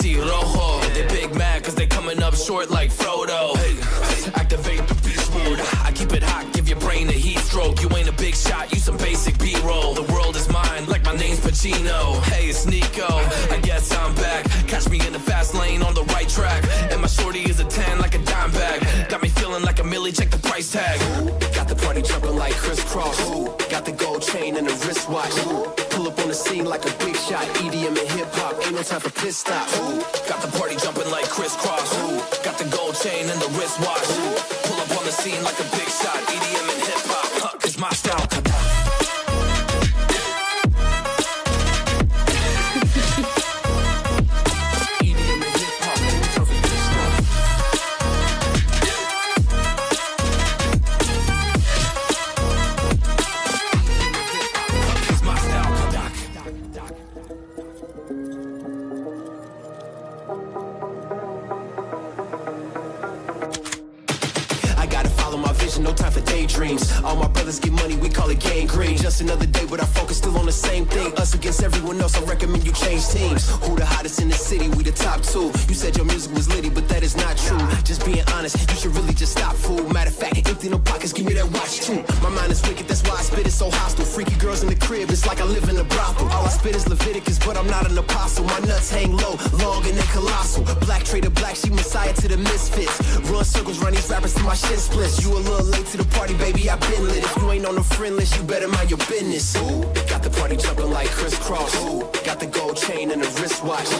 see rojo. They big mad cause they coming up short like Frodo. Activate the beast mode. I keep it hot, give your brain a heat stroke. You ain't a big shot, you some basic B-roll. The world is mine, like my name's Pacino. Hey, it's Nico, I guess I'm back. Catch me in the fast lane on the right track. And my shorty is a 10 like a dime bag. Got me feeling like a milli, check the price tag. Got the party jumping like crisscross. Got the gold chain and the wristwatch. Pull up on the scene like a big shot. EDM and hip-hop, ain't no time for pit stop. Got the party jumping like crisscross. Got the gold chain and the wristwatch. Pull up on the scene like a big shot. EDM and hip-hop, cause my style. No time for daydreams. All my brothers get money, we call it gangrene. Just another day, but our focus still on the same thing. Us against everyone else, I recommend you change teams. Who the hottest in the city? We the top two. You said your music was litty, but that is not true. Just being honest, you should really just stop, fool. Matter of fact, empty no pockets, give me that watch too. My mind is wicked, that's why I spit it so hostile. Freaky girls in the crib, it's like I live in a brothel. All I spit is Leviticus, but I'm not an apostle. My nuts hang low, long and then colossal. Black trader black, she messiah to the misfits. Run circles, run these rappers to my shit splits. You a little late to the party, baby, I've been lit. If you ain't on the friend list, you better mind your business. Got the party jumping like crisscross. Got the gold chain and the wristwatch.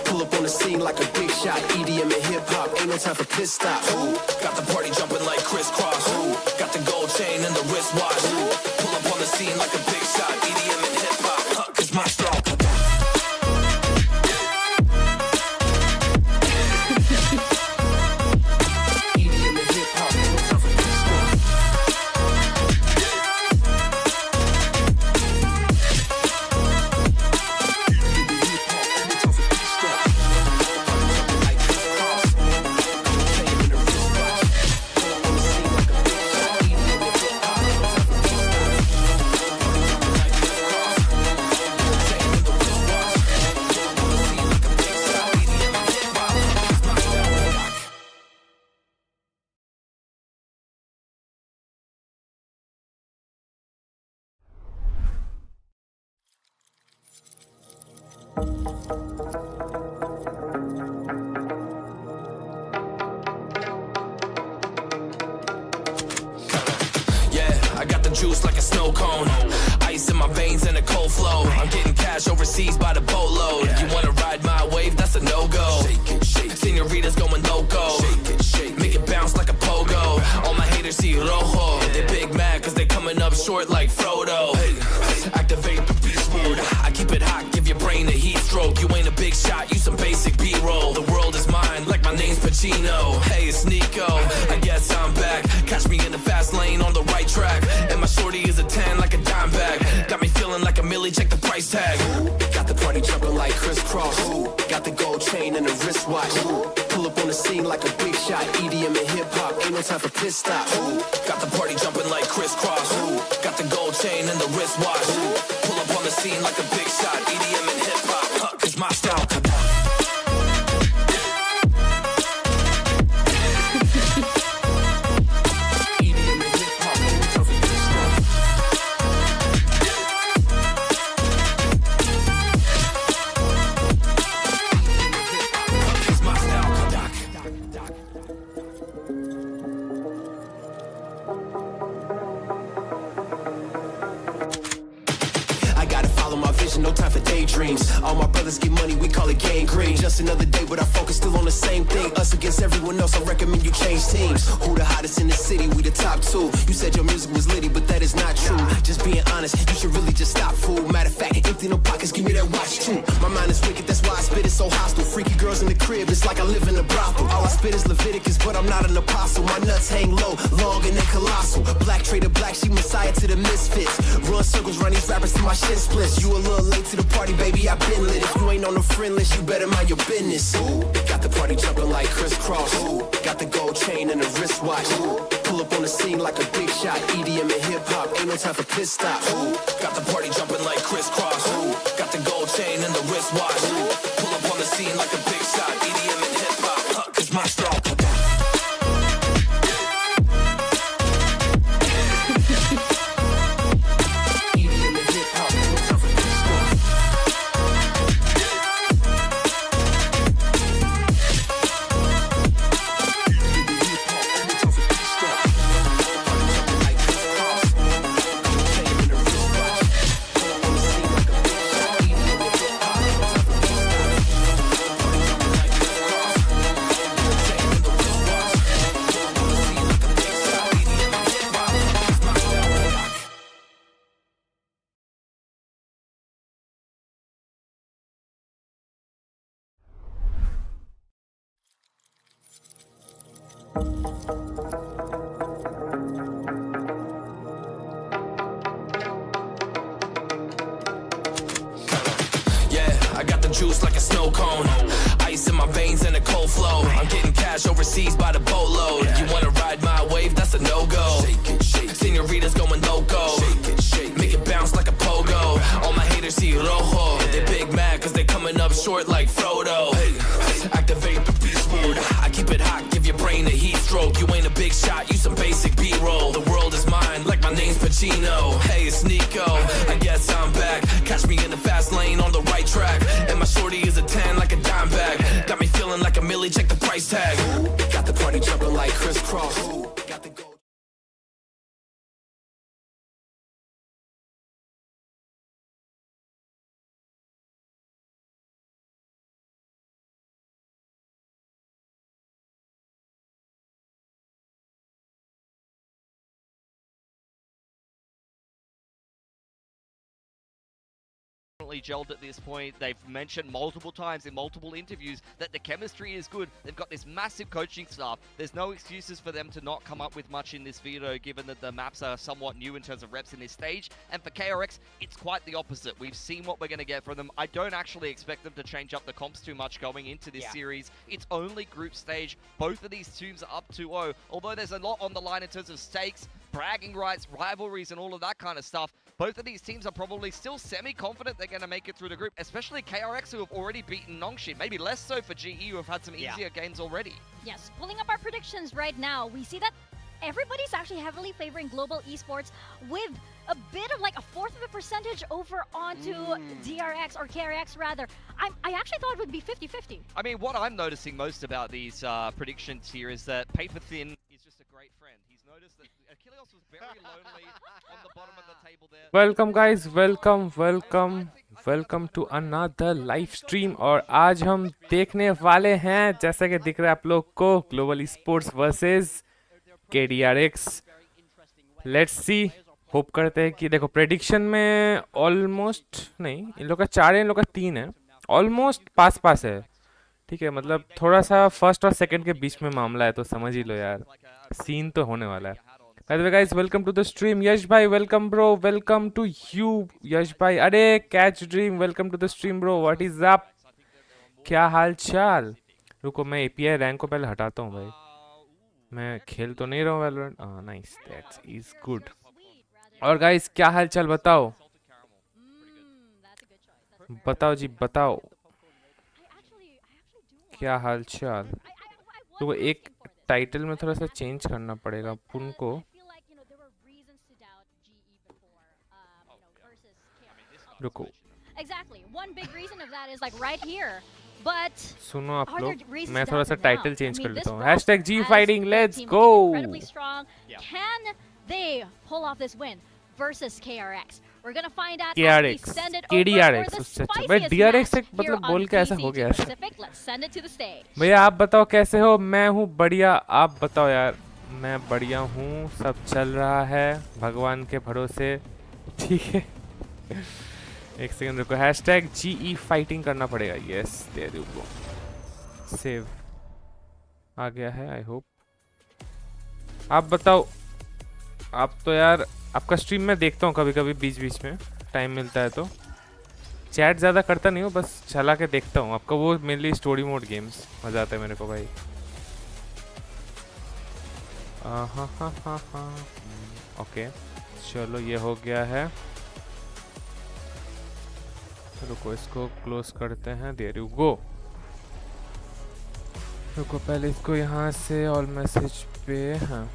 Pull up on the scene like a big shot. EDM and hip-hop, ain't no time for pit stop. Got the party jumping like crisscross. Got the gold chain and the wristwatch. Pull up on the scene like a big shot. EDM and hip-hop, cause my style. I got the juice like a snow cone. Ice in my veins and a cold flow. I'm getting cash overseas by the boatload. You wanna ride my wave? That's a no-go. Senoritas going loco. Make it bounce like a pogo. All my haters see rojo. They big mad cause they coming up short like Frodo. Activate the beast mode. I keep it hot, give your brain a heat stroke. You ain't a big shot, you some basic B-roll. The world is mine, like my name's Pacino. Hey, it's Nico, I guess I'm back. Catch me in the fast lane on the right track. And my shorty is a 10 like a dime bag. Got me feeling like a milli, check the price tag. Got the party jumping like crisscross. Got the gold chain and the wristwatch. Pull up on the scene like a big shot. EDM and hip-hop, ain't no time for pit stop. Got the party jumping like crisscross. Got the gold chain and the wristwatch. Pull up on the scene like a big shot. EDM and hip-hop, cause my style. No time for daydreams. All my brothers get money, we call it gangrene. Just another day, but our focus still on the same thing. Us against everyone else, I recommend you change teams. Who the hottest in the city? We the top two. You said your music was litty, but that is not true. Just being honest, you should really just stop, fool. Matter of fact, empty no pockets, give me that watch too. My mind is wicked, that's why I spit it so hostile. Freaky girls in the crib, it's like I live in a brothel. All I spit is Leviticus, but I'm not an apostle. My nuts hang low, long and then colossal. Black trader black, she messiah to the misfits. Run circles, run these rappers to my shit splits. You a little late to the party, baby, I've been lit. If you ain't on the friend list, bitch, you better mind your business. Got the party jumping like crisscross. Got the gold chain and the wristwatch. Pull up on the scene like a big shot. EDM and hip hop, ain't no time for pit stops. Got the party jumping like crisscross. Got the gold chain and the wristwatch. Pull up on the scene like a big shot. EDM and hip hop, cause my strong. I got the juice like a snow cone. Ice in my veins and a cold flow. I'm getting cash overseas by the boatload. You wanna ride my wave? That's a no-go. Senoritas going loco. Make it bounce like a pogo. All my haters see rojo. They big mad cause they coming up short like Frodo. Activate the beast mode. I keep it hot, give your brain a heat stroke. You ain't a big shot, you some basic B-roll. The world is mine like my name's Pacino. Hey, it's Nico, I guess I'm back. Catch me in the fast lane on the right track. And my shorty is a 10 like a dime bag. Got me feeling like a milli, check the price tag. Got the party jumping like crisscross. Got the gold. Gelled at this point. They've mentioned multiple times in multiple interviews that the chemistry is good. They've got this massive coaching staff. There's no excuses for them to not come up with much in this video, given that the maps are somewhat new in terms of reps in this stage. And for KRX, it's quite the opposite. We've seen what we're going to get from them. I don't actually expect them to change up the comps too much going into this series. It's only group stage. Both of these teams are up 2-0. Although there's a lot on the line in terms of stakes, bragging rights, rivalries, and all of that kind of stuff. Both of these teams are probably still semi-confident they're going to make it through the group, especially KRX, who have already beaten Nongshim. Maybe less so for GE, who have had some easier games already. Yes, pulling up our predictions right now, we see that everybody's actually heavily favoring global esports with a bit of like a fourth of a percentage over onto DRX or KRX rather. I actually thought it would be 50-50. I mean, what I'm noticing most about these predictions here is that Paper Thin is just a great friend. He's noticed that Achilles was very lonely on the bottom of the table there. Welcome guys, welcome to another live stream. और आज हम देखने वाले हैं, जैसा कि दिख रहा है आप लोग को, global sports versus KDRX। Let's see, hope करते हैं कि देखो प्रेडिक्शन में ऑलमोस्ट नहीं, इन लोग का 4 है, इन लोग का 3 है, ऑलमोस्ट पास है। ठीक है, मतलब थोड़ा सा फर्स्ट और सेकंड के बीच में मामला है, तो समझ ही लो यार, सीन तो होने वाला है। By the way guys, welcome to the stream. यश भाई welcome bro, welcome to you यश भाई। अरे catch dream, welcome to the stream bro, what is up, क्या हाल चाल। रुको मैं API रैंक को पहले हटाता हूँ भाई, मैं खेल तो नहीं रहा हूँ Valorant. Nice, that's is good. और गाइस क्या हाल चाल बताओ, बताओ जी बताओ, क्या हाल चाल। रुको एक टाइटल में थोड़ा सा चेंज करना पड़ेगा पुन को। रुको Exactly. One big reason of that is like right here. But सुनो आप लोग, मैं थोड़ा सा टाइटल चेंज कर लेता हूँ। Hashtag G fighting, let's go. Incredibly strong. Can they pull off this win versus KRX? We're gonna find out. KRX, KDRX, भाई DRX से मतलब बोल के ऐसा हो गया। Let's send it to the stage. भैया आप बताओ कैसे हो? मैं हूँ बढ़िया, आप बताओ यार। मैं बढ़िया हूँ, सब चल रहा है भगवान के भरोसे। ठीक है, एक सेकंड रुको, हैशटैग GE फाइटिंग करना पड़ेगा। यस दे दो, सेव आ गया है आई होप। आप बताओ, आप तो यार आपका स्ट्रीम में देखता हूँ कभी कभी बीच बीच में, टाइम मिलता है तो। चैट ज़्यादा करता नहीं हूँ, बस चला के देखता हूँ। आपका वो मेनली स्टोरी मोड गेम्स मज़ा आता है मेरे को भाई। हाँ हाँ हाँ हाँ। ओके चलो ये हो गया है। रुको इसको क्लोज करते हैं। There you go. रुको पहले इसको यहाँ से ऑल मैसेज पे। हाँ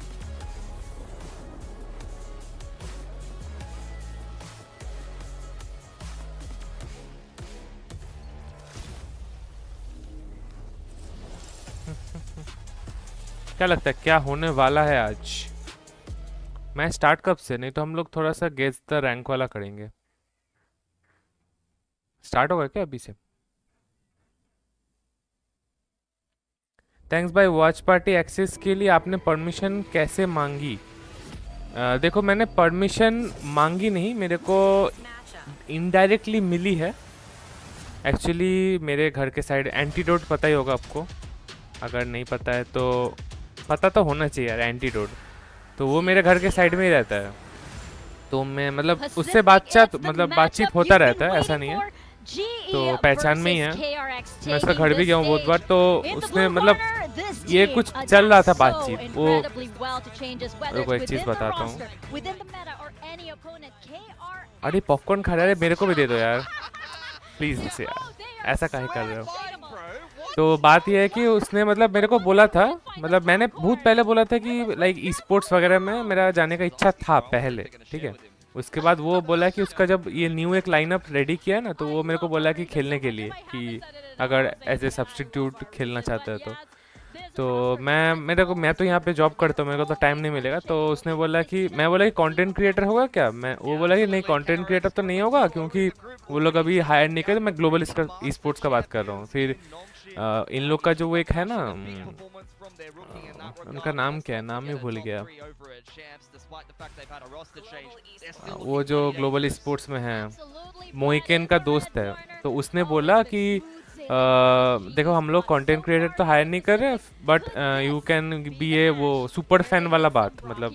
क्या लगता है क्या होने वाला है आज? मैं स्टार्ट कब से? नहीं तो हम लोग थोड़ा सा गेस द रैंक वाला करेंगे। स्टार्ट होगा क्या अभी से? Thanks by watch party access के लिए आपने परमिशन कैसे मांगी? देखो मैंने परमिशन मांगी नहीं, मेरे को इनडायरेक्टली मिली है। एक्चुअली मेरे घर के साइड एंटीडोट पता ही होगा आपको, अगर नहीं पता है तो पता तो होना चाहिए यार। एंटीडोट तो वो मेरे घर के साइड में ही रहता है, तो मैं मतलब उससे बातचीत होता रहता है, ऐसा नहीं है। तो पहचान में ही है, मैं उसका घर भी गया हूँ बहुत बार, तो उसने मतलब ये कुछ चल रहा था बातचीत। वो को एक चीज़ बताता हूँ। अरे पॉपकॉर्न खा रहा है, मेरे को भी दे दो यार प्लीज़ से यार, ऐसा काहे कर रहे हो? तो बात यह है कि उसने मतलब मेरे को बोला था, मतलब मैंने बहुत पहले बोला था कि लाइक ई स्पोर्ट्स वगैरह में मेरा जाने का इच्छा था पहले, ठीक है। उसके बाद वो बोला कि उसका जब ये न्यू एक लाइनअप रेडी किया ना, तो वो मेरे को बोला कि खेलने के लिए, कि अगर एज ए सब्सटीट्यूट खेलना चाहता है तो मैं तो यहाँ पे जॉब करता हूँ, मेरे को तो टाइम नहीं मिलेगा। तो उसने बोला कि मैं बोला कि कंटेंट क्रिएटर होगा क्या? वो बोला कि नहीं कंटेंट क्रिएटर तो नहीं होगा, क्योंकि वो लोग अभी हायर नहीं कर। मैं ग्लोबल ई स्पोर्ट्स का बात कर रहा हूँ। फिर इन लोग का जो वो एक है ना, उनका नाम क्या है, नाम ही भूल गया। वो जो ग्लोबल स्पोर्ट्स में है, मोहिकेन का दोस्त है। तो उसने बोला कि देखो हम लोग कंटेंट क्रिएटर तो हायर नहीं कर रहे, बट यू कैन बी ए वो सुपर फैन वाला बात, मतलब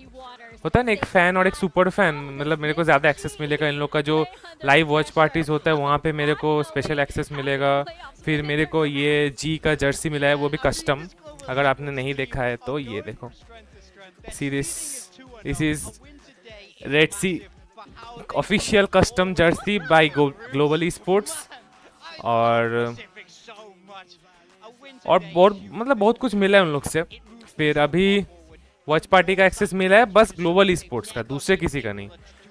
होता है ना एक फ़ैन और एक सुपर फैन। मतलब मेरे को ज़्यादा एक्सेस मिलेगा इन लोग का जो लाइव वॉच पार्टीज़ होता है, वहाँ पे मेरे को स्पेशल एक्सेस मिलेगा। फिर मेरे को ये जी का जर्सी मिला है, वो भी कस्टम। अगर आपने नहीं देखा है तो ये देखो, series this is Red Sea official custom jersey by Global Esports. और बहुत कुछ मिला है उन लोग से। फिर अभी वॉच पार्टी का एक्सेस मिला है बस ग्लोबल ई स्पोर्ट्स का, दूसरे किसी का नहीं।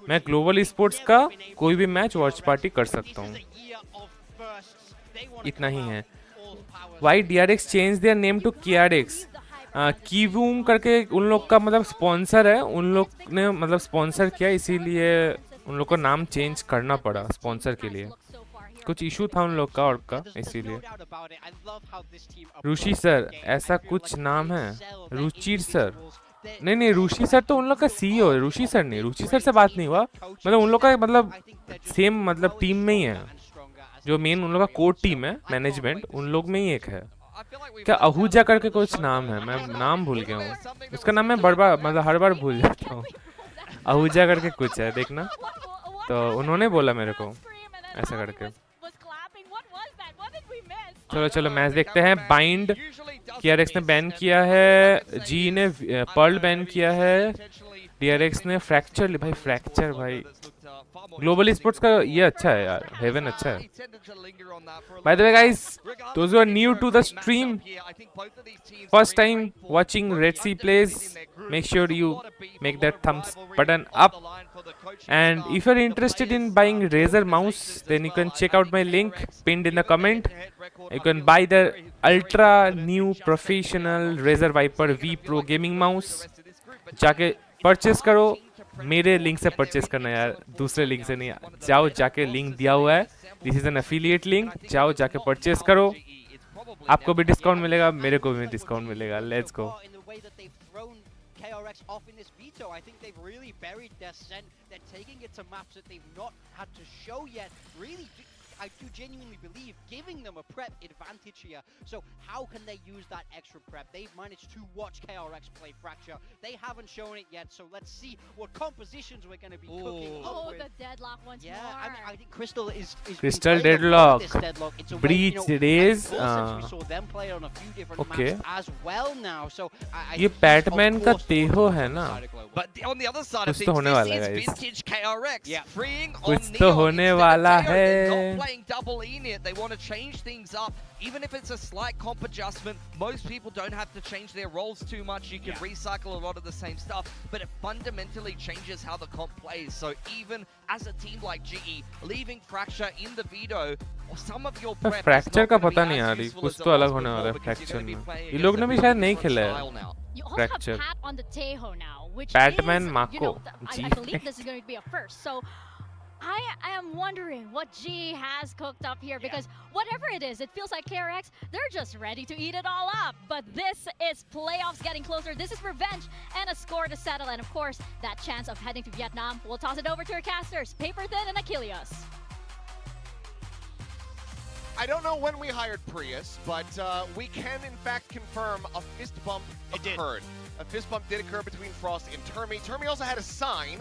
मैं ग्लोबल ई स्पोर्ट्स का कोई भी मैच वॉच पार्टी कर सकता हूँ, इतना ही है। Why DRX change their name to KRX? कीवूम करके उन लोग का मतलब स्पॉन्सर है, उन लोग ने मतलब स्पॉन्सर किया, इसीलिए उन लोग को नाम चेंज करना पड़ा स्पॉन्सर के लिए। कुछ इशू था उन लोग का और का, इसीलिए। ऋषि सर ऐसा कुछ नाम है? रुचिर सर? नहीं ऋषि सर तो उन लोग का CEO है, ऋषि सर नहीं। ऋषि सर से बात नहीं हुआ, मतलब उन लोग का मतलब सेम मतलब टीम में ही है, जो मेन उन लोग का कोर टीम है मैनेजमेंट, उन लोग में ही एक है। क्या आहूजा करके कुछ नाम है, मैं नाम भूल गया हूँ उसका नाम। मैं मतलब हर बार भूल जाता हूँ। आहूजा करके कुछ है, देखना। तो उन्होंने बोला मेरे को ऐसा करके। चलो मैच देखते हैं। बाइंड KRX ने बैन किया है, जी ने पर्ल बैन किया है, DRX ने फ्रैक्चर भाई ग्लोबल स्पोर्ट्स का ये अच्छा है यार, हेवन अच्छा है। By the way guys, those who are new to the stream, first time watching Red Sea plays, make sure you make that thumbs button up, and if you're interested in buying Razer mouse, then you can check out my link pinned in the comment. You can buy the ultra new professional Razer Viper V Pro gaming mouse. जाके purchase करो, मेरे link से purchase करना यार, दूसरे link से नहीं। जाओ जाके लिंक दिया हुआ है, this is an affiliate link, जाओ जाके परचेस करो, आपको भी डिस्काउंट मिलेगा, मेरे को भी डिस्काउंट मिलेगा। Let's go. KRX off in this veto. I think they've really buried their scent. They're taking it to maps that they've not had to show yet. Really, I do genuinely believe giving them a prep advantage here. So how can they use that extra prep? They've managed to watch KRX play Fracture. They haven't shown it yet, so let's see what compositions we're going to be cooking up Oh, with. the deadlock once Yeah, more. I mean, I think Crystal is Crystal playing a lot deadlock. of this deadlock. It's a way, Breach you know, raise, and Forces, we saw them play on a few different okay. maps as well now. So I ये think Batman of का course तेहो है ना? side of Global. But on the other side of कुछ things, तो होने this वाला is है, guys. vintage KRX. Yeah. Freeing on कुछ Neon तो होने instead of वाला Teo. They're है. not playing double ENIT. They want to change things up. Even if it's a slight comp adjustment, most people don't have to change their roles too much. You can recycle a lot of the same stuff, but it fundamentally changes how the comp plays. So even as a team like GE, leaving Fracture in the veto, or some of your prep fracture का is not पता gonna नहीं be यार, as ये useful कुछ as it तो अलग was होने वाला है before because you're fracture gonna be में. playing ये against लोग a ने भी very शायद नहीं different खेला है. style now. You also Fracture. have Pat on the Tejo now, which Batman is, Mako. you know, I G. believe this is going to be a first. So I am wondering what G has cooked up here because whatever it is, it feels like KRX, they're just ready to eat it all up. But this is playoffs getting closer. This is revenge and a score to settle. And of course, that chance of heading to Vietnam. We'll toss it over to our casters, Paper Thin and Achilles. I don't know when we hired Prius, but we can in fact confirm a fist bump occurred. A fist bump did occur between Frost and Termi. Termi also had a sign,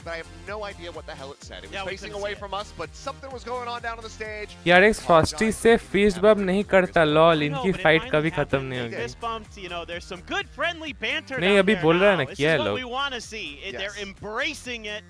but I have no idea what the hell it said. It was facing away from us, but something was going on down on the stage. DRX Frosty से fist bump नहीं करता. Lol इनकी fight कभी खत्म नहीं होगी. Fist bumped, you know, there's some good friendly banter नहीं, down अभी there बोल रहा है now. ना, This किया है is what लोग. we want to see. Yes. They're embracing it.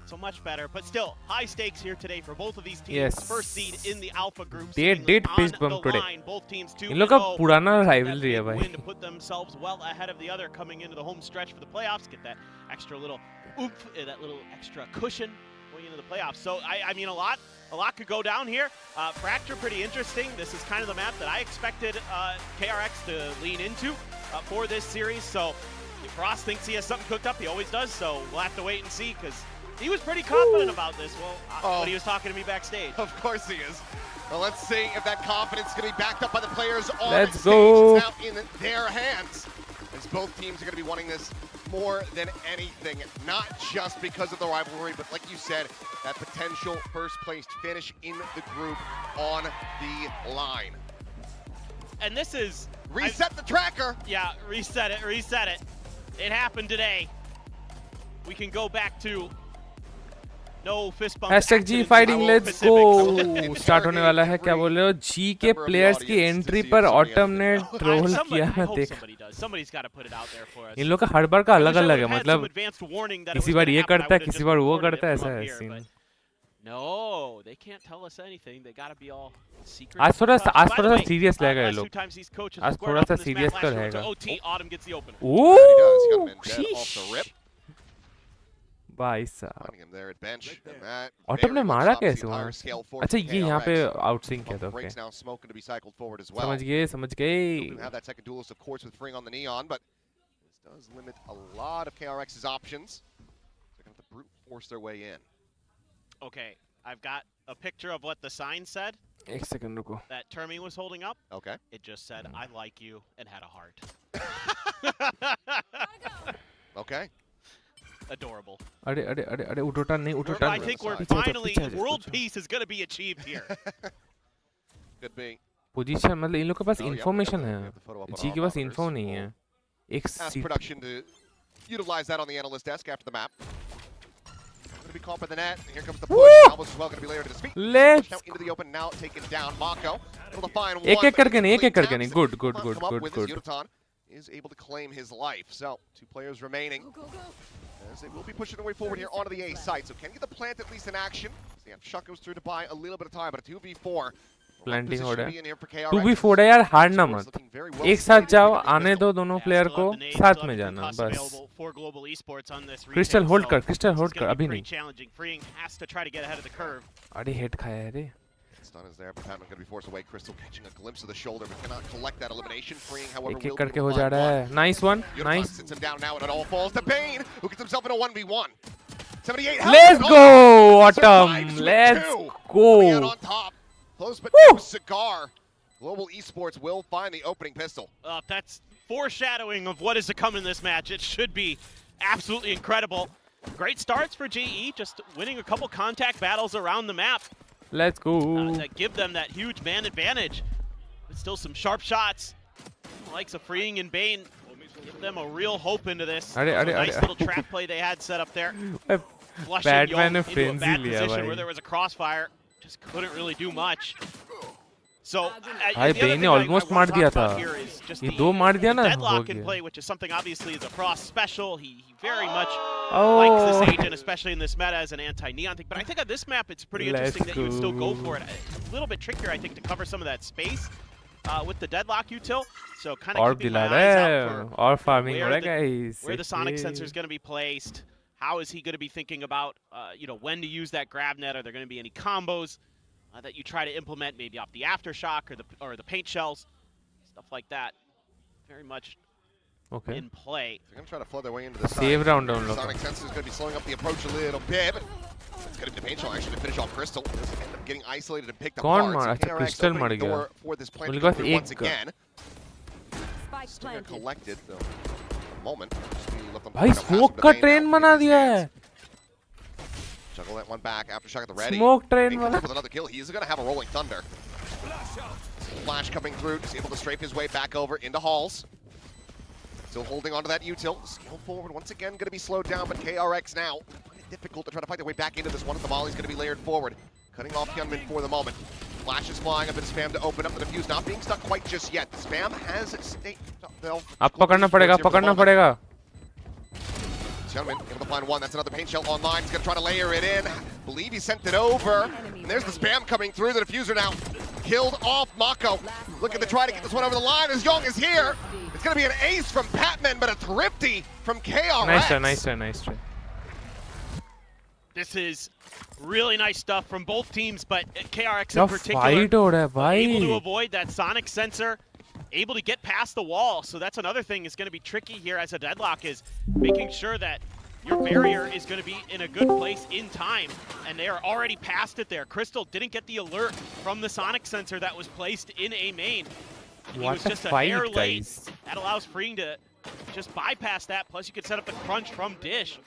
So much better, but still high stakes here today for both of these teams. Yes. First seed in the alpha group. They seemingly did on fist bump the today. line. Both teams 2-0. इन लोग का पुराना rivalry है That big भाई. win to put themselves well ahead of the other coming into the home stretch for the playoffs. Get that extra little oomph, that little extra cushion going into the playoffs. So I mean, a lot could go down here. Fracture pretty interesting. This is kind of the map that I expected KRX to lean into for this series. So if Frost thinks he has something cooked up, he always does. So we'll have to wait and see because he was pretty confident about this. Well, when he was talking to me backstage. Of course he is. Well, let's see if that confidence is going to be backed up by the players on Let's stage. go. It's now in their hands. As both teams are going to be wanting this more than anything. Not just because of the rivalry, but like you said, that potential first place finish in the group on the line. And this is... Reset the tracker. Yeah, reset it, reset it. It happened today. We can go back to no fist bump. Hashtag G fighting, let's go. Start होने वाला है. क्या बोल रहे हो? G के players की entry पर Autumn ने troll किया है. देख. Somebody's got to put it out there for us. इन लोग का हर बार का अलग-अलग है. मतलब किसी किसी बार ये करता है, किसी बार वो करता है. ऐसा है scene. No, they can't tell us anything. They got to be all secret. आज थोड़ा सा serious रहेगा ये लोग. आज थोड़ा सा serious तो रहेगा. OT, Autumn gets the opener. He does. He got him in dead off the rip. भाई साहब. Finding him there at bench. And that Autumn ने very much मारा stops the कैसे entire वहाँ? scale for अच्छा ये यहाँ पे KRX. outsync किया था. Both Okay. breaks now smoking to be cycled forward as well. समझ गए, समझ गए. Don't have that second duelist, of course, with freeing on the Neon, but this does limit a lot of KRX's options. They're going to have to brute force their way in. Okay, I've got a picture of what the sign said एक second रुको. that Termi was holding up. Okay. It just said, I like you, and had a heart. Okay. Adorable. अरे अरे अरे अरे उठोटा नहीं उठोटा. I think we're पीछे जा, finally, पीछे जा, world पीछे. peace is going to be achieved here. Could be. Position मतलब इन लोग के पास Oh, yep, इन्फॉर्मेशन we है. have the photo up on जी our के पास monitors. इन्फो नहीं है. एक Ask seat. production to utilize that on the analyst desk after the map. Going to be caught by the net. And here comes the push. Almost as well going to be layered to his feet. Let's Pushed out into the open, now taken down. Mako able to find one. एक एक but करके नहीं, एक clean एक करके taps नहीं. it. Good, good, Come good, up good, with his good. Yudotan is able to claim his life. So, 2 players remaining. As they will be pushing their way forward here onto the A site. So can get the plant at least in action. They have Shuck goes through to buy a little bit of time, but a 2v4. Planting हो रहा है. Position to be in here for KRX. 2v4 है यार, हारना मत. Looking very well एक साथ situated जाओ, here. आने दो दोनों प्लेयर को, साथ में जाना बस. क्रिस्टल होल्ड कर, क्रिस्टल होल्ड कर, अभी नहीं. अरे हेड खाया है रे. Stun is there, but Patman going to be forced away. Crystal catching a glimpse of the shoulder, but cannot collect that elimination. Freeing, however, एक एक will करके be हो जा रहा है. Nice one, Yudotan nice. sits him down now, and it all falls to Bane, who gets himself in a 1v1. 78 health. Let's and go, survives Autumn. with Let's 2. Coming out go. on top. Close but Woo. no cigar. Global Esports will find the opening pistol. That's foreshadowing of what is to come in this match. It should be absolutely incredible. Great starts for GE, just winning a couple contact battles around the map. Let's go. that give them that huge man advantage. But still some sharp shots. Likes of Freeing and Bane. Give them a real hope into this. Nice little trap play they had set up there. Flushing Batman Young ने into a frenzy bad लिया position भाई. where there was a crossfire. Just couldn't really do much. So, भाई Ben ने almost मार दिया था. ये दो मार दिया ना, हो deadlock in गया. play, which is something obviously is a Frost special. He very much likes this agent, especially in this meta as an anti-neon thing. But I think on this map, it's pretty interesting that you would still go for it. A little bit trickier, I think, to cover some of that space with the deadlock util. So kind of keeping my eyes out for farming where the sonic sensor is going to be placed. How is he going to be thinking about, when to use that grab net? Are there going to be any combos that you try to implement, maybe off the aftershock or the paint shells, stuff like that? Very much in play. They're going to try to flood their way into the Save round down. Sonic sensor is going to be slowing up the approach a little bit. But it's going to be the paint shell actually to finish off Crystal. This end up getting isolated and picked कौन apart. मारा? अच्छा Crystal मर गया. For this plant उनके to pass come through once एक again. Stinger collected though. A moment. भाई smoke का train बना दिया है. Juggle that one back. Aftershock at the ready. Smoke train with another kill. He is going to have a rolling thunder. Flash coming through. Just able to strafe his way back over into halls. Still holding onto that util. Scale forward once again. Going to be slowed down, but KRX now find it difficult to try to fight their way back into this one. The volley's going to be layered forward. Cutting off Hyunmin for the moment. Flash is flying. A bit of spam to open up the defuse. Not being stuck quite just yet. The spam has stayed. अब पकड़ना पड़ेगा. Hyunmin able to find one. That's another paint shell online. He's going to try to layer it in. Believe he sent it over. And there's the spam coming through. The diffuser now killed off Mako. Looking to try to get this one over the line. As Young is here. It's going to be an ace from Patman, but a thrifty from KRX. Nice try. This is really nice stuff from both teams, but KRX in particular fight हो रहा है भाई. able to avoid that sonic sensor, able to get past the wall. So that's another thing that's going to be tricky here as a deadlock, is making sure that your barrier is going to be in a good place in time, and they are already past it there. Crystal didn't get the alert from the sonic sensor that was placed in A main. He was just a hair late. That allows Freeing to just bypass that. Plus, you can set up the crunch from Dish,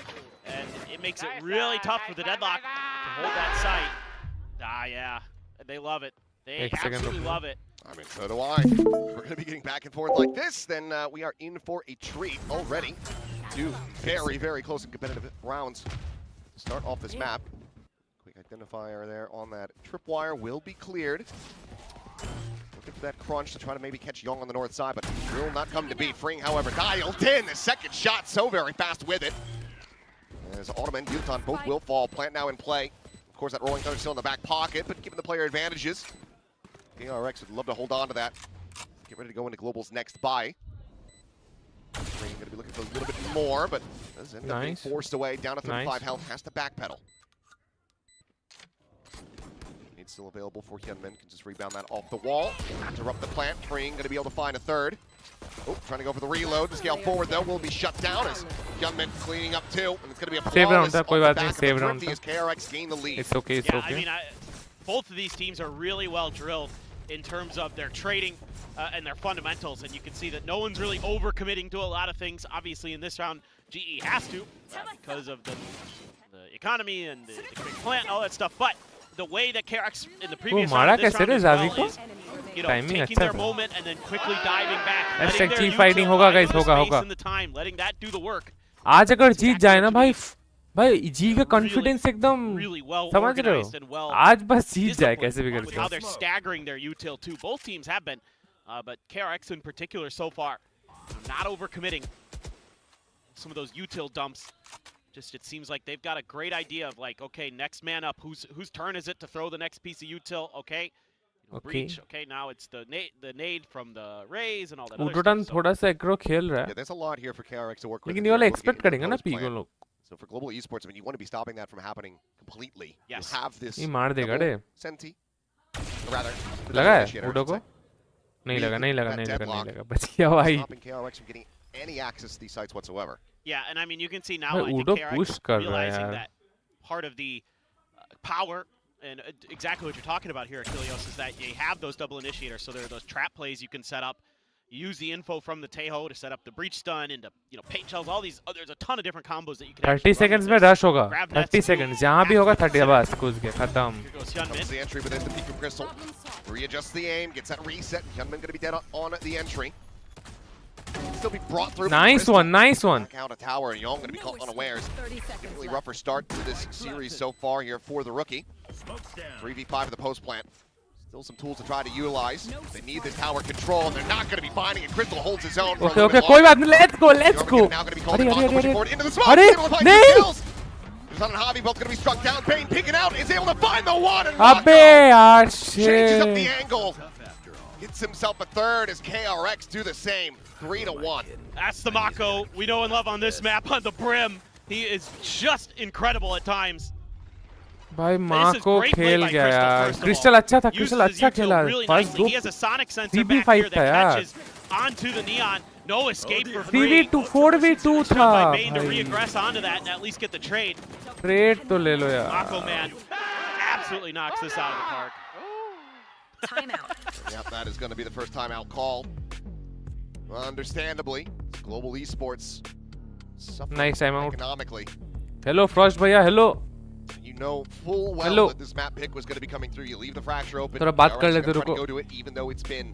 and it makes it really tough for the deadlock to hold that site. Yeah, they love it. They absolutely love it. I mean, so do I. We're going to be getting back and forth like this, then we are in for a treat already. Two very, very close and competitive rounds to start off this map. Quick identifier there on that tripwire will be cleared. Looking for that crunch to try to maybe catch Young on the north side, but will not come to be. Freeing, however, dialed in. The second shot so very fast with it. As Autumn and Yuton both will fall. Plant now in play. Of course, that rolling thunder still in the back pocket, but given the player advantages, DRX would love to hold on to that. Get ready to go into Global's next buy. Freeing going to be looking for a little bit more, but does end up being forced away. Down to 35 health, has to backpedal. Needs still available for Hyunmin. Can just rebound that off the wall. Interrupt the plant. Freeing going to be able to find a third. Oh, trying to go for the reload. The scale forward, though, will be shut down as Hyunmin cleaning up two. And it's going to be a flawless off the back of the thrifty as KRX gain the lead. It's okay, it's okay. I mean, both of these teams are really well drilled in terms of their trading and their fundamentals, and you can see that no one's really overcommitting to a lot of things. Obviously, in this round, GE has to because of the economy and the big plant and all that stuff. But the way that KRX in the previous round, this round as well, is, taking their moment and then quickly diving back, letting their fighting होगा guys, होगा. In the time, letting that do the work. आज अगर जीत जाए ना भाई जी का confidence एकदम समझ रहे हो आज बस जीत जाए कैसे भी करके. How they're staggering their util too. Both teams have been, but KRX in particular so far not overcommitting some of those util dumps. Just it seems like they've got a great idea of like, okay, next man up, whose turn is it to throw the next piece of util? Okay, breach. Okay, now it's the nade from the rays and all that. उडोटन थोड़ा सा agro खेल रहा है. Yeah, there's a lot here for KRX to work with. लेकिन ये वाला expect करेंगे ना पी को लोग. So for Global Esports, I mean, you want to be stopping that from happening completely. Yes. You have this. ये मार देगा डे. Senti. Rather. लगा है उडो को? नहीं लगा. बच गया भाई. Stopping KRX from getting any access to these sites whatsoever. Yeah, and I mean, you can see now, I think KRX realizing that part of the power and exactly what you're talking about here, Achilleos, is that you have those double initiators. So there are those trap plays you can set up. You use the info from the Teho to set up the breach stun into, paint shells, all these. There's a ton of different combos that you can 30 seconds में rush होगा 30 seconds जहाँ भी होगा 30 बस कूद के खत्म. Here goes Hyunmin. Comes the entry within the peak of Crystal. Readjusts the aim, gets that reset. Hyunmin going to be dead on the entry. Still be brought through. Nice one, nice one. Back out a tower, and Young going to be caught unawares. Really rougher start to this series so far here for the rookie. 3v5 in the post plant. Still some tools to try to utilize. They need this tower control, and they're not going to be finding it. Crystal holds his own. Okay, okay, कोई बात नहीं. Let's go, let's go. Now going to be called pushing forward into the smoke. अरे नहीं. There's on Hobby, both going to be struck down. Bane peeking out, is able to find the one. And अबे यार changes up the shit. angle. Gets himself a third as KRX do the same. 3-1. That's the Mako we know and love on this map on the brim. He is just incredible at times. भाई माँ को खेल गया यार. Crystal अच्छा था, crystal अच्छा खेला. First He has a sonic sensor 3v5 back here था that यार. catches onto the neon. No escape for free. 3v2 4v2 था By Bane to भाई. reaggress onto that and at least get the trade. Trade तो ले लो यार. Mako man absolutely knocks this out of the park. Yep, that is going to be the first timeout call. Understandably, global esports suffering Nice timeout. economically. Hello Frost भैया, hello. You know full well Hello. that this map pick was going to be coming through. You leave the fracture open. थोड़ा बात DRX कर is लेते gonna try to रुको. go to it, even though it's been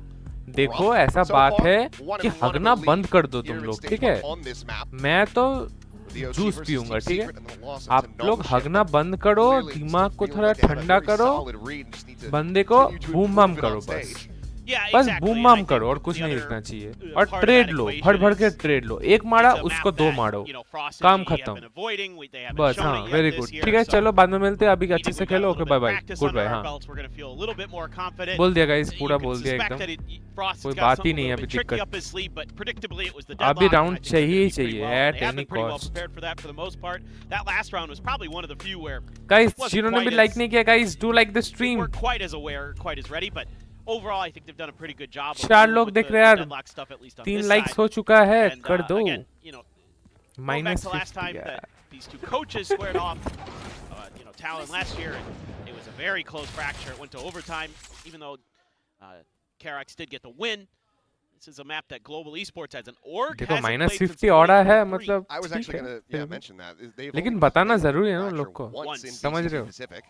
देखो rough. ऐसा So बात far, है 1-1 कि in the हगना lead बंद कर दो here तुम in लोग, stage ठीक one है. on this map. मैं तो The OG juice versus पीऊंगा, Team ठीक है. Secret and the loss आप into लोग Gnome हगना Ship. बंद करो, Really, it's दिमाग को feeling थोड़ा like they have a ठंडा very करो, solid read, just need to बंदे को continue to boom improve bam it करो on बस. stage. Yeah, बस exactly. Boom And I bam think करो और the कुछ नहीं other, दिखना चाहिए. part और of that trade low, equation भर भर के is ट्रेड लो. एक मारा it's a उसको map दो that, मारो. Frost and काम GE have खत्म. been avoiding. They haven't बस shown हाँ, it yet very this good. year, ठीक है, so चलो बाद में मिलते हैं. अभी we अच्छे think से we've got a खेलो. little okay bit bye of bye. practice good under bye. our हाँ, belts. We're going to feel a little bit more confident. बोल दिया गाइस, You पूरा can बोल दिया suspect एकदम. that Frost कोई has got बात ही something नहीं a है little अभी bit tricky दिक्कत. up his sleeve, but predictably it was the अभी deadlock. round I think they're चाहिए ही gonna do pretty चाहिए, well. at They have any been pretty well cost. prepared for that for the most part. That last round was probably one of the few where guys wasn't जिन्होंने quite भी as- like नहीं किया guys, do like the they stream. weren't quite as aware, quite as ready, but overall I think they've done a pretty good job. of चार dealing लोग with देख the रहे हैं यार. deadlock stuff, at least on 3 this likes side. हो चुका है, And, कर दो. again, going back minus to last 50 time यार. that these two coaches squared off, Talon last year, and it was a very close fracture. It went to overtime, even though KRX did get the win. This is a map that Global Esports has an org. देखो hasn't minus played since 50 और है 2023. मतलब I was ठीक actually है. going to mention that. They've लेकिन only बताना played जरूरी है ना Fracture लोग को. once in समझ VCT रहे हो? Pacific.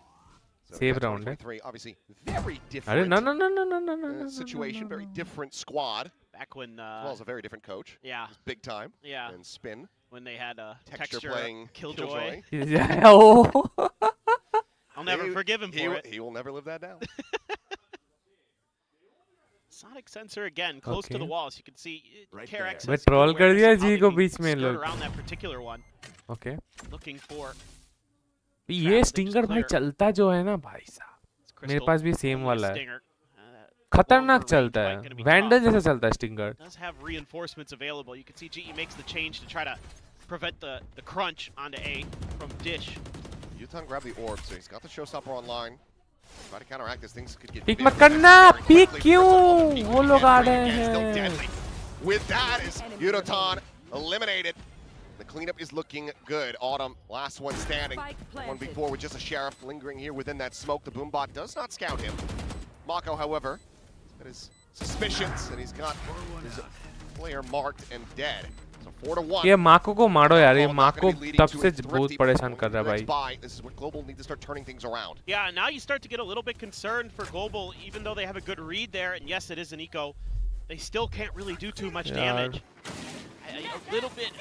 So Save that's round है. 2023, obviously very अरे different ना ना ना ना ना ना ना situation, very different squad, Back when, as well as a very different coach. yeah, Big time. yeah, And Spin, when they had texture texture playing Killjoy. Oh. I'll never forgive him for it. He will never live that down. Sonic sensor again, close to the Okay. walls. You can see KRX मैं has troll good कर awareness दिया of how ji they को can बीच में skirt लोग. around that particular one, okay. looking for ये stinger भाई clear. चलता जो है ना भाई साहब, मेरे Crystal पास भी सेम only a वाला है. stinger. खतरनाक longer चलता range है. fight gonna be vandal tough. जैसा चलता है stinger. Does have reinforcements available. You can see GE makes the change to try to prevent the crunch onto A from Dish. Yutan grabbed the orb, so he's got the showstopper online. Try to counteract this. Things could get pick very मत करना. messy very pick quickly. क्यों? Crystal on the peak वो लोग again, आ Ray रहे again, still हैं. deadly. With that is Yutan eliminated. The cleanup is looking good. Autumn, last one standing. One before with just a sheriff lingering here within that smoke. The boombot does not scout him. Mako, however, has got his suspicions, and he's got his player marked and dead. So 4-1. ये माको को मारो यार. ये Not माको gonna be leading तब to से a बहुत thrifty परेशान point कर रहा है next भाई. buy. This is what Global need to start turning things around. Yeah, now you start to get a little bit concerned for Global, even though they have a good read there, and yes, it is an eco. They still can't really do too much damage. A little bit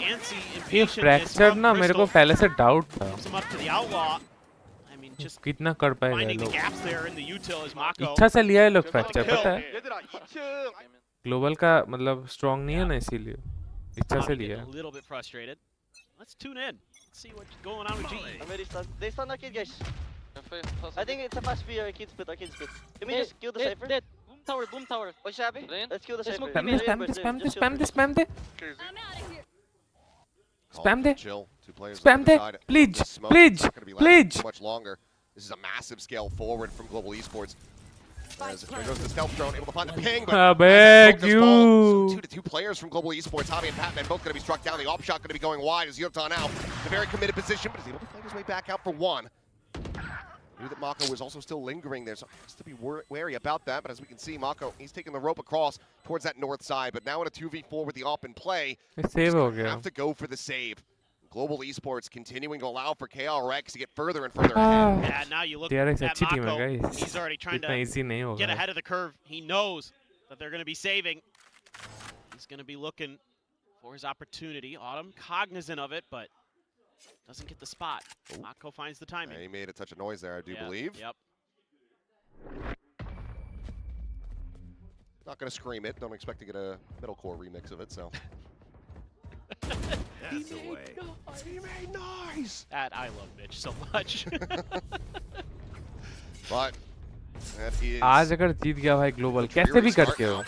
antsy, ये impatient. Fracture ना मेरे को पहले से doubt था. Him up to the outlaw. I mean, just कितना कर पाएगा ये finding the लोग. gaps there in the util is Mako. इच्छा से लिया है लोग फ्रैक्चर, Kill. पता है. ग्लोबल का मतलब स्ट्रांग नहीं है ना, इसीलिए इच्छा से Tommy लिया getting है. a little bit frustrated. Let's tune in. Let's see what's going on with GE. I'm very stunned. They stun Arcade, guys. I think it's a fast B Arcade split, Arcade split. Can we just kill the Cypher? Dead. Boom tower. What's Shabby? Let's kill the They Cypher. smoke spam me, they man. Spam they spam they spam they spam they I'm out of here. Spam de. Chill. Two players Spam on the de. side. Please, The smoke please, is not gonna be lasting please. too much longer. This is a massive scale forward from Global Esports. As there goes the stealth drone, able to find the ping, but I as that beg smoke does fall, you. so 2-2 players from Global Esports, Javi and Patman, both going to be struck down. The op shot going to be going wide as Yotan out. It's a very committed position, but he's able to find his way back out for one. Knew that Mako was also still lingering there, so has to be wary about that. But as we can see, Mako, he's taking the rope across towards that north side. But now in a 2v4 with the AWP in play, Save हो गया. have to go for the save. Global Esports continuing to allow for KRX to get further and further ahead. Yeah, now you look DRX at अच्छी team है Mako. guys. He's already trying इतना to easy नहीं get होगा. ahead of the curve. He knows that they're going to be saving. He's going to be looking for his opportunity. Autumn cognizant of it, but doesn't get the spot. Mako finds the timing. Yeah, he made a touch of noise there, I do believe. Yep. Not going to scream it. Don't expect to get a metalcore remix of it, so. That's the way. He made noise! That I love Mitch so much. But that is आज अगर जीत गया भाई global कैसे भी करके हो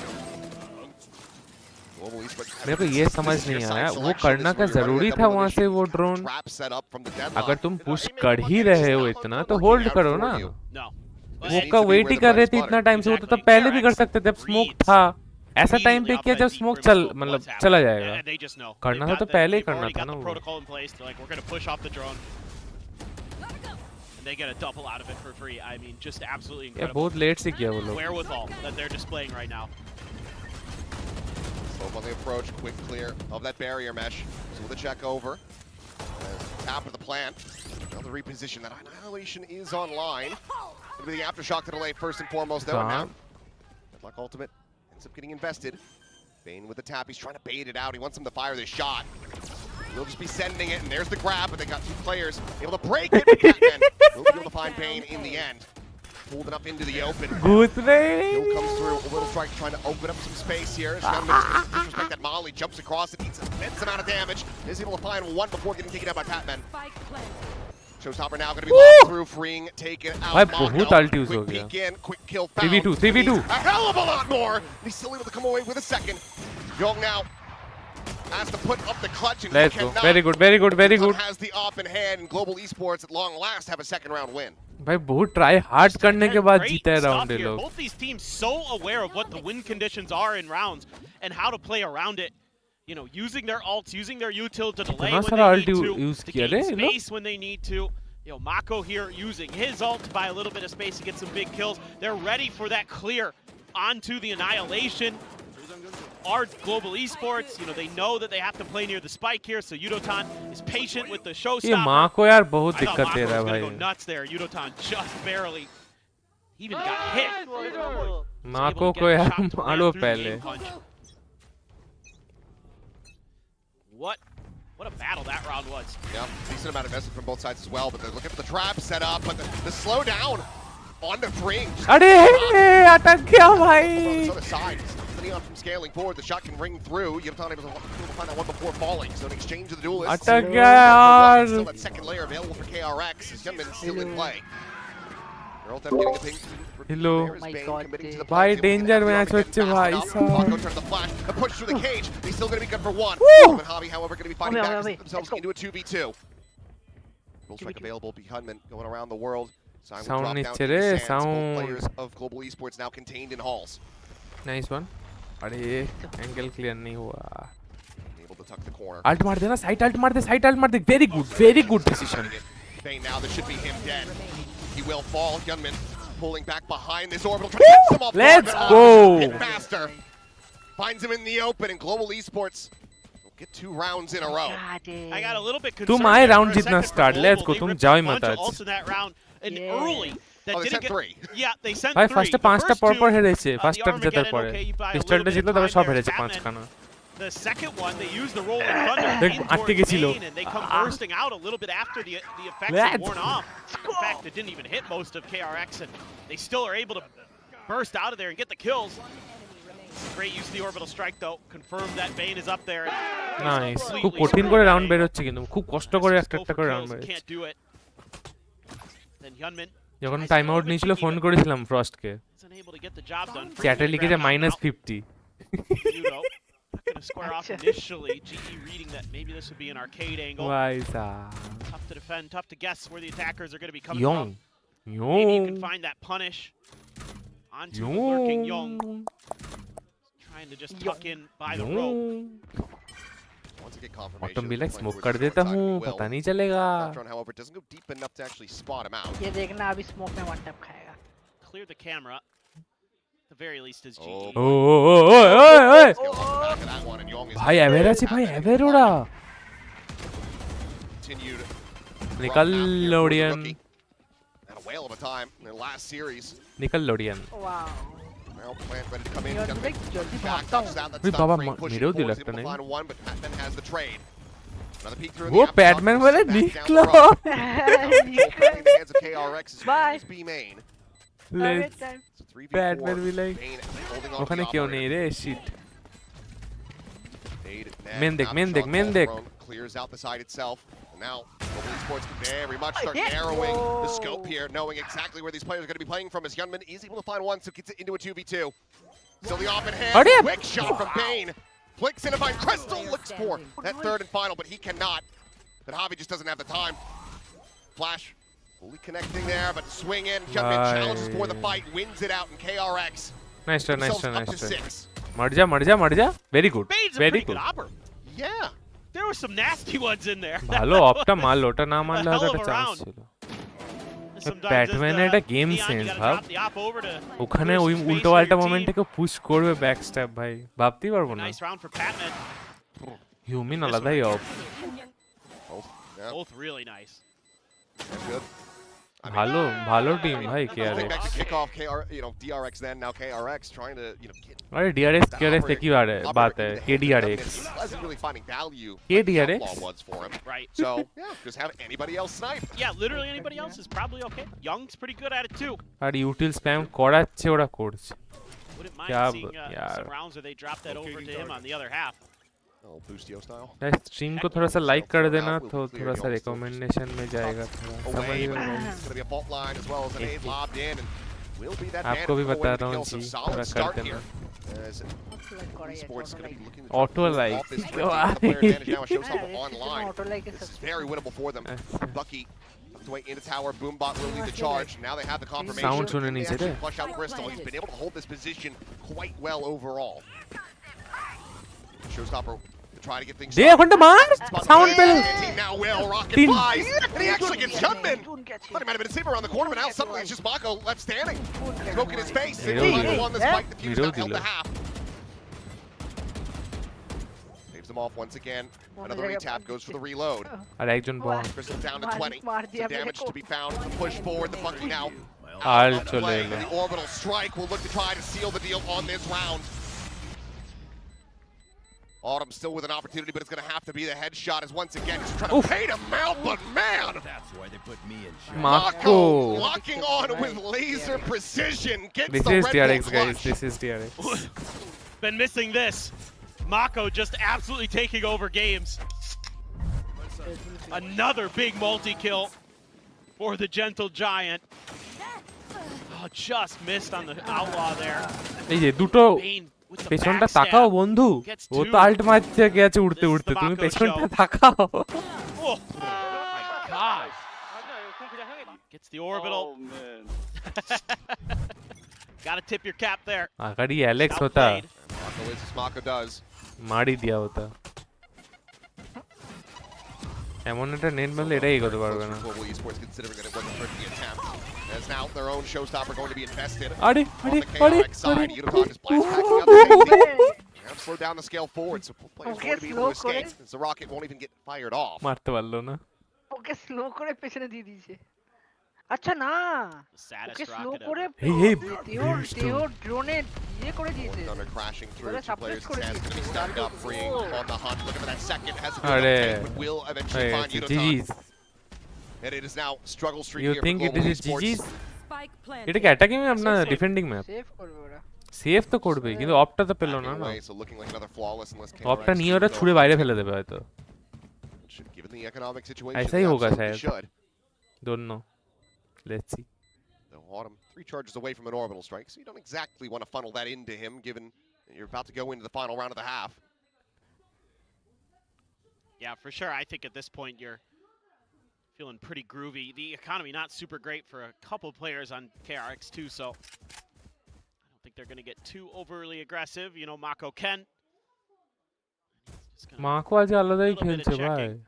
Global Esports. मेरे को ये समझ नहीं आया वो करना का जरूरी था वहां से वो drone Trap set up from the deadlock. अगर तुम पुश कर ही रहे हो इतना तो होल्ड करो ना No. वो का वेट ही कर रहे थे इतना टाइम से वो तो पहले भी कर सकते थे जब स्मोक था ऐसा टाइम पे किया जब स्मोक चल मतलब चला जाएगा And they just know. करना था They've तो got पहले ही they've करना already था got ना the वो protocol in place. They're like, we're going to push off the drone. And they get a double out of it for free. I mean, just absolutely ये incredible. बहुत late से किया वो लोग Wherewithal that they're displaying right now. Slow on the approach, quick clear of that barrier mesh. So with a check over. Tap of the plant. Another reposition. That Annihilation is online. It'll be the aftershock to delay first and foremost though. And now, Deadlock Ultimate ends up getting invested. Bane with the tap. He's trying to bait it out. He wants him to fire this shot. He'll just be sending it, and there's the grab, but they got two players able to break it. Batman will be able to find Bane in the end. Pulled it up into the open. Hill comes through. A little strike trying to open up some space here. Disrespect that Molly jumps across it, eats an immense amount of damage. Is able to find one before getting taken out by Patman. Showstopper now going to be locked through, freeing, taken out. भाई बहुत अल्टी use हो Quick गया peek in, quick kill found. 3v2 3v2 A hell of a lot more. And he's still able to come away with a second. Young now has to put up the clutch and let's go cannot. very good very good very good Has the op in hand, and Global Esports at long last have a second round win. भाई बहुत try hard करने के बाद Great जीता है stuff round ये here. लोग Both these teams so aware of what the win conditions are in rounds and how to play around it. You know, using their ults, using their util to delay कितना when सारा they ult need to, use to किया gain रे ये लोग space when they need to. You know, Mako here using his ult to buy a little bit of space to get some big kills. They're ready for that clear onto the Annihilation. Our Global Esports, you know, they know that they have to play near the spike here, so Yudotan is patient with the ये showstopper. माँ को यार बहुत I thought दिक्कत Mako they was रहा है gonna go भाई nuts there. Yudotan just barely even got hit. माँ Able to को get यार shot to मारो ram through the पहले game punch. What a battle that round was. Yeah, decent amount of investment from both sides as well, but they're looking for the trap set up, but the slow down on the ring. अरे अटक गया भाई On the other side, the Neon from scaling forward, the shot can ring through. Yudotan able to find that one before falling, so an exchange of the duelists. अटक गया यार Still that second layer available for KRX. His gunman still in play. They're all getting a ping. Hello. There is Bane committing to the भाई play. danger match बच्चे भाई Paco साहब turns the flash, a push through the cage. He's still going to be good for one. Woo! And Hobby, however, going to be fighting Wait, back wait, wait. themselves Let's go. into a 2v2. Full strike available. Behunman going around the world. Silent Sound drop down नीचे into रे, sands. Both sound. players of Global Esports now contained in halls. Nice one अरे angle clear नहीं हुआ Able to tuck the corner. Ult मार देना side ult मार दे very good decision Bane now, this should be him dead. He will fall. Gunman pulling back behind this orbital. Trying to catch them off Let's guard, but go. Hit faster. Finds him in the open, and Global Esports will get 2 rounds in a row. I got a little bit concerned. तुम आए there round for a जितना second for start, let's Global. go, They तुम ripped जाओ a ही मत bunch of आज। ults in that round and Yeah. early. That Oh, they didn't sent get 3. Yeah, they sent ভাই 3. ফার্স্টে The পাঁচটা first পর পর two, হেরেছে the ফার্স্টটা জেতার Armageddon, পরে okay, you buy a পিস্টলটা little bit জিতলো of তারপর time সব there. হেরেছে Batman, পাঁচখানা The second one, they use the Rolling Thunder দেখ, in আটকে towards গেছিল। Bane, and they come bursting out a little bit after the effects Let's have worn off. In fact, it didn't even hit most of KRX, and they still are able to burst out of there and get the kills. Great use of the orbital strike, though. Confirm that Bane is up there. And nice খুব completely কঠিন করে screwed round Bane. বের হচ্ছে কিন্তু খুব কষ্ট করে Just একটা go একটা for করে kills, রাউন্ড বের হচ্ছে can't do it. Then Hyunmin যখন টাইম আউট নিয়েছিল ফোন করেছিলাম ফ্রস্টকে is unable to get the job done. চ্যাটে লিখেছে Grab out -50 Judo. Not going to square off initially. GE reading that maybe this would be an arcade angle. ভাই সাহ Tough to defend, tough to guess where the attackers are going to be coming young from. Maybe you can young find that punish onto the lurking Young. Young Trying to just tuck in by the rope. Once get confirmation. Autumn भी like Playing smoke towards कर the देता short side, हूँ, he will. पता नहीं चलेगा. Background, however, doesn't go deep enough to actually spot him out. ये देखना अभी स्मोक में वन टैप खाएगा. Clear the camera. At the very least is Oh, GG. ओए Scale off the back of that one, and Yong is भाई एवेर আছে भाई एवेर उड़ा. continued. निकल run after the लोडियन. rookie. Had a whale of a time in their last series. निकल लोडियन. Wow. Now Plant ready to come in. You're Got to like make जल्दी back भागता हूँ. touches out. That's भाई stun बाबा frame pushing मेरे को forward, लगता able to नहीं. find one, but Patman has the trade. Another peek through वो the apple Batman shot, वाले back down the निकलो. road. Control in the hands of KRX is Bye. B main. Let's It's a 3v4. Batman be like, Bane holding on to ওখানে the কেউ operator. নেই রে shit. Nade, Main deck, now main the deck, shot main ball deck. thrown, clears out the side itself. And now, Global Esports can very much start Yeah. narrowing the Whoa. scope here, knowing exactly where these players are going to be playing from. As Yunman is able to find one, so gets it into a 2v2. Still the off in hand. Hurry up. Quick shot from Bane. Flicks in to find Crystal. Looks for that third and final, but he cannot. But Javi just doesn't have the time. Flash fully connecting there, but swing in. Yunman challenges for the fight, wins it out, and KRX Nice try, nice themselves try, up nice to try. 6. मर जा मर जा मर जा. Very good. Bane's a Very pretty good. good opper. Yeah. There were some nasty ones in there. ভালো Opta মারলো, ওটা না মারলে A হয়তো hell একটা of a চান্স round. ছিল. Sometimes Batman as the একটা game Neon, you sense, gotta ভাব. drop the op over to ওখানে clear ওই some space উল্টো for পাল্টা your মোমেন্টে team. কেউ পুশ করবে ব্যাক স্ট্যাপ ভাই ভাবতেই পারবো না. Nice round for Patman. হিউমিন আলাদাই of. Both, yeah, Both really nice. that's good. I mean, ভালো ভালো টিম ভাই I think কেআরএক্স. back to kickoff, DRX then, now KRX trying to, get अरे DRX that केआरएक्स से operator- की बात है operator into the head of KDRX. He wasn't really finding value K like the DRX? outlaw was for him. Right. So, yeah, just have anybody else snipe. Yeah, literally anybody else is probably okay. Young's pretty good at it too. আর util spam করাচ্ছে ওরা করছে. Wouldn't Yeah, mind seeing yeah. some rounds where they drop that over to him on the other half. Oh, Boostio style. यार stream को थोड़ा सा like कर देना तो थोड़ा सा रिकमेंडेशन में जाएगा थोड़ा समझ Away, but गए. it's going to be a fault line as well as an aid lobbed in. And will be that आपको भी bandit बता going to रहा हूँ kill. So जी, solid थोड़ा start कर here. देना. As Esports is going to be looking to Auto pull like. off this Go ring, on. the player advantage now. A showstopper online. Auto like This is very winnable for them. अच्छा. Bucky tucked away into tower. Boombot will lead the charge. Now they have the confirmation. Sound सुनने They नहीं actually चाहिए. flush out Crystal. He's been able to hold this position quite well overall. Showstopper to try to get things दे घंटा मार sound पे. And he now will. Rocket Tin. flies. And he actually gets Junman. Thought he might have been a saver around the corner, but now suddenly it's just Mako left standing. Smoke in his face. Hey, Single hey, won this fight. The fuse Hero not held the dealer. half. Saves them off once again. Another retap goes for the reload. আর একজন বল. Crystal down to मार- 20. मार दिया Some damage मेरे to be found. The push forward. The Bucky now. All out of चले play. गए. The orbital strike will look to try to seal the deal on this round. Autumn still with an opportunity, but it's going to have to be the headshot as once again he's trying to Oof. paint him out, but man! Mako. Locking on with laser precision. Gets This the is Red DRX Bull guys. clutch. This is DRX. Been missing this. Mako just absolutely taking over games. Another big multi-kill for the Gentle Giant. Oh, just missed on the Outlaw there. এই যে দুটো Bane with the পেছনটা backstab. তাকাও বন্ধু. Gets ও two. তো Alt মারতে গেছে উড়তে This is উড়তে the তুমি Mako পেছনটা show. তাকাও. Oh, my God. Gets the orbital. Gotta tip your cap there. अगर ये एलेक्स होता Outplayed. Mako is as Mako does. মার ही दिया होता. এমন একটা নেট মারলে এটাই এগোতে পারবে না. Global Esports considering that it wasn't for the attempt. As now their own showstopper going to be invested. আরে On আরে the আরে KRX side, আরে. Unicorn just blast packing up the same team. Now slow down the scale forward, so players Okay, going to be able to slow escape. As the rocket won't even get fired off. মারতে পারলো না. ওকে slow করে পেছনে দিয়ে দিয়েছে. আচ্ছা না The saddest okay slow rocket করে ever. Hey, hey, তেও Kingston. ড্রোনে ইয়ে করে দিয়েছে. Thunder crashing through Well, two that's players. up, let's Taz go to going to be stunned up, freeing on the hunt. Looking for that second. Has a good Arre. uptake, but will eventually find Unicorn. GG's. And it is now struggle streak You here think for it Global is Esports. GG's? এটা কি attacking map না defending map? Save করবে ওরা. Safe তো করবে কিন্তু অফটা তো পেলো না Backing না. away, so looking like another flawless unless অফটা KRX নিয়ে ওরা can ছুড়ে go. বাইরে ফেলে দেবে হয়তো. Should, given the economic situation, ऐसा they ही होगा absolutely शायद. should. Don't know. Let's see. So Autumn, 3 charges away from an orbital strike, so you don't exactly want to funnel that into him, given that you're about to go into the final round of the half. Yeah, for sure. I think at this point you're feeling pretty groovy. The economy not super great for a couple players on KRX too, so I don't think they're going to get too overly aggressive. You know, Mako can. It's gonna Mako আজ আলাদাই little bit of খেলছে ভাই checking.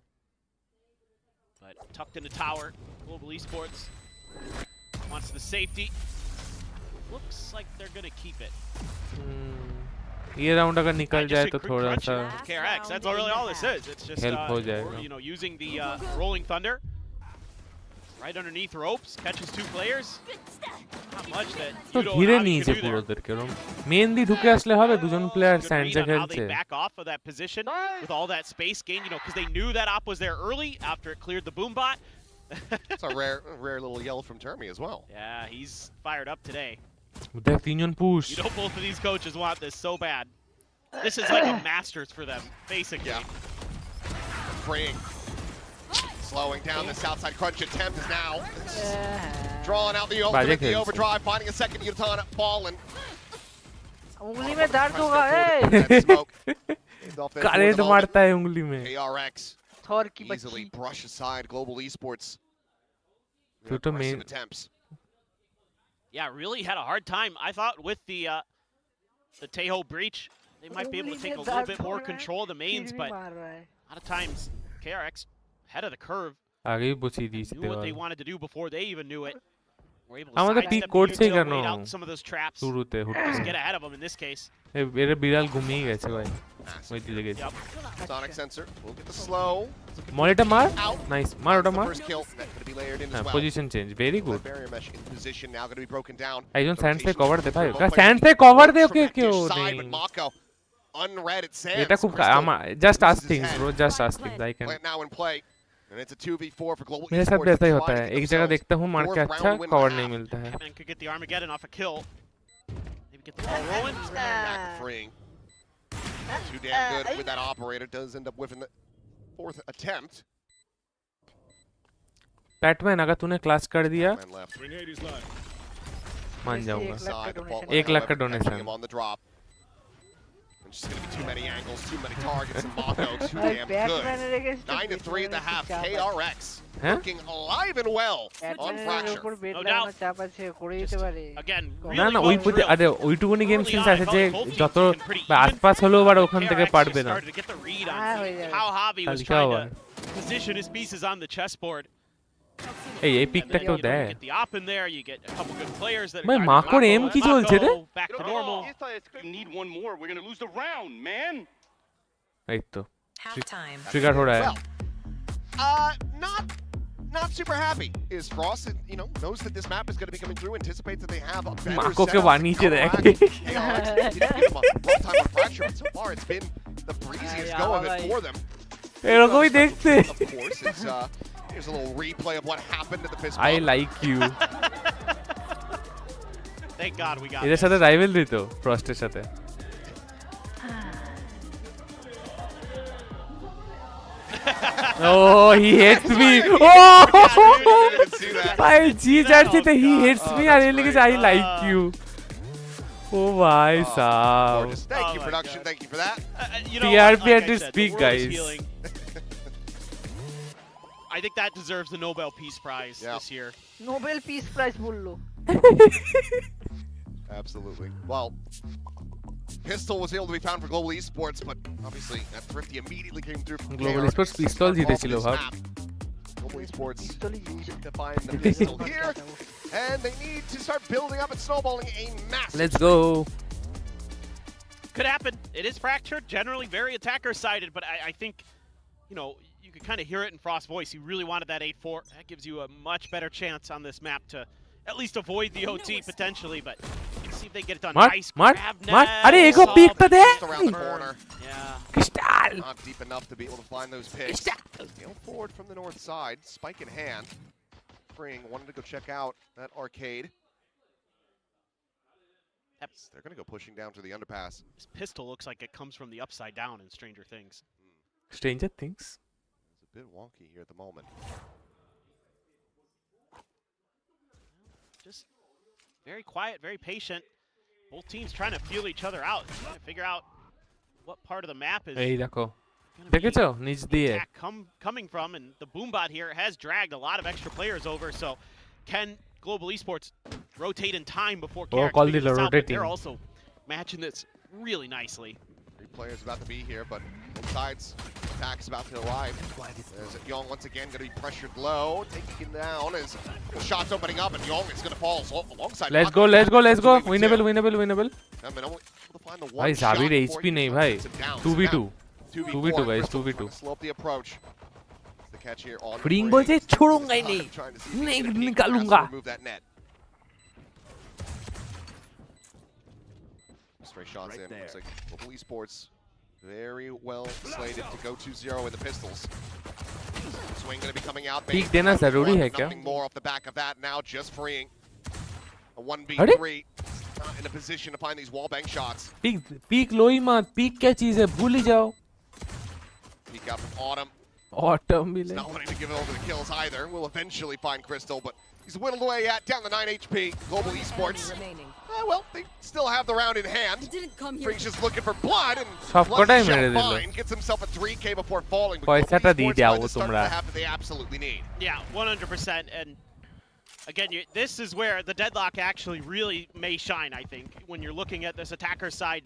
But tucked in the tower, Global Esports wants the safety. Looks like they're gonna keep it. ये round अगर निकल I जाए just तो थोड़ा crunch सा it with KRX. That's really all this is. It's just Help हो जाएगा। you know, using the rolling thunder right underneath ropes, catches 2 players. Not much that তো you don't ধীরে know how you নিয়েছে can do there. পুরোদেরকে mehndi ঢুকে আসলে হবে দুজন player Good স্যান্ডে read on how খেলছে they back off of that position with all that space gain, you know, because they knew that op was there early after it cleared the boom bot. It's a rare little yell from Termi as well. Yeah, he's fired up today. দেখ তিনজন push You know, both of these coaches want this so bad. This is like a Masters for them, basically. Yeah. Freeing. Slowing down the south side crunch attempt is now drawing out the ultimate, the overdrive, finding a second Yutan ball and उंगली में दर्द होगा that smoke. Aimed off there for current the moment. मारता है उंगली में ARX Thor की easily बच्ची brush aside Global Esports. तो तो Aggressive main attempts. Yeah, really had a hard time. I thought with the Tejo breach, they might be able to take a little bit more control of the mains, but a lot of times KRX ahead of the curve आगे ही बची दी knew what they wanted to do before they even knew it. Were able to আমাদের sidestep pick the করছে util, কেন wait out some of those traps, শুরুতে just হুট get ahead of them in this case. এর বিড়াল ঘুমিয়ে গেছে ভাই ওই দিকে গেছে Yep. Sonic sensor. We'll get the slow. মলিটা মার Out. নাইস মার ওটা The মার first kill. That could be layered in as হ্যাঁ well. Position change very good That barrier mesh in position now going to be broken down. একজন sand থেকে Rotation cover দে ভাই from both sand players. থেকে cover দে ওকে Tremendous কেউ side, নেই but Mako unread it Sands. এটা খুব Crystal আমার just loses his আস্কিংস head. Bro just asking I can Plant now in play. And it's a 2v4 for Global मेरे साथ भी Esports. ऐसा ही होता है trying to एक get जगह themselves देखता हूँ मार के fourth अच्छा round win cover and a नहीं half. मिलता है Hitman could get the Armageddon off a kill. Maybe get the ball rolling. Back freeing. Too damn good with that operator. Does end up whiffing the 4th attempt. Batman अगर तूने class कर दिया Man left. मान जाऊंगा Side, the ball, 1 lakh का however, catching donation him on the drop. There's just going to be too many angles, too many targets, and Mako too भाई damn Batman good. ने कैसे 9-3 at the half. KRX Huh? looking alive and well on ব্যাটম্যানের Fracture. উপর bet No লাগানো doubt. চাপ আছে করে দিতে পারে Again, না really না well ওই drilled. আরে ওইটুকুনি game Early sense on, I আছে felt যে like both teams যত looking pretty বা even. আশপাশ হলেও আবার ওখান থেকে KRX পারবে just না started to get the read on হয়ে যাবে। how Javi was কালকে trying আবার to position his pieces on the chessboard. এই And পিকটা then, কেউ you know, দেয় you get the op in there, you get a couple good players that ভাই are মাকড় Mako, M কি চলছে রে back to normal. You need one more. We're gonna lose the round, man. এই তো Halftime. Trigger हो रहा है Well, not super happy is Frost. You know, knows that this map is going to be coming through. Anticipates that they have a better Mako के setup वानी to चे देख। counteract KRX. They didn't give them a rough time on Fracture, but so far it's been the breeziest go of it for them. এরকমই দেখতে Of course, here's a little replay of what happened at the fist I bump. Like you Thank God we got এদের this. সাথে rivalry তো ফ্রস্টের সাথে Oh, he hates me. Oh, didn't see that. भाई जी Jersey थे he God. hates me Oh, और that's ये लिखे great. I like you. Oh भाई साहब. Gorgeous. Thank Oh you, my production. God. Thank you for that. You know, TRP like at I its said, peak, the world is guys. healing. I think that deserves the Nobel Peace Prize Yeah. this year. Nobel peace prize বললো Absolutely. Well, Pistol was able to be found for Global Esports, but obviously that thrifty immediately came through from Global KRX. Esports pistol Off জিতেছিল this ভাব map. Global Esports পিস্তলই জিনিস to find the pistol here, and they need to start building up and snowballing a massive. Let's go. Could happen. It is fractured, generally very attacker-sided, but I think, you know, you could kind of hear it in Frost's voice. He really wanted that 8-4. That gives you a much better chance on this map to at least avoid the OT potentially, but let's see if they get it done. मार Nice मार grab मार net. अरे एको Oh, pick तो दे Just around the corner. Yeah. Crystal Not deep enough to be able to find those picks. Gale forward from the north side, spike in hand. Freeing, wanted to go check out that arcade. They're going to go pushing down to the underpass. This pistol looks like it comes from the upside down in Stranger Things. Stranger Things. It's a bit wonky here at the moment. Just very quiet, very patient. Both teams trying to feel each other out, trying to figure out what part of the map is এই দেখো gonna be দেখেছো নিচ দিয়ে attack coming from, and the Boombot here has dragged a lot of extra players over, so can Global Esports rotate in time before KRX call figures the this out, but rotating. they're also matching this really nicely. players about to be here, but both sides, attack's about to arrive. There's Young once again going to be pressured low, taking him down as the shot's opening up, and Young is going to fall alongside. Let's go. Winnable. भाई Javir HP नहीं भाई 2v2 guys 2v2 Slow up the approach. The catch here on freeing ball से छोड़ूंगा ही नहीं निकालूंगा Stray shots in. Looks like Global Esports very well slated to go 2-0 in the pistols. Swing going to be coming out. Peek देना जरूरी है क्या? Nothing more off the back of that now, just freeing a 1v3 in a position to find these wallbang shots. Peek लो ही मत. Peek क्या चीज है? भूल ही जाओ. Peek out from Autumn. Autumn भी He's ले. not wanting to give over the kills either. We'll eventually find Crystal, but he's whittled away at down the 9 HP. Global Esports. Well, they still have the round in hand. Freak's just looking for blood, and सबको time मेरे दिल Fine gets himself a 3K before falling. But पैसा टा दी दिया वो तुमरा. They absolutely need. Yeah, 100%. And again, this is where the deadlock actually really may shine, I think. When you're looking at this attacker side,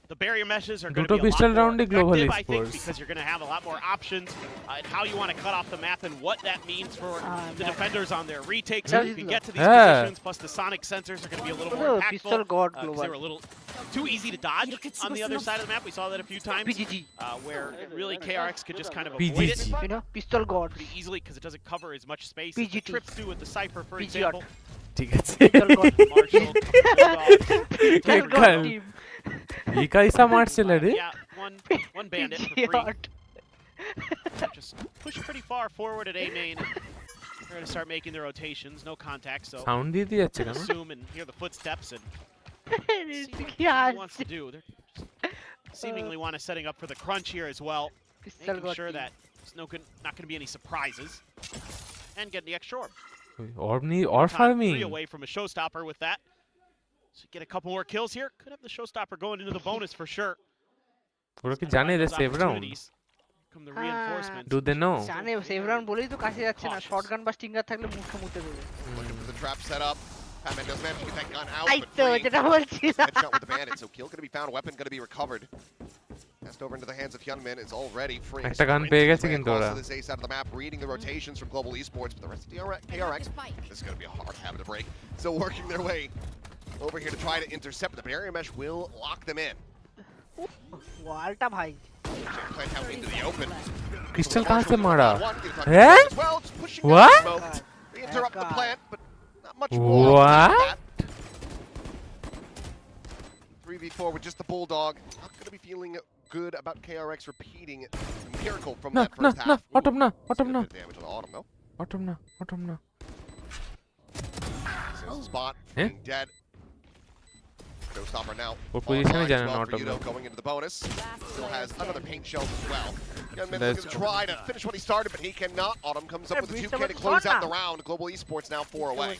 the barrier meshes are going to be a lot more effective, I think, because you're going to have a lot more options and how you want to cut off the map and what that means for the defenders on their retakes. So you can get to these positions, plus the sonic sensors are going to be a little more impactful because they were a little too easy to dodge on the other side of the map. We saw that a few times where really KRX could just kind of avoid it, You know, Pistol God. pretty easily because it doesn't cover as much space as the trips do with the Cypher, for example. ठीक है. Marshall, Pistol God team. ये कैसा मार चला रे? yeah, one bandit for free. Just push pretty far forward at A main. They're going to start making their rotations, no contact, so Sound दी थी अच्छे का ना? assume and hear the footsteps and see what he wants to do. They're just seemingly want to setting up for the crunch here as well, making sure that there's not going to be any surprises and getting the extra orb. और नहीं और Time farming. 3 away from a showstopper with that. So get a couple more kills here. Could have the showstopper going into the bonus for sure. वो लोग जाने दे save round. Come the reinforcements. Do they know? জানে save round বলেই তো কাছে যাচ্ছে না shotgun বা স্টিঙ্গার থাকলে মুখে মুতে দেবে Looking for the trap set up. Batman does manage to get that gun out, I but তো free. যেটা বলছিলাম Headshot with the bandit, so kill going to be found, weapon going to be recovered. Passed over into the hands of Hyunmin, is already free. একটা গান পেয়ে গেছে কিন্তু ওরা. This ace out of the map, reading the rotations from Global Esports, but the rest of KRX, this is going to be a hard habit to break. Still working their way over here to try to intercept, but the barrier mesh will lock them in. ওয়ালটা ভাই Plant out into the open. Crystal कहाँ से मारा? हैं? What? They interrupt the plant, but not much more. What? 3v4 with just the Bulldog. Not going to be feeling good about KRX repeating the miracle from No, that first half. Autumn na. Damage on the Autumn though. Autumn na. Spot Eh? being dead. Showstopper now. वो position में जाना Well Autumn for Yudo ना. going into the bonus. Still has another paint shell as well. Gunman That's looking to try to finish what he started, but he cannot. Autumn comes up with a 2K to close out the round. Global Esports now 4 away.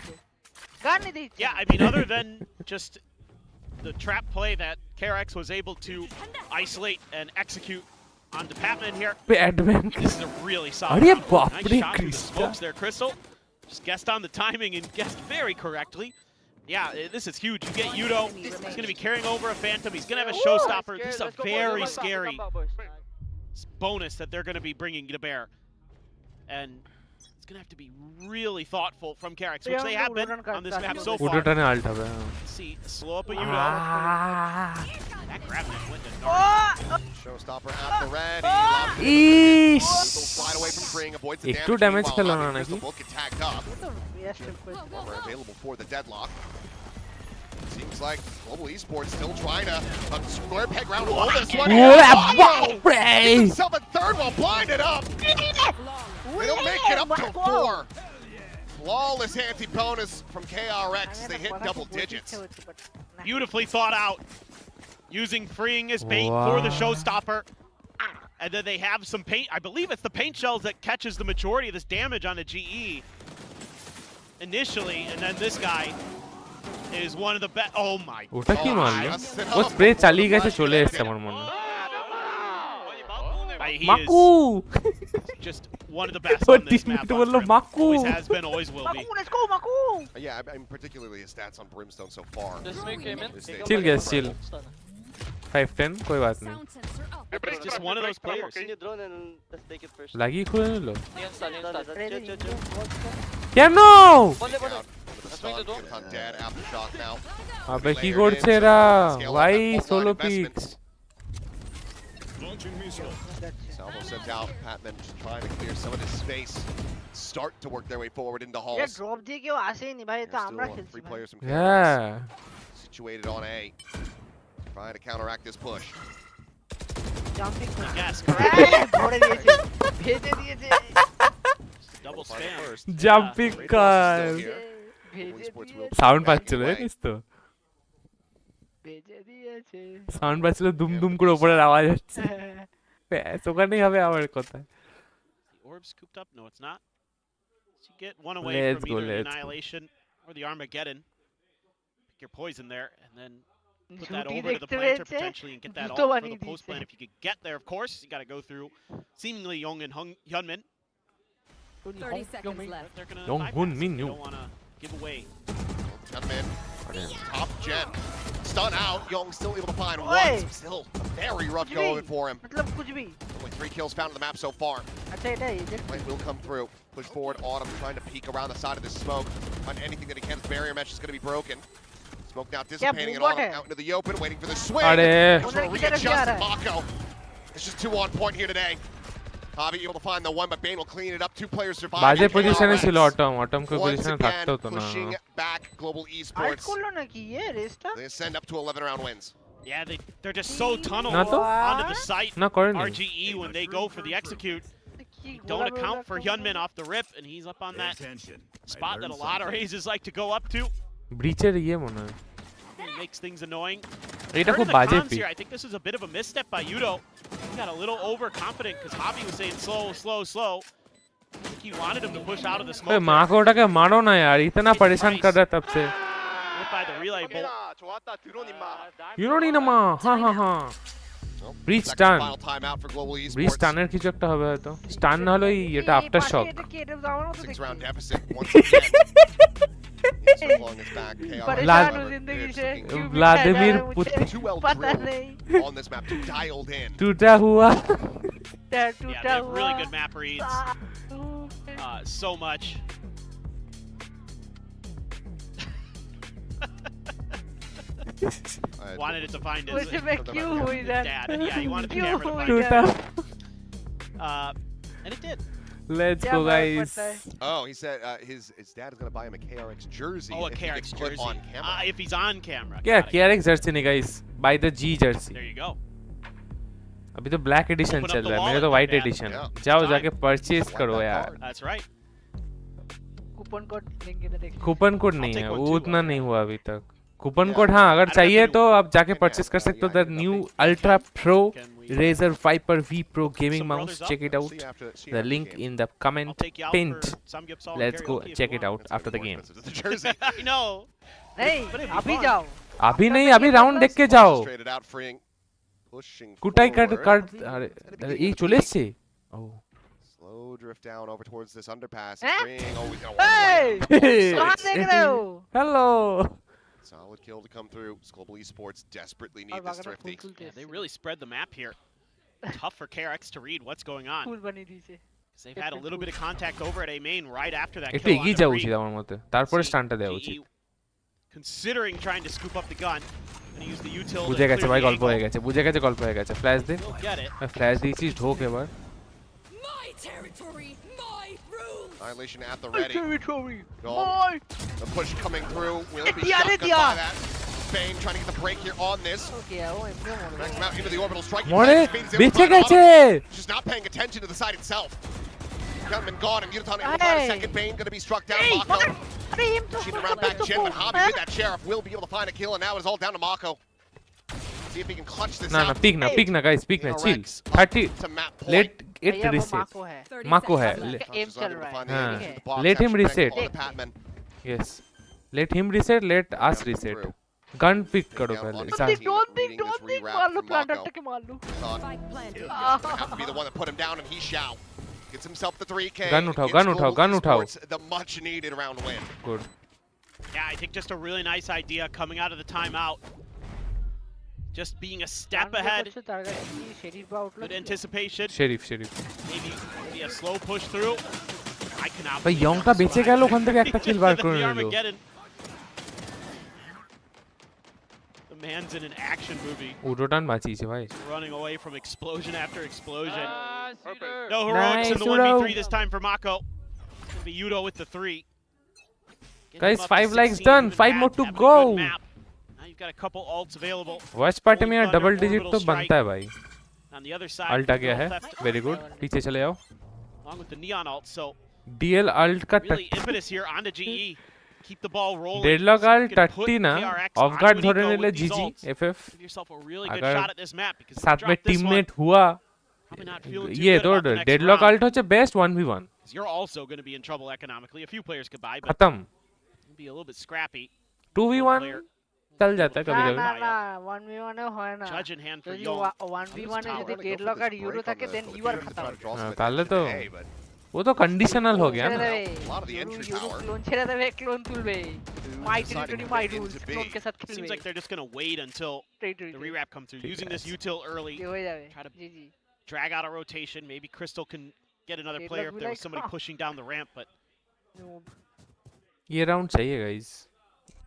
গান নিতে ইচ্ছে Yeah, I mean, other than just the trap play that KRX was able to isolate and execute onto Patman here, Batman. this is a really solid अरे round. बाप Nice रे shot through the Crystal. smokes there, Crystal. Just guessed on the timing and guessed very correctly. Yeah, this is huge. You get Yudo. He's going to be carrying over a Phantom. He's going to have a showstopper. This is a very scary bonus that they're going to be bringing to bear. And it's going to have to be really thoughtful from KRX, which they have been on this map so far. उठो ने alt है. See, slow up a Yudo. Ah. That grab net went to Narc. Showstopper at the red. Eesh. Slide away from freeing, avoids the एक damage. तो damage Meanwhile, खेलो ना Crystal नहीं. will get tagged up. Armor available for the deadlock. Seems like Global Esports still trying to square peg round all this one. बाप रे. Himself a third while blinded up. They don't make it up till 4. Flawless anti-bonus from KRX. They hit double digits. Beautifully thought out. Using freeing as bait for the showstopper. And then they have some paint. I believe it's the paint shells that catches the majority of this damage on the GE initially. And then this guy is one of the best. Oh my god. ওটা কি মারলো? ও spray চালিয়ে গেছে চলে এসেছে আমার মনে হয়. He Mako. is just one of the best ও on this map. টিমমেট বললো Mako. Always has been, always will be. let's go Maku Yeah, I'm particularly his stats on Brimstone so far. Just make him in. This stage. Chill guys, chill. 510 कोई बात नहीं. It's just one of those players. Can you drone and let's take it first? लगी खुले लो. Chill. क्या no? One Down left. with the stun. Gigaton dead. Aftershock now. अबे की Layered गोड in, से so रहा. scale up Why that solo frontline investment. peaks? Salvo sent out. Patman just trying to clear some of this space. Start to work their way forward into ये halls. drop दिए क्यों आसे ही नहीं भाई तो There's हमरा still खेलছি three भाई. players from Yeah. KRX situated on A. Trying to counteract this push. Jumping. Yes, छोड़ दिए भेज दिए double Final spam. first. Jumping Great car. force still here. भेज Esports दिए will Sound back পাচ্ছিল away. জানিস তো? भेज दिए সাউন্ড পাচ্ছিল দুম দুম করে উপরের আওয়াজ হচ্ছে. ব্যাস ওখানেই হবে আমার কথা. The orb scooped up. No, it's not. So you get one away Let's from go, either the let's go. Annihilation or the Armageddon. Pick your poison there, and then put that झूठी over to the देखते planter हुए potentially and get that जूतो all for बनी the थी post plan इससे. if you could get there. Of course, you got to go through seemingly Young and Hyunmin. 30 seconds left. They're gonna Young bypass Hoon it. Min They Yu. don't want to give away. Come in. Top gen. Stun out. Young still able to find Oi. one. Still a very rough कुछ go भी. for him. मतलब कुछ भी. Only 3 kills found on the map so far. अच्छा इधर इधर. Light will come through. Push forward. Autumn trying to peek around the side of this smoke. On anything that he can. His barrier mesh is going to be broken. Smoke now dissipating and boom Autumn है? out into the open, waiting for the swing. अरे. Goes for a उधर की तरफ जा readjust. रहा है. Mako. It's just 2 on point here today. Javi able to find the one, but Bane will clean it up. 2 players survive. বাজে পজিশনে KRX ছিল অটম কে once পজিশনে again থাকতে হতো না. pushing back Global out Esports. कर लो ना कि ये Resta. They send up to 11 round wins. Yeah, they're just so tunneled ना तो? onto the site. না করেনি. RGE when they go for the execute. Don't account for Hyunmin off the rip, and he's up on that spot that a lot of raises like to go up to. ব্রিচের ইয়ে মনে হয়. It makes things annoying. এটা Heard খুব in the বাজে comms pick. here, I think this is a bit of a misstep by Yudo. He got a little overconfident because Javi was saying slow. I think he wanted him to push out of the smoke. ओए माँ को उठा के मारो ना यार इतना परेशान कर रहा है तब से. Hit by the relay bolt. You don't need a ma. हाँ. Well, Breach second stun. Final timeout for Global Esports. ব্রিচ টানের কিছু একটা হবে হয়তো. স্টান না হলো এটা after shock. 6 round deficit once again. He's pulling us back. KRX, परेशान हूँ however, जिंदगी is से. looking क्यों व्लादिमीर बिठाया मुझे? too well पता drilled नहीं. on this map, too dialed in. टूटा हुआ. Yeah, टूटा they have really हुआ. good map reads. So much. Wanted it to find his, मुझे मैं क्यों हुई his इधर? dad. Yeah, he wanted the क्यों camera to हुई find it. टूटा. And it did. Let's क्या go फर्क guys. पड़ता है? Oh, he said his dad is going to buy him a KRX jersey. Oh, a if he gets KRX put jersey. on camera. If he's on camera. क्या Got it. KRX Jersey नहीं guys. By the G jersey. There you go. अभी तो black edition Open up चल the रहा है wallet मेरे तो then, white man. Edition. Yeah. जाओ Time. जाके परचेज Select करो that यार. card. That's right. Coupon code देंगे ना देखिए. कूपन कोड नहीं take है one वो too, उतना okay. नहीं हुआ अभी तक. Coupon Yeah. कोड हाँ अगर I don't have चाहिए to तो आप जाके Okay, परचेज कर yeah, सकते हो. yeah, the yeah, new yeah. Ultra pro Can we Razer Viper V Pro gaming Some mouse. brothers up? Check it out. See see The after link game. in the I'll comment take you out pinned. for some gift all Let's go karaoke if check you it want. out That's after the more game. expensive than the jersey. I know. नहीं But it'd be अभी fun. जाओ. अभी नहीं अभी round देख के जाओ. Traded out, freeing, pushing কুটাই কাট forward. কাট আরে আরে, এই চলে এসেছে. ও Slow drift down over towards this underpass. Eh? Freeing, oh, he's gonna Hey! one-way. कहाँ देख रहे हो? Hello. Solid kill to come through. Global Esports desperately और need this बागरा thrifty. फूल Yeah, they really spread the map here. Tough for KRX to read what's going on. फूल बनी थी से. 'Cause they've had a little bit of contact over at A main right after that একটু kill on এগিয়ে the যাওয়া Reed. উচিত আমার মতে. তারপরে See, স্টানটা দেওয়া GE উচিত. Considering trying to scoop up the gun. Gonna use the util to বুঝে গেছে clear ভাই the গল্প হয়ে angle. গেছে. বুঝে গেছে গল্প হয়ে গেছে. ফ্ল্যাশ দে. He'll get it. ফ্ল্যাশ দিয়েছিস ঢোক এবার. My territory, my rules. Annihilation at the ready. Territory. Goal. Boy. The push coming through will be Diya, shotgunned diya. by that. Spain trying to get the break here on this. Okay, वो improve होने Next वाला mount into the orbital strike. মরে Spain's able to বেঁচে find গেছে. Autumn. Just not paying attention to the site itself. Gunman gone and Yutan able to find a Hey. second. Bane going to be struck down. Hey, Mako अरे him तो cheating around back Jen, but Hobby with that sheriff will be able to find a kill, and now it's all down to Mako. See if he can clutch this না না out. Pick না pick না guys pick না চিল. KRX 30 to map point. Let it भैया वो reset. माको है. माको है. M चल रहा है. हाँ. ठीक है. Box Let him action reset. on the Patman. Yes. Let him reset let us reset. Gun pick करो पहले. Don't सा- think, Don't think, Reading this don't think. rewrap मार लो from प्लांट Mako. अटक के मार लो. Thought Spike planted. gonna have to be the one that put him down, and he shall. Gets himself the 3K. Gun उठाओ, Gives gun उठाओ, Global gun उठाओ. Esports the much needed round win. Good. Yeah, I think just a really nice idea coming out of the timeout. just being a step ahead. Good anticipation. Sheriff. Maybe a slow push through. I cannot. ভাই ইয়ংটা বেঁচে গেল ওখান থেকে একটা কিল বার করে নিল The man's in an action movie. উডোটান বাঁচিয়েছে ভাই Running away from explosion after explosion. No heroics in the 1v3 this time for Mako. Gonna be Yudo with the 3. Guys, 5 likes done, 5 more to go. Now you've got a couple ults available. Watch party में double digit तो बनता है भाई On the other side, ult आ गया है very good पीछे चले जाओ along with the neon ult, so DL ult का really impetus here onto GE. Keep the ball rolling. Deadlock See if you ult can put 30 ना KRX off on guard Benito धरने ले with these GG ults. FF Give yourself a really good अगर shot at this map because if you साथ में drop this one, teammate हुआ probably not feeling too ये good तो about the next Deadlock round. Ult होचे best 1v1 'Cause you're also going to be in trouble economically. A few players could buy, but खत्म it'll be a little bit scrappy. 2v1 चल जाता है कभी না कभी না না 1v1 এ হয় না Judge in hand for যদি Young. 1v1 এ যদি ডেডলক আর ইউরো থাকে দেন ইউ আর খতম তাহলে তো वो तो कंडीशनल हो गया ছেড়ে ना দেবে A lot of the entry euro power. Clone ছেড়ে দেবে ক্লোন তুলবে my territory my rules into B. Clone কে সাথ Seems খেলবে like they're just going to wait until territory the rewrap comes through. Using this util early, হয়ে যাবে Try to G G drag out a rotation. Maybe Crystal can get another They'd player look if there was like, somebody huh. pushing down the ramp, but ये round चाहिए guys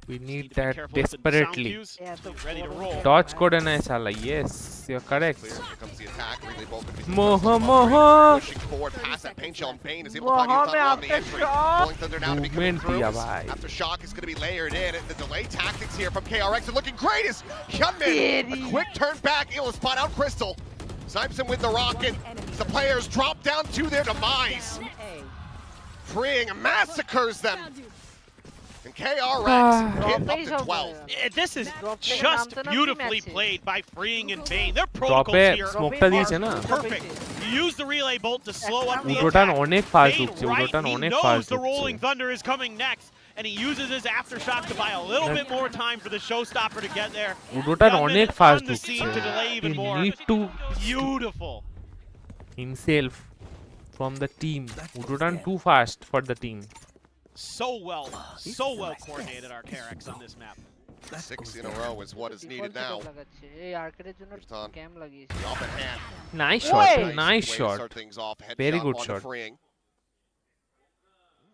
we need need to be that careful with the sound desperately cues. Yeah, So the ready to photo- roll. Dodge code है ना साला yes you are correct Clear. Here comes the attack. Really both gonna be मोह pushing forward past that paint shell. And Bane is able to find Moha Utah on the mein entry. aftershock. Rolling Thunder now to be coming Movement through. diya bhai. Aftershock is going to be layered in. The delay tactics here from KRX are looking great as Hyunmin, a quick turn back, able to spot out Crystal. Snipes him with the rocket. The players drop down to their demise. Freeing massacres them. And KRX getting up to 12. This is Drop just naam to na beautifully matches. played by Freeing and Bane. Their drop protocols पे here স্মোকটা দিয়েছে না perfect. You use the relay bolt to slow up the উডোটান attack. অনেক fast Bane ঢুকছে right, উডোটান he অনেক knows fast the rolling ঢুকছে thunder is coming next, and he uses his aftershock to buy a little bit more time for the showstopper to get there. উডোটান Hyunmin অনেক on fast the ঢুকছে scene to delay even he more. need to Beautiful. himself from the team উডোটান too fast for the team So well coordinated our KRX on this map. 6 in a row is what is needed now. লাগাচ্ছে এই আর্কেডের জন্য Here's Tom. ক্যাম লাগিয়েছে The off in hand. nice Wait. shot Nice nice way to shot start things off. Headshot Very good onto shot. Freeing.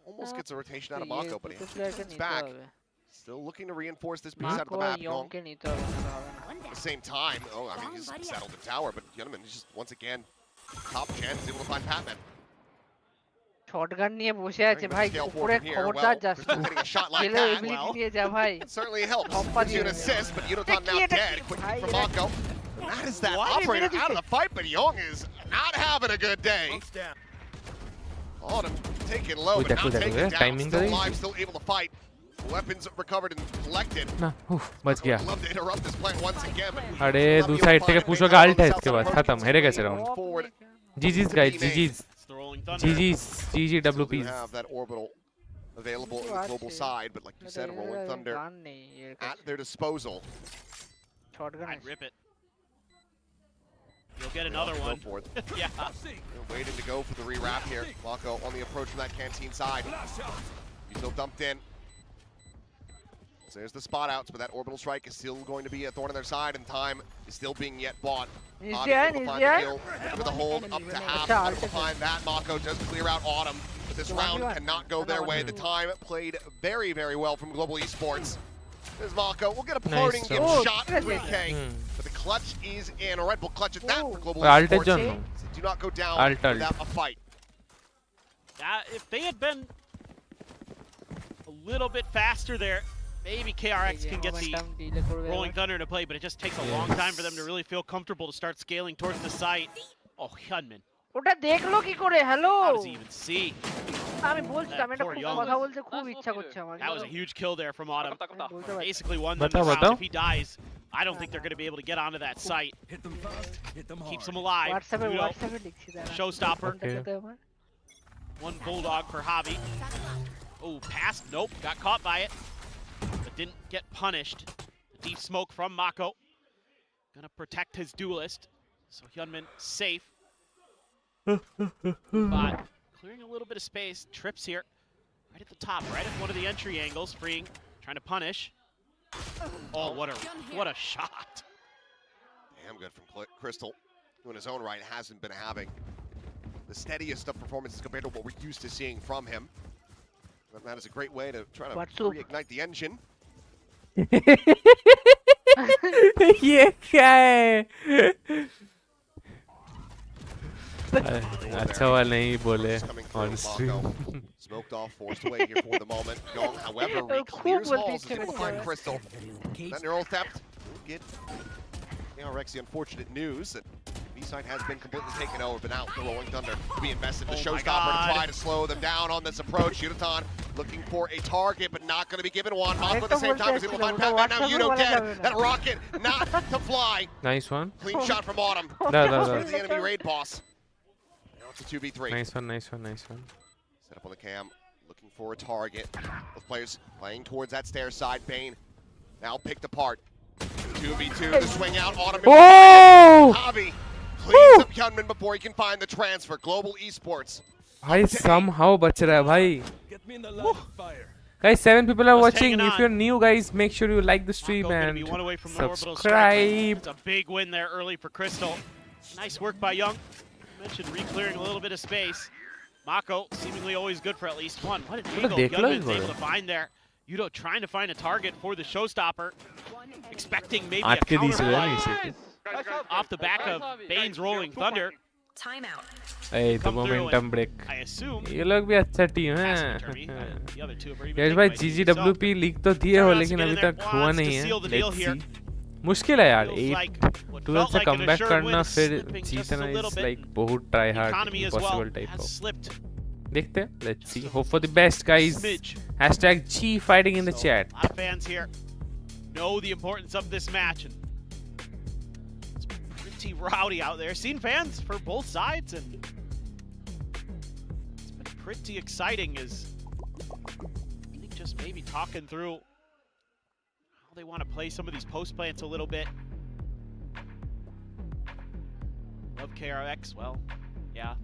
Almost gets a rotation out of ইয়ে Mako, but he দুটো প্লেয়ারকে it's নিতে back. হবে Still looking to reinforce this piece out of Mako the map. Yong. ইয়ংকে নিতে হবে না হবে না At the same time, I mean, he's settled the tower, but Hyunmin is just once again top chance is able to find Patman. Shotgun নিয়ে বসে আছে Bring ভাই the scale উপরে forward from here. খবরদার Well, যাস Crystal hitting a shot like গেলে that. Ability well. নিয়ে যা ভাই It certainly helps. Pompa Gives you an diye. assist, but Yudotan now Tekki, dead. Quick bhai, from Mako. And that is that What? operator out of the fight, but Young is not having a good day. Autumn taken low, but देखो, not देखो, taken down. timing Still करेगी। alive, still able to fight. Weapons recovered and collected. ना उफ, बच गया Would love to interrupt this plan once again, but अरे will not दो be able side to থেকে find पुश a होगा big ult है south इसके बाद approach. खत्म हेरे गए round Forward. GG's guys GG's It's the rolling thunder. GG's GG Still do WP's have that orbital available in the global side, but like you said, Rolling Thunder গান নেই এর at কাছে their disposal. Shotgun I'd আছে rip it. You'll get another Go one. for it. Yeah. They're waiting to go for the rewrap here. Mako on the approach from that canteen side. He's still dumped in. So there's the spot outs, but that orbital strike is still going to be a thorn in their side, and time is still being yet bought. He's Hobby there, able to he's find the there. kill. With the hold up to half. Acha, Able to find that. Mako does clear out Autumn. But this round cannot go their way. The time played very, very well from Global Esports. There's Mako. We'll get a parting Nice gift shot. shot, 3K. But the clutch is in. A Red Bull clutches that for Global Ult Esports. জন্য So do not go down Ult. without a fight. If they had been a little bit faster there, maybe KRX can get the momentum delay করবে rolling এবার। thunder into play, but it just takes a long time for them to really feel comfortable to start scaling towards the site. Oh, Hyunmin. ওটা দেখলো কি করে hello How does he even see? আমি বলছিলাম এটা poor খুব Young. কথা বলতে খুব ইচ্ছা করছে আমার That was a huge kill there from Autumn. আমি বলতে পারছি Basically won them the Batao, round. batao. If he dies, I don't think they're going to be able to get onto that site. Keeps them alive. হোয়াটসঅ্যাপে Yudo, হোয়াটসঅ্যাপে লিখছি দাঁড়া Showstopper. ফোনটা খেতে আমার One bulldog for Javi. Oh, passed. Nope. Got caught by it. But didn't get punished. Deep smoke from Mako. Gonna protect his duelist. So Hyunmin safe. But clearing a little bit of space. Trips here. Right at the top. Right at one of the entry angles. Freeing. Trying to punish. Oh, what a shot. good from Crystal, who in his own right hasn't been having the steadiest of performances compared to what we're used to seeing from him. But that is a great way to try to reignite the engine. ये क्या है? अच्छा वाला नहीं बोले on stream. Smoked off, forced away here for the moment. Young, however, clears halls, is able to find Crystal. That neural theft will get ARX the unfortunate news that B-side has been completely taken over, but now the Rolling Thunder to be invested. The showstopper to try to slow them down on this approach. Yudotan looking for a target, but not going to be given one. Mako at the same time is able to find Batman. Now Yudo dead. That rocket not to fly. Nice one. Clean shot from Autumn. That's the enemy raid boss. Now it's a 2v3. Nice one, nice one, nice one. Set up on the cam, looking for a target. Both players playing towards that stair side. Bane now picked apart. 2v2, the swing out. Autumn. Oh! Javi cleans up Hyunmin before he can find the transfer. Global Esports. भाई somehow बच रहा है भाई. Guys, 7 people are watching. If you're new, guys, make sure you like the stream and subscribe. It's a big win there early for Crystal. Nice work by Young. Mentioned re-clearing a little bit of space. Mako seemingly always good for at least one. What an angle Hyunmin's able to find there. Yudo trying to find a target for the showstopper. Expecting maybe a counter off the back of Bane's Rolling Thunder. Timeout. Hey, the momentum break. I assume. ये लोग भी अच्छा team है. यार भाई GGWP league तो दिए हो लेकिन अभी तक हुआ नहीं है. Let's see. मुश्किल है यार. 8-12 से कमबैक करना फिर जीतना is like बहुत try hard impossible type of. देखते हैं. Let's see. Hope for the best, guys. Hashtag G fighting in the chat. Our fans here know the importance of this match. And it's pretty rowdy out there. Seen fans for both sides, and it's been pretty exciting. As I think just maybe talking through how they want to play some of these post plants a little bit. Love KRX. Well, yeah.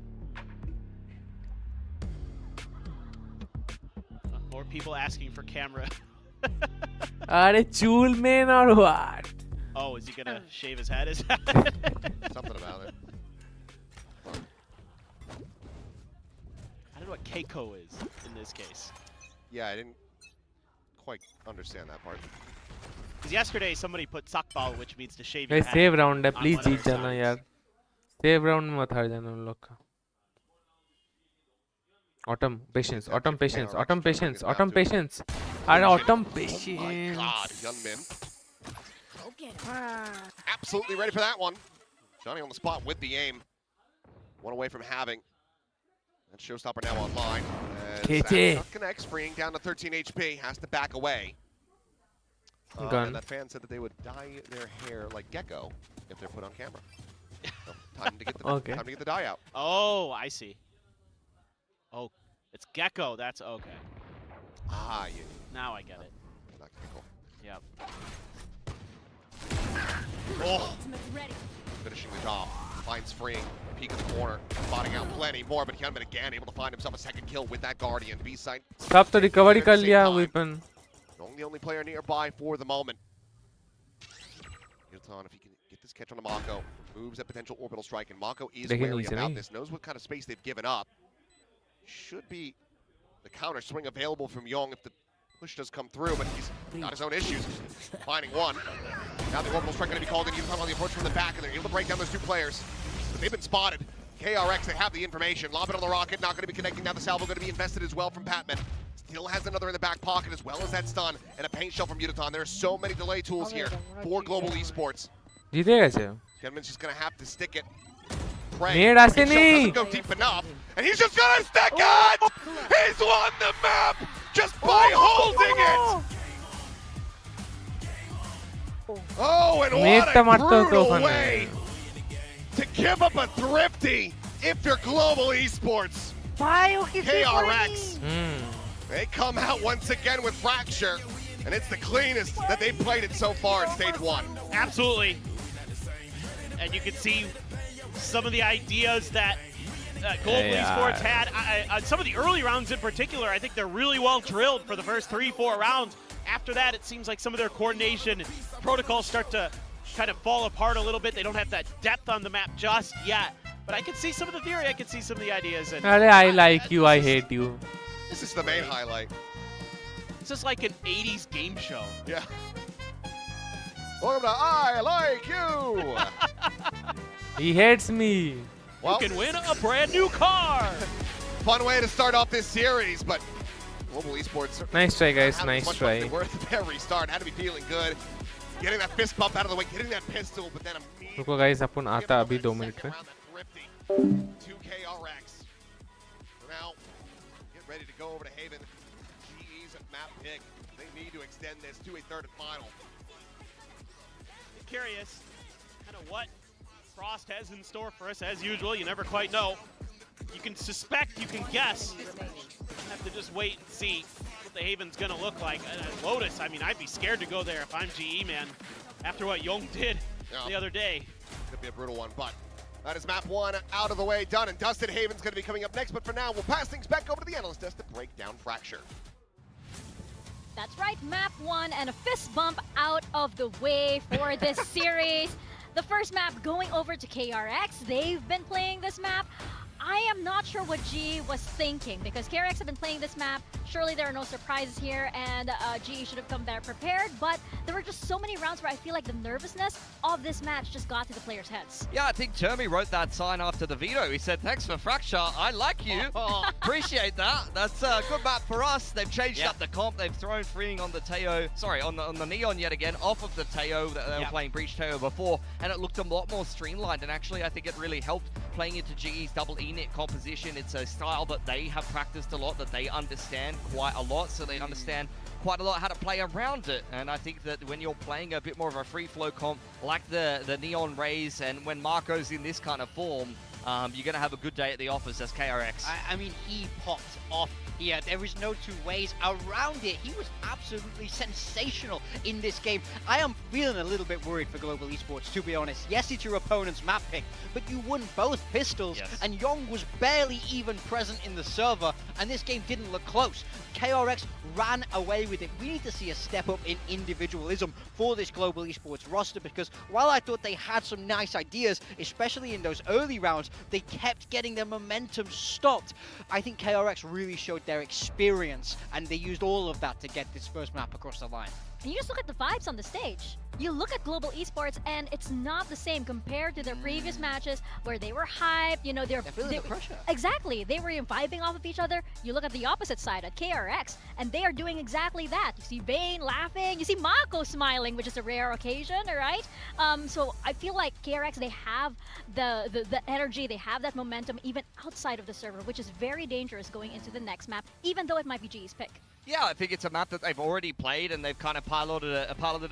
More people asking for camera. अरे चूल man or what? Oh, is he gonna shave his head? Is something about it? I don't know what Keiko is in this case. Yeah, I didn't quite understand that part. Because yesterday somebody put sakbal, which means to shave your head. Save round है, please जीत जाना यार. Save round में मत हार जाना उन लोग का. Autumn patience, autumn patience, autumn patience, autumn patience. And autumn patience. Oh my God, Hyunmin. Absolutely ready for that one. Johnny on the spot with the aim. One away from having. That showstopper now online. Connects, freeing down to 13 HP. Has to back away. And that fan said that they would dye their hair like Gecko if they're put on camera. So, time to get the dye out. Oh, I see. Oh, it's Gecko. That's okay. Ah, yeah. Now I get it. Not Gecko. Yep. Oh. Finishing the job. Finds freeing. Peek in the corner. Spotting out plenty more, but Hyunmin again able to find himself a second kill with that Guardian. B-side. Stop the recovery कर लिया weapon. The only player nearby for the moment. Yudotan, if he can get this catch on the Mako, moves a potential orbital strike, and Mako is wary about this. Knows what kind of space they've given up. Should be the counter swing available from Young if the push does come through, but he's got his own issues. Finding one. Now the orbital strike going to be called in. Yudotan on the approach from the back, and they're able to break down those two players. But they've been spotted. KRX, they have the information. Lob it on the rocket, not going to be connecting. Now the salvo going to be invested as well from Patman. Still has another in the back pocket as well as that stun and a paint shell from Yudotan. There are so many delay tools here for Global Esports. Hyunmin's just going to have to stick it. Pray. Doesn't go deep enough, and he's just going to stick it! He's won the map just by holding it! Oh, and what a brutal way to give up a thrifty if you're Global Esports. KRX. They come out once again with Fracture, and it's the cleanest that they've played it so far in Stage 1. Absolutely. And you can see some of the ideas that Global Esports had. Some of the early rounds in particular, I think they're really well drilled for the first 3-4 rounds. After that, it seems like some of their coordination protocols start to kind of fall apart a little bit. They don't have that depth on the map just yet. But I can see some of the theory. I can see some of the ideas. And I like you, I hate you. This is the main highlight. This is like an 80s game show. Yeah. Welcome to I Like You. He hates me. Well, You can win a brand new car. fun way to start off this series, but Global Esports. Nice try, guys. had Nice much try. fun they were at the very start. Had to be feeling good. Getting that fist bump out of the way, getting that pistol, but then immediately. रुको guys, अपन आता अभी 2 minute में. 2K RX. For now, get ready to go over to Haven. GE's map pick. They need to extend this to a third and final. Curious kind of what Frost has in store for us. As usual, you never quite know. You can suspect, you can guess. Have to just wait and see what the Haven's gonna look like. Lotus, I mean, I'd be scared to go there if I'm GE, man. After what Young did the other day. Could be a brutal one, but that is map 1 out of the way, done and dusted. Haven's going to be coming up next, but for now, we'll pass things back over to the analyst desk to break down Fracture. That's right, map 1 and a fist bump out of the way for this series. The first map going over to KRX. They've been playing this map. I am not sure what GE was thinking because KRX have been playing this map. Surely there are no surprises here and GE should have come there prepared, but there were just so many rounds where I feel like the nervousness of this match just got to the players' heads. Yeah, I think Termi wrote that sign after the veto. He said, thanks for Fracture, I like you. Appreciate that. That's a good map for us. They've changed up the comp. They've thrown freeing on the Teo, sorry, on the Neon yet again, off of the Teo that they were playing Breach Teo before, and it looked a lot more streamlined, and actually I think it really helped playing into GE's double E-net composition. It's a style that they have practiced a lot, that they understand quite a lot, so they understand quite a lot how to play around it. And I think that when you're playing a bit more of a free flow comp like the Neon Rays, and when Marco's in this kind of form, you're going to have a good day at the office as KRX. I mean, he popped off here. There is no two ways around it. He was absolutely sensational in this game. I am feeling a little bit worried for Global Esports, to be honest. Yes, it's your opponent's map pick, but you won both pistols, and Young was barely even present in the server, and this game didn't look close. KRX ran away with it. We need to see a step up in individualism for this Global Esports roster, because while I thought they had some nice ideas, especially in those early rounds, they kept getting their momentum stopped. I think KRX really showed their experience, and they used all of that to get this first map across the line. And you just look at the vibes on the stage. You look at Global Esports, and it's not the same compared to their previous matches where they were hyped. You know, they're feeling the pressure. Exactly, they were vibing off of each other. You look at the opposite side at KRX, and they are doing exactly that. You see Vayne laughing, you see Mako smiling, which is a rare occasion, all right? So I feel like KRX, they have the energy, they have that momentum even outside of the server, which is very dangerous going into the next map, even though it might be GE's pick. Yeah, I think it's a map that they've already played, and they've kind of piloted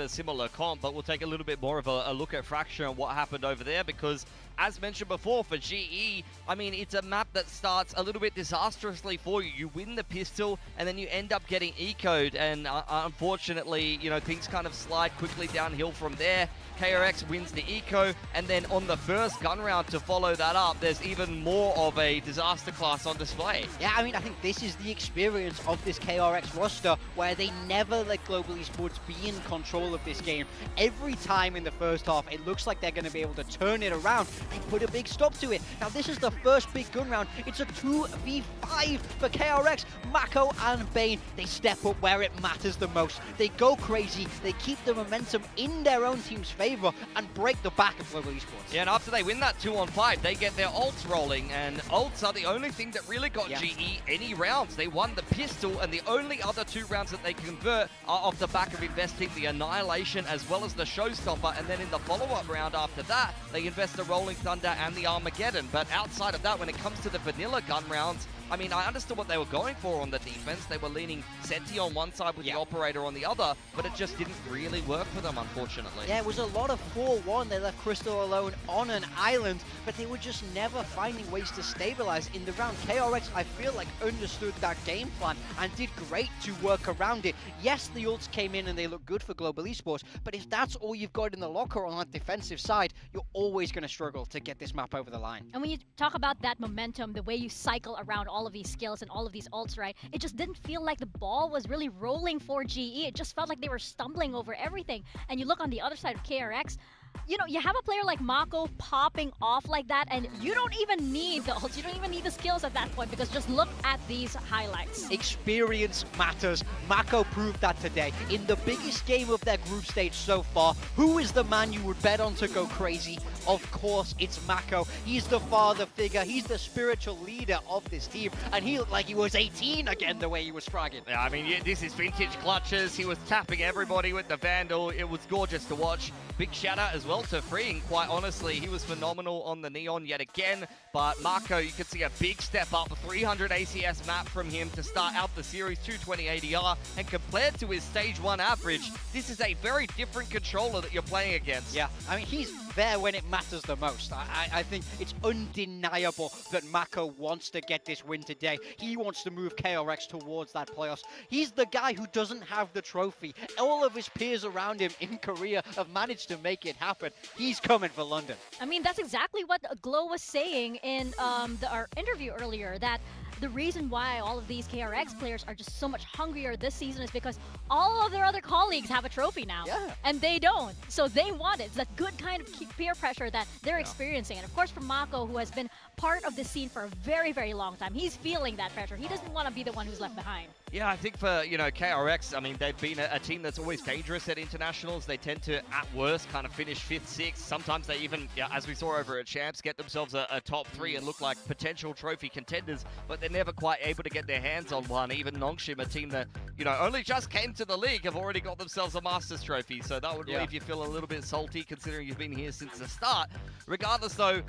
a similar comp, but we'll take a little bit more of a look at Fracture and what happened over there, because as mentioned before, for GE, I mean, it's a map that starts a little bit disastrously for you. You win the pistol, and then you end up getting ecoed, and unfortunately, you know, things kind of slide quickly downhill from there. KRX wins the eco, and then on the first gun round to follow that up, there's even more of a disaster class on display. Yeah, I mean, I think this is the experience of this KRX roster, where they never let Global Esports be in control of this game. Every time in the first half, it looks like they're going to be able to turn it around. They put a big stop to it. Now, this is the first big gun round. It's a 2v5 for KRX. Mako and Vayne, they step up where it matters the most. They go crazy. They keep the momentum in their own team's favor and break the back of Global Esports. Yeah, and after they win that 2-on-5, they get their ults rolling, and ults are the only thing that really got GE any rounds. They won the pistol, and the only other 2 rounds that they convert are off the back of investing the Annihilation as well as the Showstopper, and then in the follow-up round after that, they invest the Rolling Thunder and the Armageddon. But outside of that, when it comes to the vanilla gun rounds, I mean, I understood what they were going for on the defense. They were leaning Senti on one side with the Operator on the other, but it just didn't really work for them, unfortunately. Yeah, it was a lot of 4-1. They left Crystal alone on an island, but they were just never finding ways to stabilize in the round. KRX, I feel like, understood that game plan and did great to work around it. Yes, the ults came in and they look good for Global Esports, but if that's all you've got in the locker on that defensive side, you're always going to struggle to get this map over the line. And when you talk about that momentum, the way you cycle around all of these skills and all of these ults, right? It just didn't feel like the ball was really rolling for GE. It just felt like they were stumbling over everything. And you look on the other side of KRX, you know, you have a player like Mako popping off like that, and you don't even need the ults, you don't even need the skills at that point, because just look at these highlights. Experience matters. Mako proved that today. In the biggest game of their group stage so far, who is the man you would bet on to go crazy? Of course, it's Mako. He's the father figure. He's the spiritual leader of this team. And he looked like he was 18 again, the way he was fragging. Yeah, I mean, yeah, this is vintage clutches. He was tapping everybody with the Vandal. It was gorgeous to watch. Big shout out as well to Freeing, quite honestly. He was phenomenal on the Neon yet again. But Mako, you could see a big step up, 300 ACS map from him to start out the series, 220 ADR. And compared to his stage 1 average, this is a very different controller that you're playing against. Yeah, I mean, he's there when it matters the most. I think it's undeniable that Mako wants to get this win today. He wants to move KRX towards that playoffs. He's the guy who doesn't have the trophy. All of his peers around him in Korea have managed to make it happen. He's coming for London. I mean, that's exactly what Glow was saying in our interview earlier, that the reason why all of these KRX players are just so much hungrier this season is because all of their other colleagues have a trophy now. Yeah. And they don't. So they want it. It's that good kind of peer pressure that they're experiencing. And of course, for Mako, who has been part of the scene for a very, very long time, he's feeling that pressure. He doesn't want to be the one who's left behind. Yeah, I think for, you know, KRX, I mean, they've been a team that's always dangerous at internationals. They tend to, at worst, kind of finish 5th, 6th. Sometimes they even, yeah, as we saw over at Champs, get themselves a top 3 and look like potential trophy contenders, but they're never quite able to get their hands on one. Even Nongshim, a team that, you know, only just came to the league, have already got themselves a Masters trophy. So that would leave you feel a little bit salty, considering you've been here since the start. Regardless, though,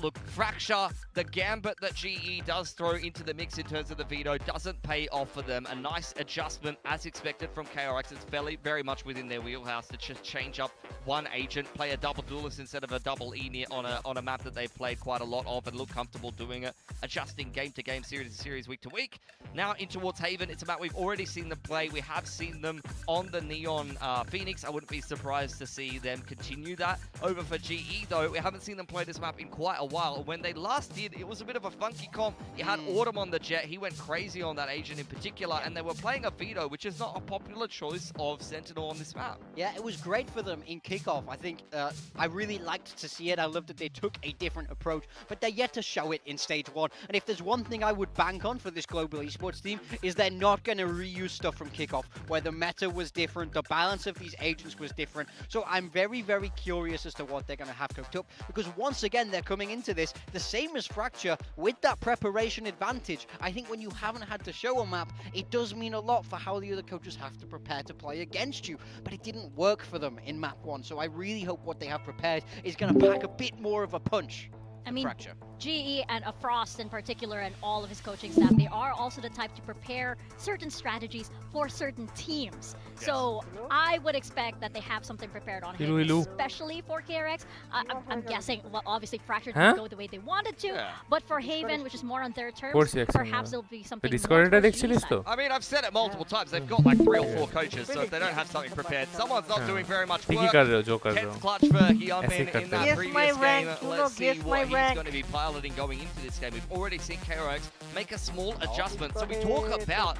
look, Fracture, the gambit that GE does throw into the mix in terms of the veto doesn't pay off for them. A nice adjustment, as expected from KRX. It's very much within their wheelhouse to just change up one agent, play a double duelist instead of a double E on a map that they've played quite a lot of and look comfortable doing it, adjusting game to game, series to series, week to week. Now in towards Haven, it's about we've already seen them play. We have seen them on the Neon Phoenix. I wouldn't be surprised to see them continue that. Over for GE, though, we haven't seen them play this map in quite a while. When they last did, it was a bit of a funky comp. You had Autumn on the Jet. He went crazy on that agent in particular, and they were playing a veto, which is not a popular choice of Sentinel on this map. Yeah, it was great for them in kickoff. I think I really liked to see it. I loved that they took a different approach, but they're yet to show it in stage 1. And if there's one thing I would bank on for this global esports team, is they're not going to reuse stuff from kickoff, where the meta was different, the balance of these agents was different. So I'm very, very curious as to what they're going to have cooked up, because once again, they're coming into this the same as Fracture with that preparation advantage. I think when you haven't had to show a map, it does mean a lot for how the other coaches have to prepare to play against you, but it didn't work for them in map 1. So I really hope what they have prepared is going to pack a bit more of a punch. I mean, Fracture. GE and Frost in particular, and all of his coaching staff, they are also the type to prepare certain strategies for certain teams. Yes. So I would expect that they have something prepared on him, especially for KRX. I'm guessing, well, obviously Fracture didn't go the way they wanted to, but for Haven, which is more on their terms, perhaps there'll be something more towards I mean, I've said it multiple times. They've got like 3 or 4 coaches, so if they don't have something prepared, someone's not doing very much work. 10th clutch for Hyunmin in that previous game. Let's see what he's going to be piloting going into this game. We've already seen KRX make a small adjustment. So we talk about,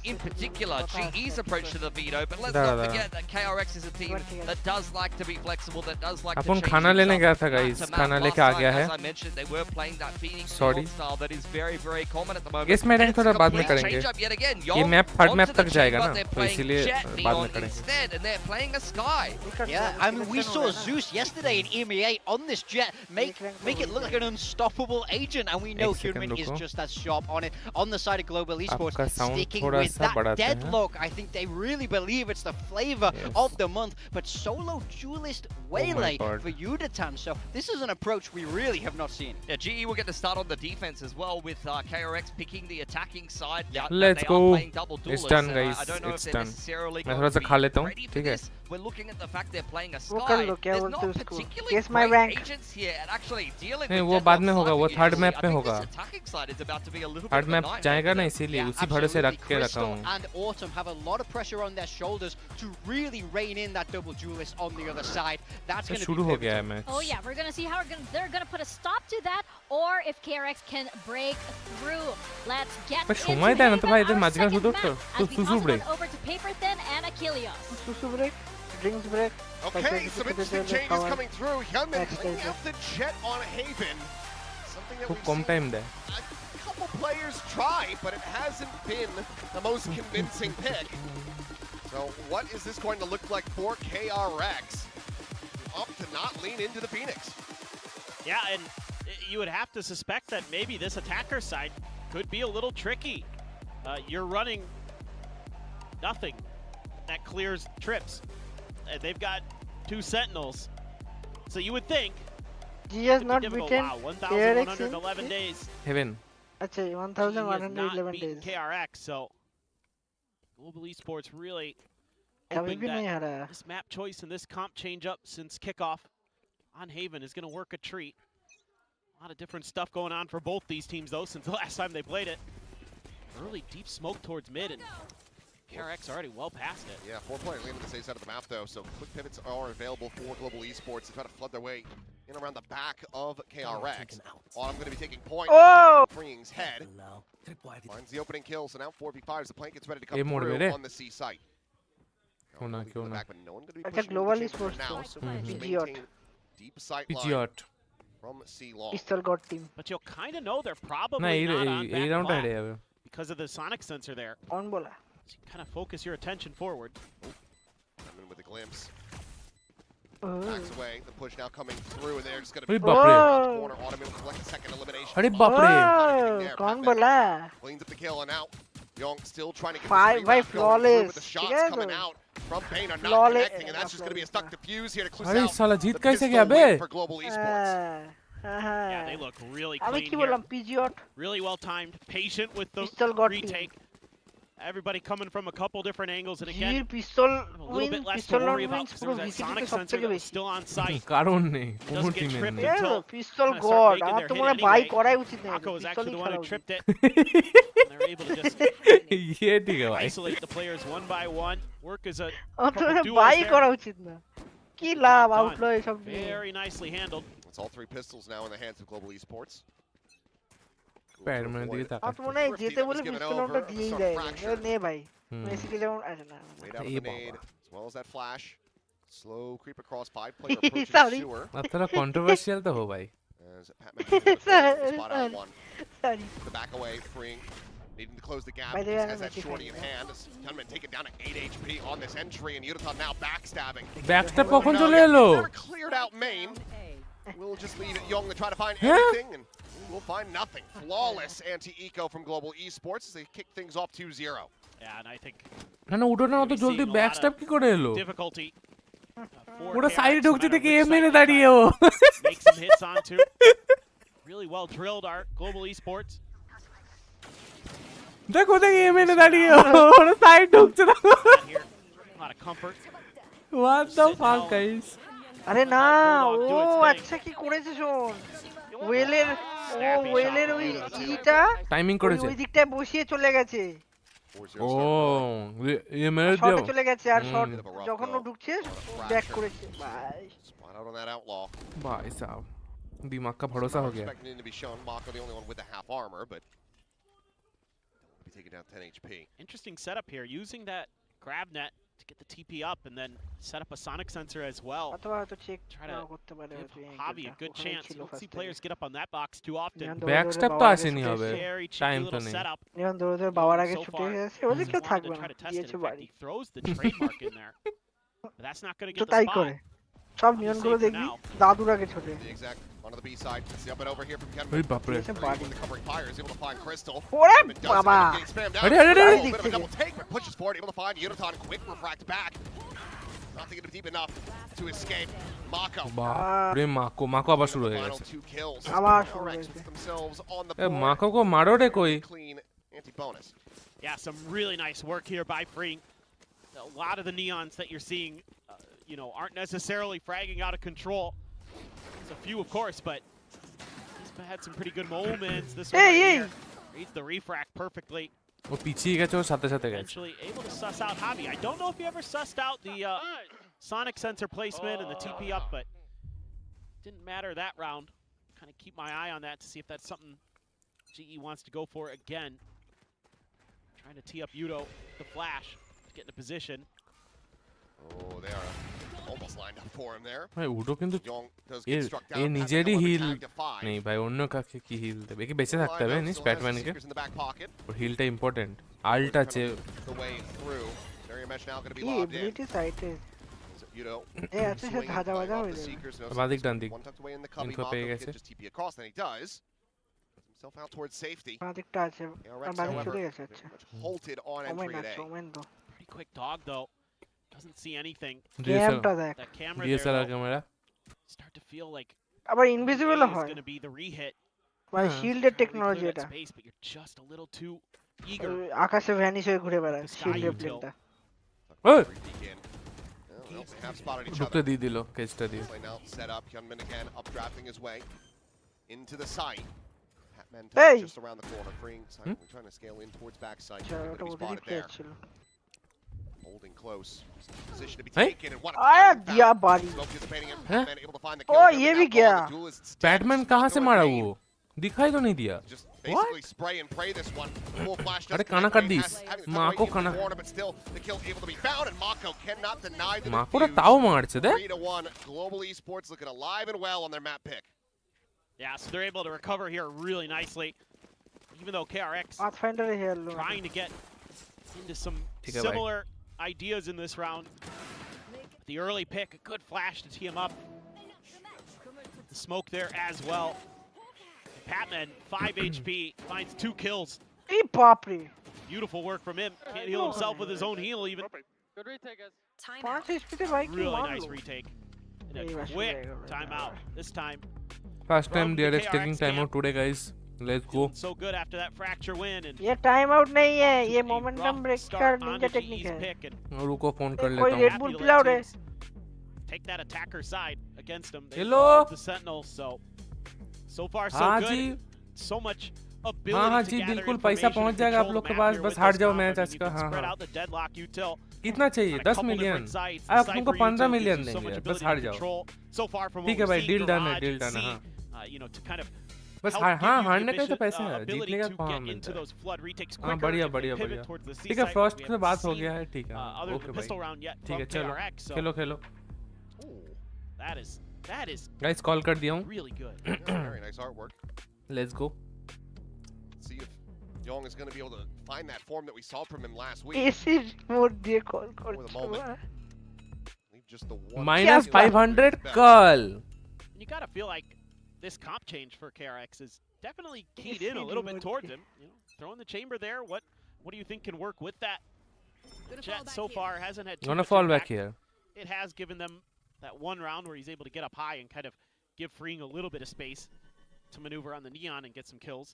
in particular, GE's approach to the veto, but let's not forget that KRX is a team that does like to be flexible, that does like to change things up. As I mentioned, they were playing that Phoenix style that is very, very common at the moment. Yes, madam थोड़ा बाद में करेंगे. Change up yet again. ये map third map तक जाएगा ना, they're तो playing इसीलिए Jet बाद Neon में करेंगे. instead, and they're playing a Sky. Yeah, I mean, we saw Zeus yesterday in EMEA on this Jet make it look like an unstoppable agent, and we know Hyunmin is just as sharp on it. On the side of Global Esports, sticking with that deadlock, I think they really believe it's the flavor of the month. But solo duelist Waylay for Yudatan, so this is an approach we really have not seen. Yeah, GE will get to start on the defense as well, with KRX picking the attacking side. Let's go. It's done, guys. I don't know it's if done. मैं थोड़ा सा खा लेता हूँ, ठीक है? We're looking at the fact they're playing a Sky. There's not particularly Guess my great rank. agents here at actually dealing नहीं, with वो बाद में होगा, वो deadlock third side. Map I पे think होगा. this attacking side is about to be a little bit third of a map nightmare जाएगा for ना, them. इसीलिए Yeah, उसी भरोसे रख absolutely. के रखा Crystal हूँ. and Autumn have a lot of pressure on their shoulders to really rein in that double duelist on the other side. That's going to be शुरू हो गया है pivotal. Match. Oh yeah, we're gonna see how they're gonna put a stop to that, or if KRX can break through. Let's get पर into शोमा इधर ना तो भाई इधर our मजगा second सुधर match तो as we सुसु toss break. it over to Paper Thin and Achilles. Susu break. drinks break. Okay, some interesting changes coming through. Hyunmin bringing out the Jet on Haven. Something that খুব we've কম seen time দেয় a couple players try, but it hasn't been the most convincing pick. So what is this going to look like for KRX? Up to not lean into the Phoenix. Yeah, and you would have to suspect that maybe this attacker side could be a little tricky. You're running nothing that clears trips. They've got 2 Sentinels. So you would think He has not difficult. beaten Wow, KRX 1,111 in days. Haven Acha, He has not 1111 beaten days. KRX, so Global Esports really कभी hoping भी नहीं that हारा. this map choice and this comp change up since kickoff on Haven is going to work a treat. A lot of different stuff going on for both these teams, though, since the last time they played it. Early deep smoke towards mid, and KRX already well past it. Yeah, 4-player leaning to the safe side of the map, though, so quick pivots are available for Global Esports to try to flood their way in around the back of KRX. Autumn going to be taking point. Oh! Freeing's head. Finds the opening kill, so now 4v5 as the plane gets ready to come Hey, more through mere. on the C site. क्यों ना क्यों ना Back, but no one going to be Acha, pushing Global into the chamber Esports now, तो so just PG maintain deep sight line পিজিঅট from C long. Pistol God team. But you'll kind of know they're না probably এই not on এই back রাউন্ডটা flat হেরে যাবে because of the sonic sensor there. कौन बोला? So you kind of focus your attention forward. Coming with a glimpse. Oh. Backs away. The push now coming through, and they're just going to अरे be बाप रे Oh. corner. Autumn able to collect a second elimination. अरे बाप रे Oh, कौन बोला? Cleans up the kill, and now Young still trying to get Five this by free round going through, flawless. but the shots ठीक है coming तो? out from Bane are not Flawless- connecting, and that's just going to be a stuck defuse here to close अरे out साला जीत the कैसे pistol गया बे win for Global Esports. Yeah, they look really আমি clean কি here. বললাম PG-OT? Really well timed, patient with the Pistol God team. retake. Everybody coming from a couple different angles, and জির again, pistol a little win bit less to pistol worry win about because there পুরো was that ভিসিটি sonic তে সব sensor থেকে that was বেশি still on site. কারণ নেই কোনো Doesn't get টিমের tripped নেই ঠিক আছে until পিস্তল kinda start গড making আমার their তো hit মনে হয় বাই anyway. করাই উচিত না Mako was actually the one who tripped it. ये And they're able to just ठीक है भाई isolate the players one by one. Work as a আমার তো couple মনে হয় duos বাই there. করা উচিত না কি লাভ Done. আউটলো এসব নিয়ে Very nicely handled. It's all 3 pistols now in the hands of Global Esports. पैर में दिए था আমার তো মনে হয় যেতে বলে পিস্তল ওটা দিয়েই দেয় নে ভাই হুম মেসিকে যেমন আরে না Wait out of Hey, the nade, Baba. as well as that flash. Slow creep across 5-player approaching Sorry. sewer. अब थोड़ा कंट्रोवर्शियल तो हो भाई As Pat McAfee spot out one. Sorry The back away, freeing. Needing to close the gap. By the He way, has that I'm shorty in actually hand. As Gunman taken down at 8 HP on this entry, and Yudoton now backstabbing. ব্যাকস্টেপ কখন No, চলে yeah, এলো never cleared out main. We'll just leave it Young to try to find Huh? anything, and we'll find nothing. Flawless anti-eco from Global Esports as they kick things off 2-0. Yeah, and I think না না ওটা না অত We're জলদি seeing a lot ব্যাকস্টেপ of কি করে এলো difficulty. For ওটা KRX, সাইডে no ঢুকছে matter থেকে which এম এনে side they দাঁড়িয়ে try ও to make some hits onto. Really well drilled, our Global Esports. দেখো দেখি এম এনে দাঁড়িয়ে ও ওটা সাইড ঢুকছে না Not here. A lot of comfort. What the fuck guys আরে না Bulldog do O its thing. আচ্ছা কি করেছে শোন ওয়েলের Snappy ওয়েলের shot ওই from Yudo, too. Eta timing ওই করেছে ওই দিকটায় বসিয়ে চলে গেছে 4-0 ও start. এ মেরে শর্টে দাও চলে গেছে আর short Bit of a rough যখন ও go. ঢুকছে A lot of back fracture. করেছে ভাই Spot out on that outlaw. भाई साहब दिमाग का भरोसा हो गया Expecting him to be shown. Mako the only one with the half armor, but be taking down 10 HP. Interesting setup here, using that grab net to get the TP up and then set up a sonic sensor as well. অথবা হয়তো check Try to নাও করতে পারে Give হয়তো এই Javi a angle-টা। good ওখানেই chance. ছিল You don't see first players time। get up on that box too often. নিয়ন দৌড়ে ব্যাকস্টেপ দৌড়ে তো বাবার আগে আসেনি ছুটে হবে এসেছে। Very টাইম cheeky তো little নেই setup. নিয়ন দৌড়ে দৌড়ে বাবার আগে So ছুটে far, এসেছে Just ওদিকে wanted থাকবে to না try to test it. দিয়েছে In fact, বাড়ি he throws the trademark in there. But that's not going to তো get the তাই spot. করে সব I'll be নিয়নগুলো safe for দেখবি now. দাদুর আগে ছোটে The exact onto the B side. See up and over here from Ken. ওই বাপ রে দিয়েছে বাড়ি With the covering fire, is able to find Crystal. ওরে Gunman does it, বাবা getting spammed down. আরে, আরে, আরে, Oh, আরে। bit of a double take, but pushes forward, able to find Yudoton. Quick refract back. Not thinking of deep enough to escape. Mako. বাপ রে মাকো মাকো আবার শুরু হয়ে Final গেছে 2 kills. আবার শুরু KRX হয়েছে। puts themselves on the A board. Mako কো মারো রে কই Clean anti-bonus. Yeah, some really nice work here by Freeing. A lot of the neons that you're seeing, aren't necessarily fragging out of control. There's a few, of course, but he's had some pretty good moments. This one Hey, right hey. here reads the refract perfectly. ও পিছিয়ে গেছে ওর সাথে সাথে গেছে Eventually able to suss out Javi. I don't know if he ever sussed out the sonic sensor placement and the TP up, but didn't matter that round. Kind of keep my eye on that to see if that's something GE wants to go for again. Trying to tee up Yudo, the flash, to get into position. Oh, they are almost lined up for him there. ভাই উডো কিন্তু Young does A get struck A down. নিজেরই Patman hill tagged to 5. নেই ভাই অন্য কাকে কি hill দেবে কি বেঁচে থাকতে হবে নিস ব্যাটম্যানকে Seekers in the back pocket. ওর হিলটা ইম্পর্টেন্ট আল্ট আছে The way through. Barrier mesh now going to be কি lobbed in. এবিলিটি সাইটে You know, এ আছে সে swinging, ধাঁধা playing বাজা off হয়ে the যাবে Seekers, no বাদিক sense. ডান দিক One tucked away in the cubby. Info Mako পেয়ে can গেছে just TP across, and he does. Puts himself out towards safety. বাদিকটা আছে আর ARX, বাদিক however, চলে গেছে আচ্ছা very much halted on women entry আছে today. Women তো Pretty quick dog though. Doesn't see anything. গেমটা দেখ That camera there DSLR though, camera start to feel like আবার invisible is হয় going to be the re-hit. ভাই হ্যাঁ। শিল্ডের Trying to technology clear that এটা space, but you're just a little too eager. আকাশে vanish হয়ে ঘুরে বেড়ায় The sky শিল্ডের util. প্লেনটা ওই Free peek in. Well, they have spotted each ঢুকতে other. দিয়ে দিল কেসটা দিয়ে Play now set up. Hyunmin again updrafting his way into the site. Patman Hey! just around the corner, freeing side. We're trying to scale in towards backside. আচ্ছা Going ওটা to be ওদেরই spotted player there. ছিল Holding close. Position to be Hey! taken, and what a आया timing दिया foul. बारी Smoke anticipating him. Huh? Patman able to find the ओ, kill. ये Jumping भी out ball. गया। The duelist stands Batman just कहाँ से not मारा doing वो दिखाई तो नहीं दिया Just basically spray and pray this one. Full flash अरे just काना connect, कर but he this. has- having to tuck माँ away को into the काना- corner, but still the kill able to be found, and Mako cannot deny the মাকড়া defuse. তাও মারছে দেখ 3-1. Global Esports looking alive and well on their map pick. Yeah, so they're able to recover here really nicely. Even though KRX পাথফাইন্ডারে হেয়ারলো trying to get into some ठीक है भाई। similar ideas in this round. The early pick, a good flash to tee him up. The smoke there as well. Patman, 5 HP, finds 2 kills. এই বাপ রে Beautiful work from him. Can't heal himself with his own heal even. Good retake, guys. 5 এইচপিতে ভাই কি Really মারলো nice retake. And এই a মাসে quick হয়ে গেল। timeout. This time, first time From the DRX KRX taking time out camp. today guys let's go feeling so good after that fracture win. And ये time out नहीं है ये a momentum rough break start का onto ninja GE's technique है pick, and रुको phone कर कोई लेता Red हूँ Bull happy to पिलाओ let रे teams take that attacker side against them. They Hello? love the Sentinels, so far so हाँ good. जी So much हाँ ability हाँ to जी gather बिल्कुल पैसा information पहुंच and जाएगा आप control लोग the के map पास here बस with हार this जाओ comp. मैच I आज mean, you का can हाँ spread हाँ out the deadlock util कितना चाहिए on a 10 couple million different sites. अब The तुमको Cypher 15 util million gives you so देंगे much बस ability हार to जाओ control. So far from what ठीक है we've भाई seen, डील डन है Garage डील and डन है C, हाँ you know, to kind of बस help हाँ give हाँ you the हारने का ही तो mission, पैसे है ability जीतने का to कहाँ get into मिलता है those flood retakes हाँ quicker बढ़िया if they बढ़िया pivot बढ़िया towards the C ठीक है site. फ्रॉस्ट We से haven't बात हो seen, गया है ठीक है other ओके than भाई pistol round yet ठीक है from चलो KRX, so Khelo Khelo that is guys call कर दिया हूँ really good. Very nice artwork. Let's go See if Young is going to be able to find that form that we saw from him last week. AC mode দিয়ে call For the করছো moment. Leave just the one. Minus skill 500 belt. कल You gotta feel like this comp change for KRX is definitely keyed in a little bit towards him. You know, throwing the chamber there. What do you think can work with that? Jet so far hasn't had too gonna much fall back impact. here It has given them that one round where he's able to get up high and kind of give Freeing a little bit of space to maneuver on the Neon and get some kills.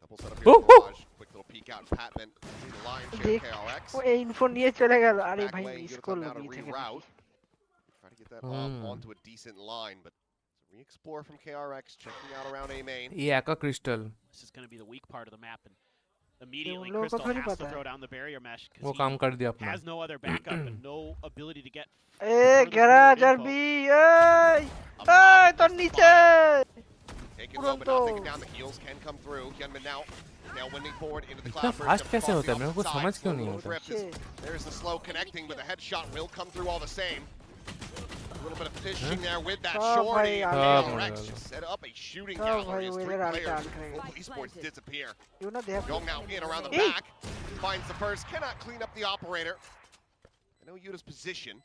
Double setup here for Raj. Quick little peek out. Patman in the line share देख KRX. वो info নিয়ে চলে গেল আরে Back ভাই lane, miss Utica করলো now to B থেকে reroute. Try to get that onto a decent line, but it's a re-explore from KRX, checking out around A main. ये एका crystal This is going to be the weak part of the map, and immediately लोगों को Crystal थोड़ी has पता to है। throw down the barrier mesh वो because काम कर दिया he अपना has no other backup and no ability to get এ further গ্যারাজ forward আর info. বি এই এই তোর নিচে Taking low, but not taking down. The heals can come through. Hyunmin now winning forward into the इतना cloud burst. Fast comes कैसे across होता है the मेरे को opposite समझ side. क्यों नहीं Slow होता drift is- There's the slow connecting, but the headshot will come through all the same. A little bit of fishing there with that Oh, shorty. भाई, Oh, KRX my just set up a shooting Oh, gallery भाई, as वो 3 इधर आके players डाल रहे हैं। Global Esports disappear. You know they have Young now in around the Hey. back. Finds the first, cannot clean up the operator. I know Yuta's position.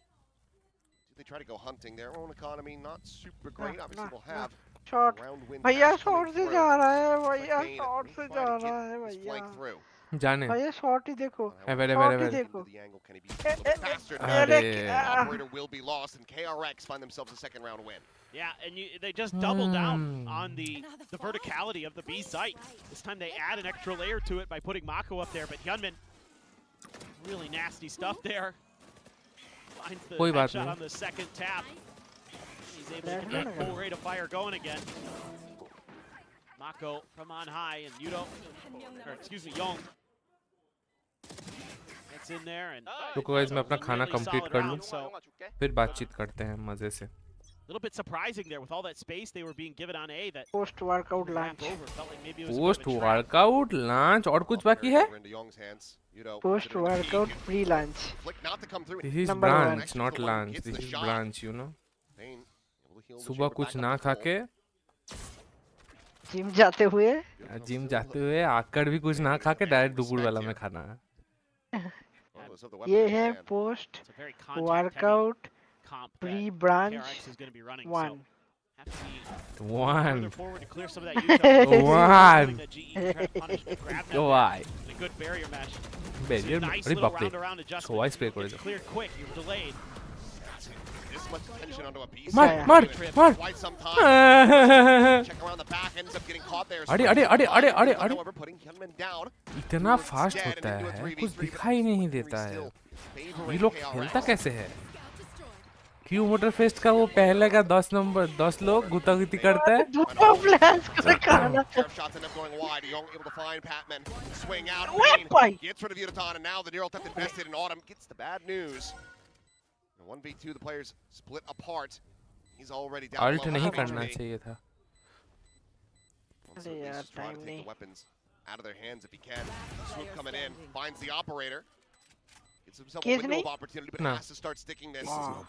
Do they try to go hunting? Their own economy not super great. Obviously, nah, we'll have shot round win. भैया pass coming shot से through. जा रहा है भैया But Kane shot will से try जा to रहा है get his भैया flank through. जाने भैया शॉट ही देखो वेरे शॉट वेरे ही वेरे देखो The angle, can he be a little bit faster? अरे अरे क्या Operator will be lost, and KRX find themselves a second round win. Yeah, and they just double down on the verticality of the B site. This time they add an extra layer to it by putting Mako up there, but Hyunmin, really nasty stuff there. Finds the कोई बात headshot नहीं। on the second tap. He's able to get that full rate of fire going again. Mako from on high, and Young gets in there, and रुको guys मैं अपना खाना really complete solid कर लूँ round, so फिर बातचीत करते हैं मजे से little bit surprising there with all that space they were being given on A that post workout wrapped launch over. Felt like maybe it was a bit post of a trap. Workout launch और कुछ बाकी है Over into Young's hands. Yudo post considering the workout peak. Pre launch Flick not to come through. This is Number one. Branch not launch this is branch you know Bane able to heal the सुबह chamber कुछ back ना up to खा full. के gym जाते हुए gym जाते हुए आकर भी कुछ ना खा के डायरेक्ट दुबुड़ वाला में खाना है Regardless of the weapon ये in है hand. Post It's a very contact workout comp pre that branch KRX is going to be running. 1 So have to be one further forward to clear some of that util. One. That GE can try to punish the grab net Why? and a good barrier mesh. Barrier Nice अरे little बाप रे round around adjustment. Sawai spray करे Get cleared quick. You're delayed. This much tension onto a piece. मार मार मार Quite some time. Check around the back, ends up getting caught there. अरे अरे अरे अरे अरे अरे However, putting Hyunmin down. इतना फास्ट होता है कुछ दिखाई नहीं देता है ये लोग खेलता कैसे है क्यू मोटर फेस्ट का वो पहले का 10 नंबर 10 लोग गुतागुती करता है दूसरा फ्लैश कर खाना Pair of shots end up going wide. Young able to find Patman. Swing out. Whip, Bane boy. gets rid of Yudotan, and now the neural tech invested in Autumn gets the bad news. In 1v2, the players split apart. He's already down. Ult below नहीं half करना HP. चाहिए था Wants to अरे at यार, least try to time take नहीं। the weapons out of their hands if he can. Swoop coming in, finds the operator. Gets himself a Kiss window me? of opportunity, but No. has to start sticking this. Ah.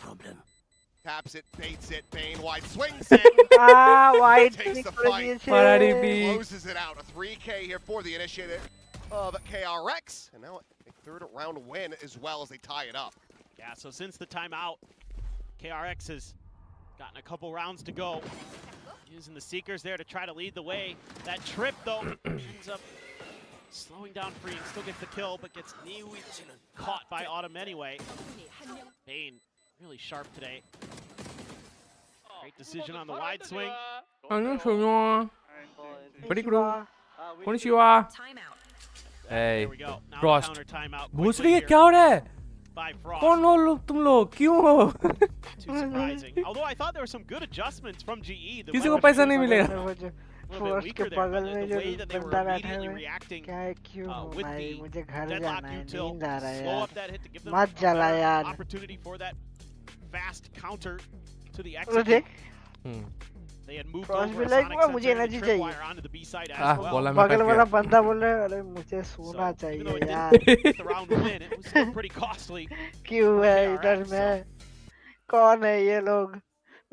Taps it, baits it, Bane wide, swings it, white takes the कर fight, दिए Ferrari थे B. closes it out. A 3K here for the initiator of KRX. And now a third round win as well as they tie it up. Yeah, so since the timeout, KRX has gotten a couple rounds to go. Using the Seekers there to try to lead the way. That trip, though, ends up slowing down Free. Still gets the kill, but gets caught by Autumn anyway. Bane, really sharp today. Great decision on the wide swing. 안녕하세요 브리그로 konnichiwa There Hey we go. Now Frost. counter timeout. भूसड़ी quickly ये here क्या हो रहा है by Frost. कौन हो तुम लोग क्यों हो Too surprising. Although I thought there were some good adjustments from GE. The किसी को weapon पैसा was नहीं a मिलेगा little वो जो bit फर्स्ट weaker के there, but बगल में the जो way that they were बंदा बैठा immediately है reacting क्या है क्यों हो with भाई the मुझे घर deadlock जाना है util, नींद आ रहा है slow यार up that hit to give them मत a जला better यार opportunity for that fast counter to the वो exit. देख They had moved Frost over भी a like, sonic "वाह, मुझे sensor and energy a चाहिए." tripwire onto the B side as Ah, well. बोला मैं बगल कट वाला गया बंदा बोल रहा है अरे मुझे सोना So, even though चाहिए it यार didn't get the round win, it was still pretty costly. क्यों है KRX, इधर so- में कौन है ये लोग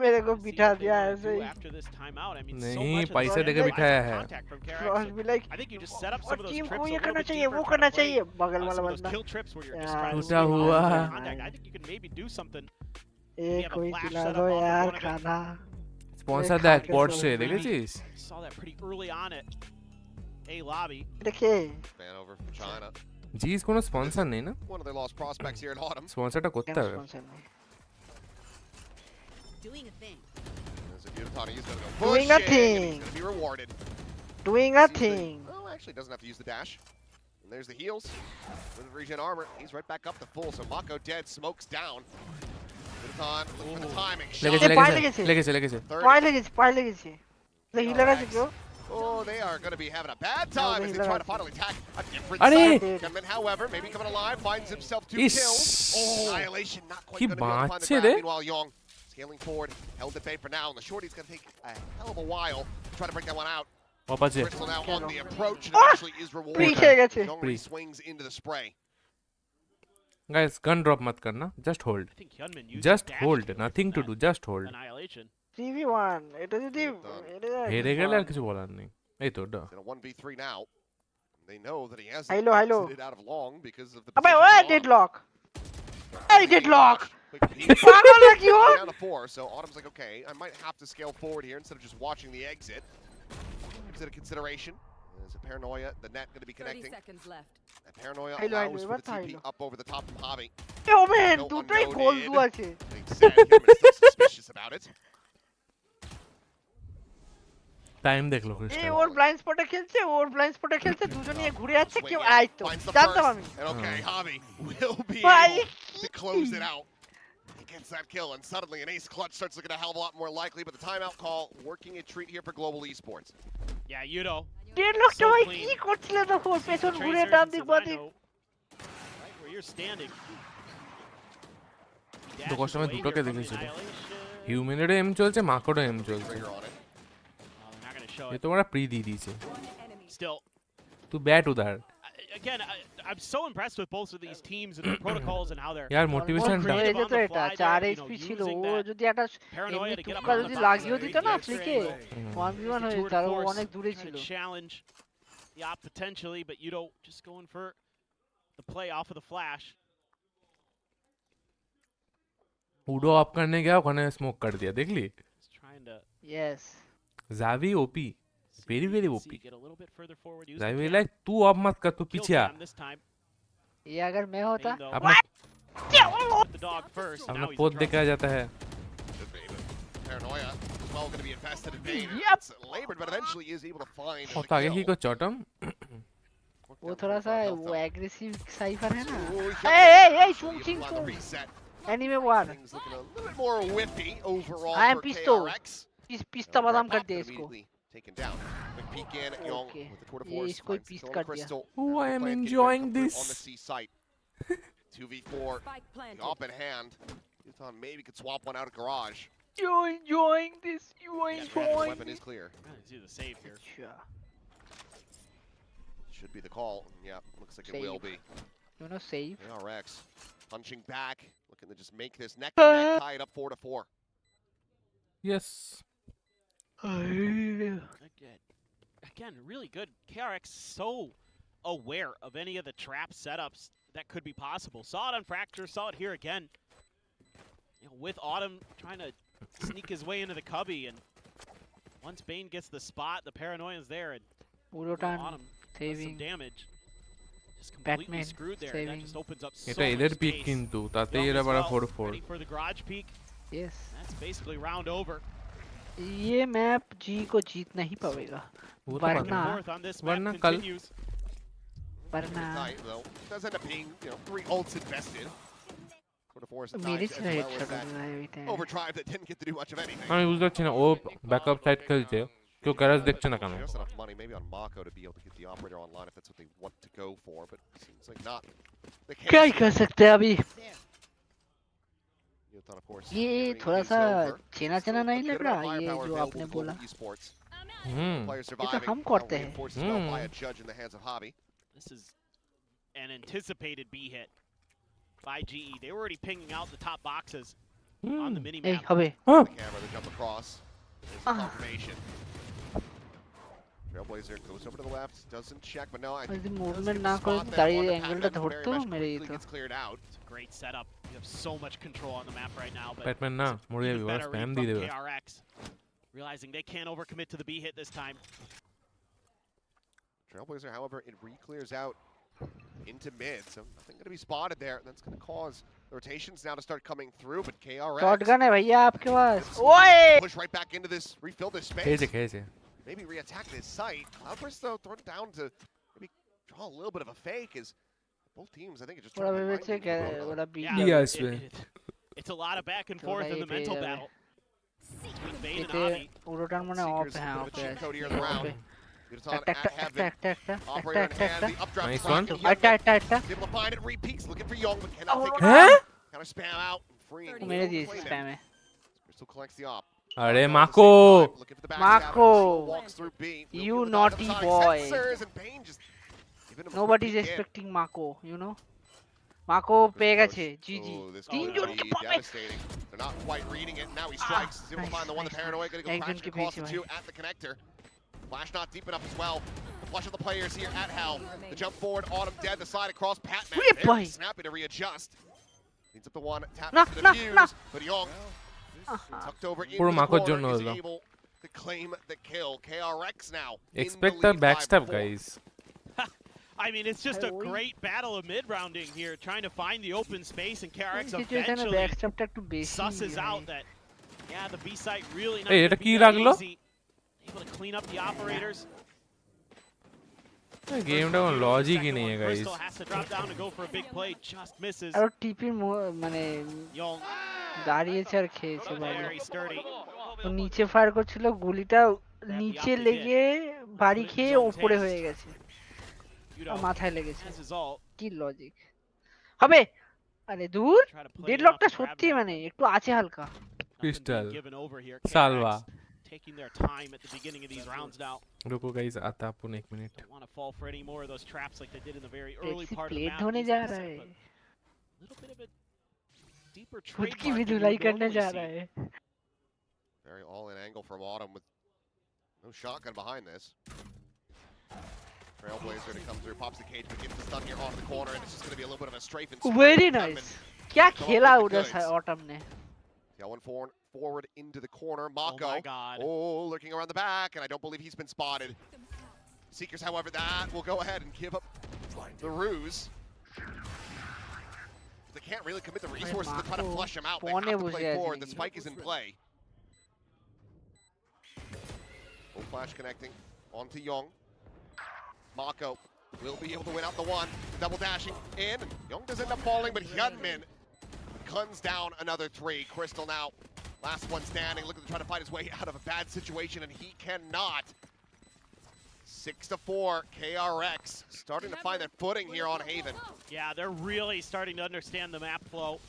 मेरे को See बिठा what they दिया wanna ऐसे do he after this timeout. I mean, so नहीं, much of पैसे this देके relies on बिठाया है। contact from KRX, Frost so भी like I think you just set up some और of those टीम trips को a ये little करना bit चाहिए deeper, वो try करना to play चाहिए बगल वाला some of those बंदा kill trips where you're just यार, trying to टूटा stay हुआ। on contact. I think you can maybe do something. ये have a कोई flash खिला setup दो off of यार one of it. खाना स्पॉन्सर खा दैट के पॉट सो से रही देखिस Saw that pretty early on at A lobby. देखिए Fan over from China. জিস কোনো স্পন্সর নেই না One of their lost prospects here in Autumn. স্পন্সরটা করতে क्या হবে sponsor नहीं Doing a thing. As if Yudotan, he's going to go Doing pushing, and nothing. he's going to be rewarded. doing a thing Well, actually doesn't have to use the dash. And there's the heals. With regen armor, he's right back up to full. So Mako dead, smokes down. Yudotan looking for the timing. লেগেছে Shot. লেগেছে লেগেছে লেগেছে Third. পায়ে লেগেছে Hilaire আছে কেউ Oh, they are going to be having a bad time as they try to finally attack a different Are side. they? Gunman, however, maybe coming alive, finds himself 2 Ish. kills. Annihilation not quite Ki going to be able to find the baat grab. hai. Meanwhile, Young scaling forward, held at bay for now, and the shorty's going to take a hell of a while to try to break that one out. वापस है Crystal now on the approach, and Ah! eventually is Free rewarded. খেয়ে গেছে Young Free. swings into the spray. Guys gun drop मत करना just hold I think Hyunmin used just dash hold to nothing to that do just hold annihilation. 3v1 এটা যদি হেরে গেলে আর কিছু বলার নেই এই তো ডা In a 1v3 now. They know that he hasn't Hello, hello. exited out of long because of the अबे position ओए he's on. डेडलॉक এই डेडलॉक Quick peek. पागल लगी हो Down to 4, so Autumn's like, okay, I might have to scale forward here instead of just watching the exit. Gives it a consideration. There's a paranoia, the net going to be 30 connecting. seconds left. That paranoia Hello, allows hello, for the what TP hello? up over the top from Javi. ও মেন No দুটোই গোল unnoted. দু আছে Being said, Human is still suspicious about it. Time দেখলো এই crystal ওর blind স্পটে খেলছে ওর blind স্পটে খেলছে দুজনে ঘুরে যাচ্ছে Swing কেউ in, আই তো finds the জানতাম first, আমি and okay, Javi will be ভাই able to close it out. He gets that kill, and suddenly an ace clutch starts looking a hell of a lot more likely, but the timeout call working a treat here for Global Esports. Yeah, Yudo. ডেডলকটা So ভাই clean. কি করছিল তখন পেছন ঘুরে Tracers done and দিক বাঁ দিক Savino, right where you're standing. He তো dashes কষ্ট में away দুটো here কে from the দেখেছিল annihilation. হিউম্যানেরও এম চলছে, মাকড়ও এম চলছে। Trigger on it. They're not going to show ये it. तुम्हारा प्री दी दी से Still, तू बैट उधर again, I'm so impressed with both of these teams and their protocols and how they're यार motivation হয়ে creative যেত on the এটা fly 4 there, HP ছিল, ও using যদি একটা paranoia এমনি to get up টুকা on the যদি box লাগিয়েও and দিত read না the X-ray ফ্লিকে angle. 1v1 হয়ে Tour যেত, de আর ও force, অনেক দূরে trying ছিল। to challenge the op potentially, but you know, just going for the play off of the flash. उडो ऑफ करने गया, वहां स्मोक कर दिया, देख ली। Just trying to yes Zavi OP, very very see, OP. get a little bit further forward, use Zavi the like तू off मत कर, तू kill पीछे आ। cam this time. ये अगर मैं होता Main, though, अपना with the dog first. अपना Now he's in पोत trouble. देखा जाता है। Should be, but Paranoia as well going to be invested in Bane. Yep. It's labored, but eventually is able to find और the तो आगे ही kill. को चॉटम Worked वो out थोड़ा 45 सा health, वो though. एग्रेसिव साइफर है ना। Ooh, he A killed A him. A Actually चुंग able Ching to find the चुंग reset. Anime one Things looking a little bit more whiffy overall I am for pistol. KRX. पिस्ता Now, बादाम Red कर Pop दिया gonna इसको। immediately taken down. Quick peek in, Young Okay. with the Tour de ये Force. इसको finds piece kill on कर the दिया। Crystal. Oh, I am Plant getting ready enjoying to put this. on the C site. 2v4. The op in hand. You thought maybe could swap one out of garage. You're enjoying this. You are His enjoying weapon is this. clear. Trying to do the save here. अच्छा, Should be the call. Yeah, looks like it will be. you know save. ARX punching back, looking to just make this neck and neck, tie it up 4-4. Yes Again, really good. KRX so aware of any of the trap setups that could be possible. Saw it on Fracture, saw it here again. You know, with Autumn trying to sneak his way into the cubby, and once Bane gets the spot, the paranoia is there, and पूरा time Autumn does some saving. damage. Just completely Batman screwed there. And that saving. just opens up so এটা much এদের pick space. কিন্তু তাতে Young এরা as বড় well, 4-4 ready for the garage peek. Yes. That's basically round over. ये map जी को जीत नहीं पाएगा। वो तो Back बात and वरना forth on this map वरना कल continues. वरना Tight, though. Does end up being, 3 ults invested. Tour de Force at मेरे times, से as head well as shot that लगा है अभी overdrive that didn't get to do much of anything. আমি বুঝতে পারছি না ও ব্যাকআপ সাইড খেলছে, কেউ ক্যারাস দেখছে না কেন? Just enough money, maybe on Mako to be able to get the operator online if that's what they want to go for, but it seems like not the case. क्या ही कर सकते हैं अभी? Yutan, of course, ये carrying थोड़ा these सा over. चेना Still चेना a नहीं good लग amount रहा of ये firepower जो available आपने to बोला? global esports. हम्म Players ये तो surviving, हम now करते हैं। reinforced as well by a judge in the hands of Hobby. This is an anticipated B hit by GE. They were already pinging out the top boxes on the mini A map. हबे The camera, the jump across. There's the Ah. confirmation. Trailblazer goes over to the left, doesn't check, but no, I think यदि does movement get ना the करो spot तो there दाढ़ी on the angle Pac-Man, टा very धरतो much मेरे ये quickly तो gets cleared out. It's a great setup. You have so much control on the map right now, but Batman না মরে যাবি, even বড় better স্প্যাম read দিয়ে from দেবে। KRX, realizing they can't overcommit to the B hit this time. Trailblazer, however, it re-clears out into mid, so nothing going to be spotted there. That's going to cause the rotations now to start coming through, but KRX shotgun है भैया आपके पास। gets ओए push right back into this, refill this space. খেয়েছে খেয়েছে। Maybe re-attack this site. Cloudburst, though, thrown down to maybe draw a little bit of a fake as both teams, I think, are just थोड़ा trying to way find से each क्या other. बड़ा beat Yeah, है। Yes, it's a lot of back and थोड़ा forth in ये the mental पे battle between Bane and इते Avi. उरोटन मने ऑफ Seekers, है a यहाँ bit of a पे। cheat code here in the round. Yutan टक at टक टक heaven. टक टक टक Operator in टक hand, टक the updraft Nice frag one. into टक Young. टक टक He's able to find it, repeats, looking for Young, but cannot take it. हैं? Kind of spam out and freeing. टक मेरे दिए Claim it. स्पैम है। Crystal collects the op. अरे At the माको same time, looking for the backstab, Mako. Crystal walks through B. Will You give the naughty Sonic boy. sensors, and Bane just giving him a Nobody quick is peek in. expecting Mako, you know? Mako পেয়ে গেছে GG। Oh, this তিন could জনকে be পাবে। devastating. They're not quite reading it. Now he strikes. He's able to nice, find the one, the nice, paranoia, gonna go একজনকে crashing across the পেয়েছি two at the connector. Flash not deep enough as well. The flush of the players here at Hell. The jump forward, Autumn dead. The slide across. Patman Ui, very boy. snappy to readjust. Leads up the one, taps No, to the no, fuse, no. but Young tucked over into পুরো the মাকড় corner জন্য is হলো। able to claim the kill. KRX now in Expect the a lead backstab 5-4. guys। I mean, it's just a Hey, great battle of mid-rounding here, trying to find the open space, and KRX সিচুয়েশনে eventually ব্যাকস্ট্যাপটা একটু বেশি susses out that, yeah, the B site really not Hey, gonna এটা be কি that লাগলো? easy. Able to clean up the operators. গেমটা কোনো লজিকই নেই है guys। Crystal has to drop down to go for a big play, just misses. আর টিপির মানে Young, দাঁড়িয়েছে আর খেয়েছে বাবা। very sturdy. ও নিচে ফায়ার করছিল, গুলিটা নিচে লেগে বাড়ি খেয়ে ওপরে হয়ে গেছে You আর know, মাথায় লেগেছে। as is all. কি লজিক হবে? আরে দূর, Try to play ডেডলকটা enough to grab সত্যি that. মানে একটু আছে হালকা। Crystal. Given over here. Salva. KRX taking their time at the beginning of these rounds now. रुको गाइस आता अपन 1 minute. Don't want to fall for any more of those traps like they did in the very early Pepsi part of the plate map. धोने These जा are रहा set है. up a little bit of a deeper खुद की trademark भी than you धुलाई would करने normally जा see. रहा है. Very all-in angle from Autumn with no shotgun behind this. Trailblazer to come through, pops the cage, but gets the stun here onto the corner, and it's just going to be a little bit of a strafe and sprint. Very Gunman nice. क्या come up खेला with the उधर goods. Autumn ने. Yeah, one forward into the corner. Oh Mako. my god. Oh, looking around the back, and I don't believe he's been spotted. Seekers, however, that will go ahead and give up the ruse. They can't really commit the resources to try to Mako, flush him out. They have पौने to बुझ play गया forward. The जिंदगी. spike is in play. Full flash connecting onto Young. Mako will be able to win out the one. Double dashing in. Young does end up falling, but Hyunmin guns down another 3. Crystal now, last one standing, looking to try to fight his way out of a bad situation, and he cannot. 6-4, KRX starting to find their footing here on Haven. Yeah, they're really starting to understand the map flow.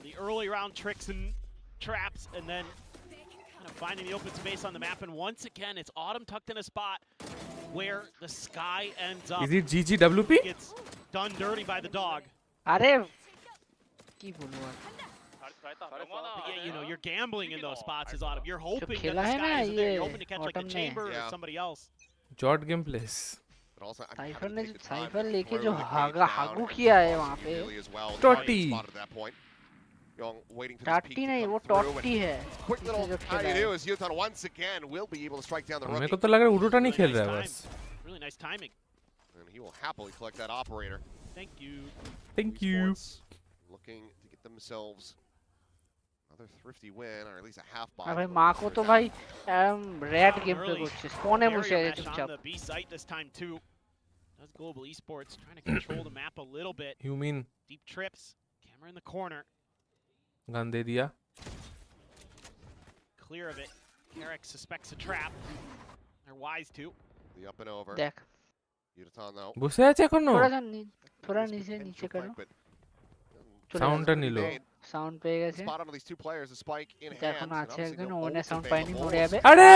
The early round tricks and traps, and then kind of finding the open space on the map. And once again, it's Autumn tucked in a spot where the sky ends up. Is it GGWP? Gets done dirty by the dog. अरे की बोलूँ यार. But yeah, you know, you're gambling in those spots as Autumn. You're hoping that खेला the है sky ना isn't there. ये You're hoping to catch like a Autumn ने. chamber or Yeah. somebody else. Jot gameplays. But also, I'm cipher having ने to जो take the time cipher to लेके throw जो the cage हागा down हागू and किया है वहाँ पे. really as well. Totty. Spotted at that point. Young waiting for this peek टाटी to नहीं come वो through, and टॉटी है. quick इसने little जो how खेला you है. do is Yuton once again will be able to strike down the मेरे rookie. को तो लग रहा है उडोटा नहीं Really खेल nice रहा है time. बस. Really nice timing. And he will happily collect that operator. Thank you. Thank you. Esports looking to get themselves another thrifty win, or at least a half buy. हाँ भाई माँ को तो भाई रेड गेम पे Early कुछ पौने barrier मुझे mesh on चुपचाप. the B site this time too. That's Global Esports trying to control the map a little bit. You mean Deep trips. Camera in the corner. Gun दे दिया. Clear of it. KRX suspects a trap. They're wise to. The up and over. देख. Yuton though. বসে আছে এখনো? थोड़ा नीचे नीचे करो. সাউন্ডটা নিল. সাউন্ড পেয়ে গেছে. Spot on these two players, a spike in hand. এখন and আছে obviously একজন no ওনে ults সাউন্ড পাইনি available. মরে যাবে. আরে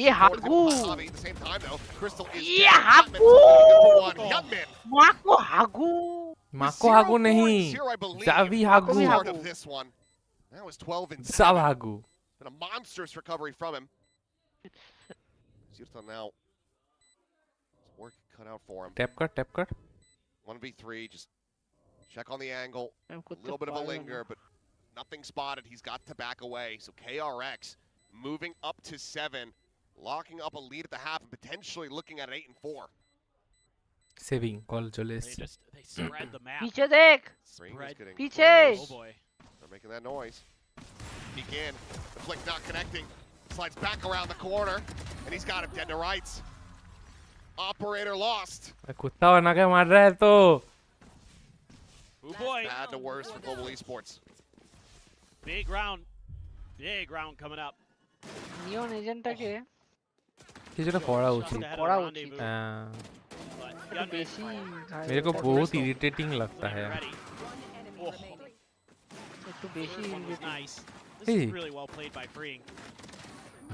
ये हागू. At the same time though, Crystal is ये dead. हागू. Hyunmin. माँ को हागू. माको हागू नहीं. 0-4-0, I believe. जावी हागू. Zavi Part हागू. of this one. That was 12 and सब हागू. Been a monstrous recovery from him. Yuton now. His work cut out for him. Tap कर. 1v3, just check on the angle. A हमको तो little bit of a पागल linger, but nothing spotted. He's got to back away. So KRX moving up to 7, locking up a lead at the half and potentially looking at an 8-4. Saving call চলে They এসেছে. just they spread the map. पीछे देख. Ring is Spread. getting पीछे. Oh close. boy. They're making that noise. Peek in. The flick not connecting. Slides back around the corner, and he's got him dead to rights. Operator lost. कुत्ता बना के मार रहा है तो. Oh boy. Bad to worse for Global Esports. Big round. Big round coming up. নিয়ন এজেন্টটাকে কিছুটা করা Just উচিত. ahead of করা rendezvous, উচিত. हाँ, but একটু Gunman বেশি मेरे को बहुत इरिटेटिंग लगता getting है. ready. Oh, একটু বেশি first one was nice. This Hey. is really well played by Freeing.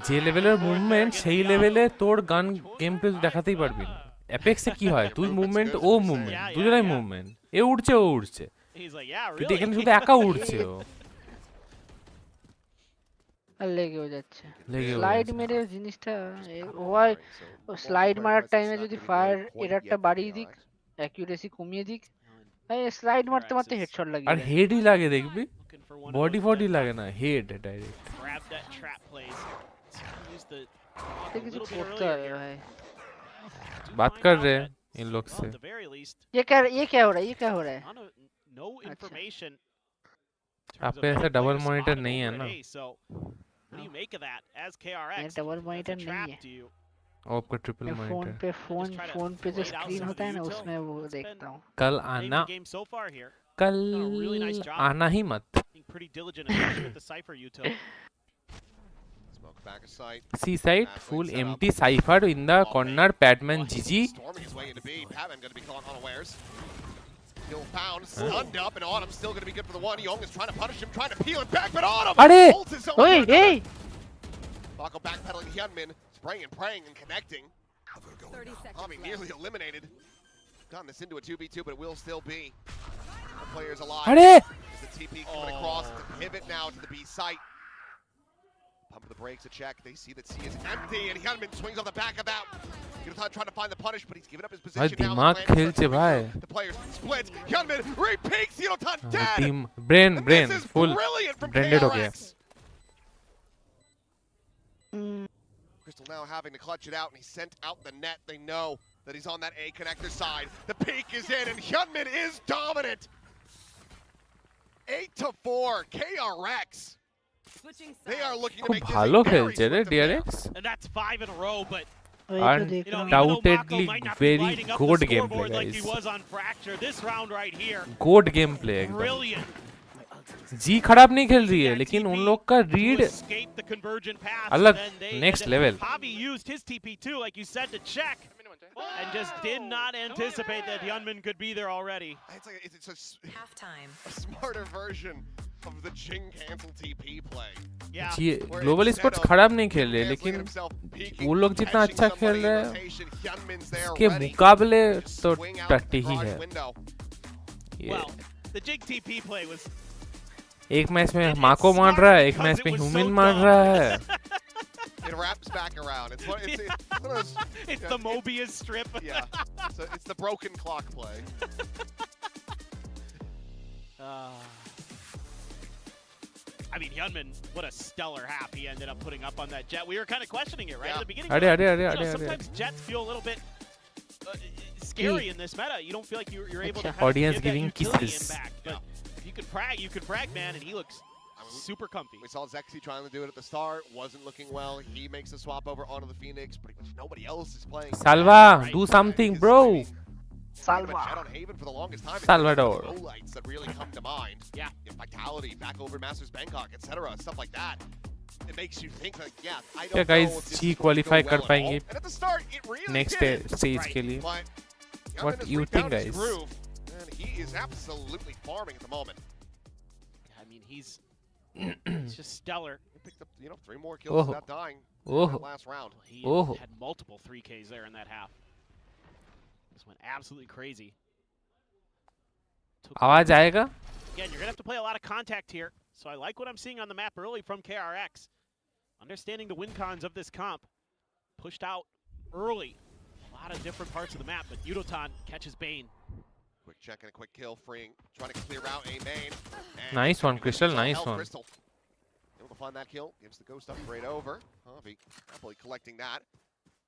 যে লেভেলের মুভমেন্ট সেই লেভেলে তোর গান গেম প্লে দেখাতেই পারবি না. অ্যাপেক্সে কি হয়? তুই মুভমেন্ট ও মুভমেন্ট দুজনেই মুভমেন্ট. এ উড়ছে ও উড়ছে. He's like, yeah, কিন্তু really. এখানে শুধু একা উড়ছে ও. আর লেগে হয়ে যাচ্ছে. লেগে স্লাইড যাচ্ছে। মেরে জিনিসটা হয় স্লাইড মারার টাইমে যদি ফায়ার এরারটা বাড়িয়ে দিক অ্যাকুরেসি কমিয়ে দিক এই স্লাইড মারতে মারতে হেডশট লাগিয়ে আর দেয়। হেডই লাগে দেখবি. Looking for one of body those ফডি that লাগে না, head direct. grab that trap plays. Use the এটা a কিছু little bit করতে earlier হবে here. ভাই। Do बात find कर out रहे that, हैं इन लोग well, से. at the very least, ये क्या हो रहा है? ये क्या हो रहा है? no information. in terms आप of पे any ऐसा डबल player मॉनिटर spotted नहीं है over ना. at A, so what do you make of that as KRX? मेरा डबल That's मॉनिटर a नहीं trap है। to you. आपका ट्रिपल मैं फोन मॉनिटर. पे फोन try to फोन पे जो play it out screen some of होता है the ना util. उसमें वो It's देखता हूँ। कल Playing आना, the game so far here. कल Done a really nice job. आना ही मत. Being pretty diligent, especially with the Cypher util. Smoke back a sight. C side full empty Cypher in the corner. पैडमैन GG. Storming his way into B. Patman going to be caught unawares. Kill found, stunned up, and Autumn's still going to be good for the one. Young is trying to punish him, trying to peel it back, but Autumn Are! holds his own. Hey, hey! Mako backpedaling Hyunmin, spraying and praying and connecting. 30 seconds Tommy nearly eliminated. Gotten this into a 2v2, but it will still be. The players alive. Are! As the TP coming across to pivot now to the B site. Pump the brakes, a check. They see that C is empty, and Hyunmin swings off the back of that. Yunotan trying to find the punish, but he's giving up his भाई position now. दिमाग खेलचे भाई The players split. Hyunmin repeats. Yunotan dead. Team brain And brain this is full brilliant from branded हो गया KRX. Crystal now having to clutch it out, and he sent out the net. They know that he's on that A connector side. The peak is in, and Hyunmin is dominant. 8-4, KRX. Switching They are looking to खूब make this भालो a very खेलचे रे swift affair. DRX And that's 5 in a row, but वही तो देख रहा हूँ undoubtedly might not be very lighting up good the gameplay scoreboard like he guys was on Fracture. This round right here, good gameplay एकदम brilliant. जी खराब नहीं खेल रही है That लेकिन TP उन लोग का to read escape the convergent paths, अलग, and then next and then level. Javi used his TP too, like you said, to check, and just did not anticipate that Hyunmin could be there already. It's like it's halftime. a smarter version of the Jing cancel TP play. Yeah. जी Where Global instead Esports of खराब नहीं खेल रहे Canceling लेकिन himself, peeking, वो लोग जितना catching अच्छा खेल somebody in रहे हैं rotation, Hyunmin's there उसके ready. मुकाबले Just तो swing out the टट्टी ही garage है window. ये Well, the Jig TP play was एक मैच में It's माको मार smart रहा है एक because मैच it में was ह्यूमिन so मार dumb. रहा है It wraps back around. It's one of those. it's yeah, the Mobius strip. Yeah. So it's the broken clock play. I mean, Hyunmin, what a stellar half he ended up putting up on that jet. We were kind of questioning it, right, Yeah. at the beginning. अरे We're अरे like, अरे you अरे know, अरे sometimes jets feel a little bit scary in this meta. You don't feel like you're able to Acha. kind of Audience give that giving utility kisses. impact. But if you could frag, man, and he looks super comfy. We saw Zexy trying to do it at the start. Wasn't looking well. He makes a swap over onto the Phoenix. Pretty much nobody else is playing. Salva do something bro Salva. Jet on Haven for the longest time. Salvador. Low lights that really come to mind. Yeah. You know, Vitality, back over Masters Bangkok, etc. Stuff like that. It makes you think like, yeah, I don't क्या know guys if this ji is going to go qualify well कर at all. पाएंगे And at the start, it really next did. stage Right. के लिए But What Hyunmin has you freaked think, out his guys? groove, and he is absolutely farming at the moment. I mean, he's just stellar. He picked up, 3 more kills Oh. without dying in Oh. that last round. He Oh. had multiple 3Ks there in that half. This went absolutely crazy. Took आवाज आएगा Again, you're going to have to play a lot of contact here. So I like what I'm seeing on the map early from KRX. Understanding the win cons of this comp. Pushed out early. A lot of different parts of the map, but Yudotan catches Bane. Quick check and a quick kill, freeing, trying to clear out a main. And Nice one, Crystal, Crystal, nice help one. Crystal. Able to find that kill, gives the ghost upgrade over. Javi happily collecting that.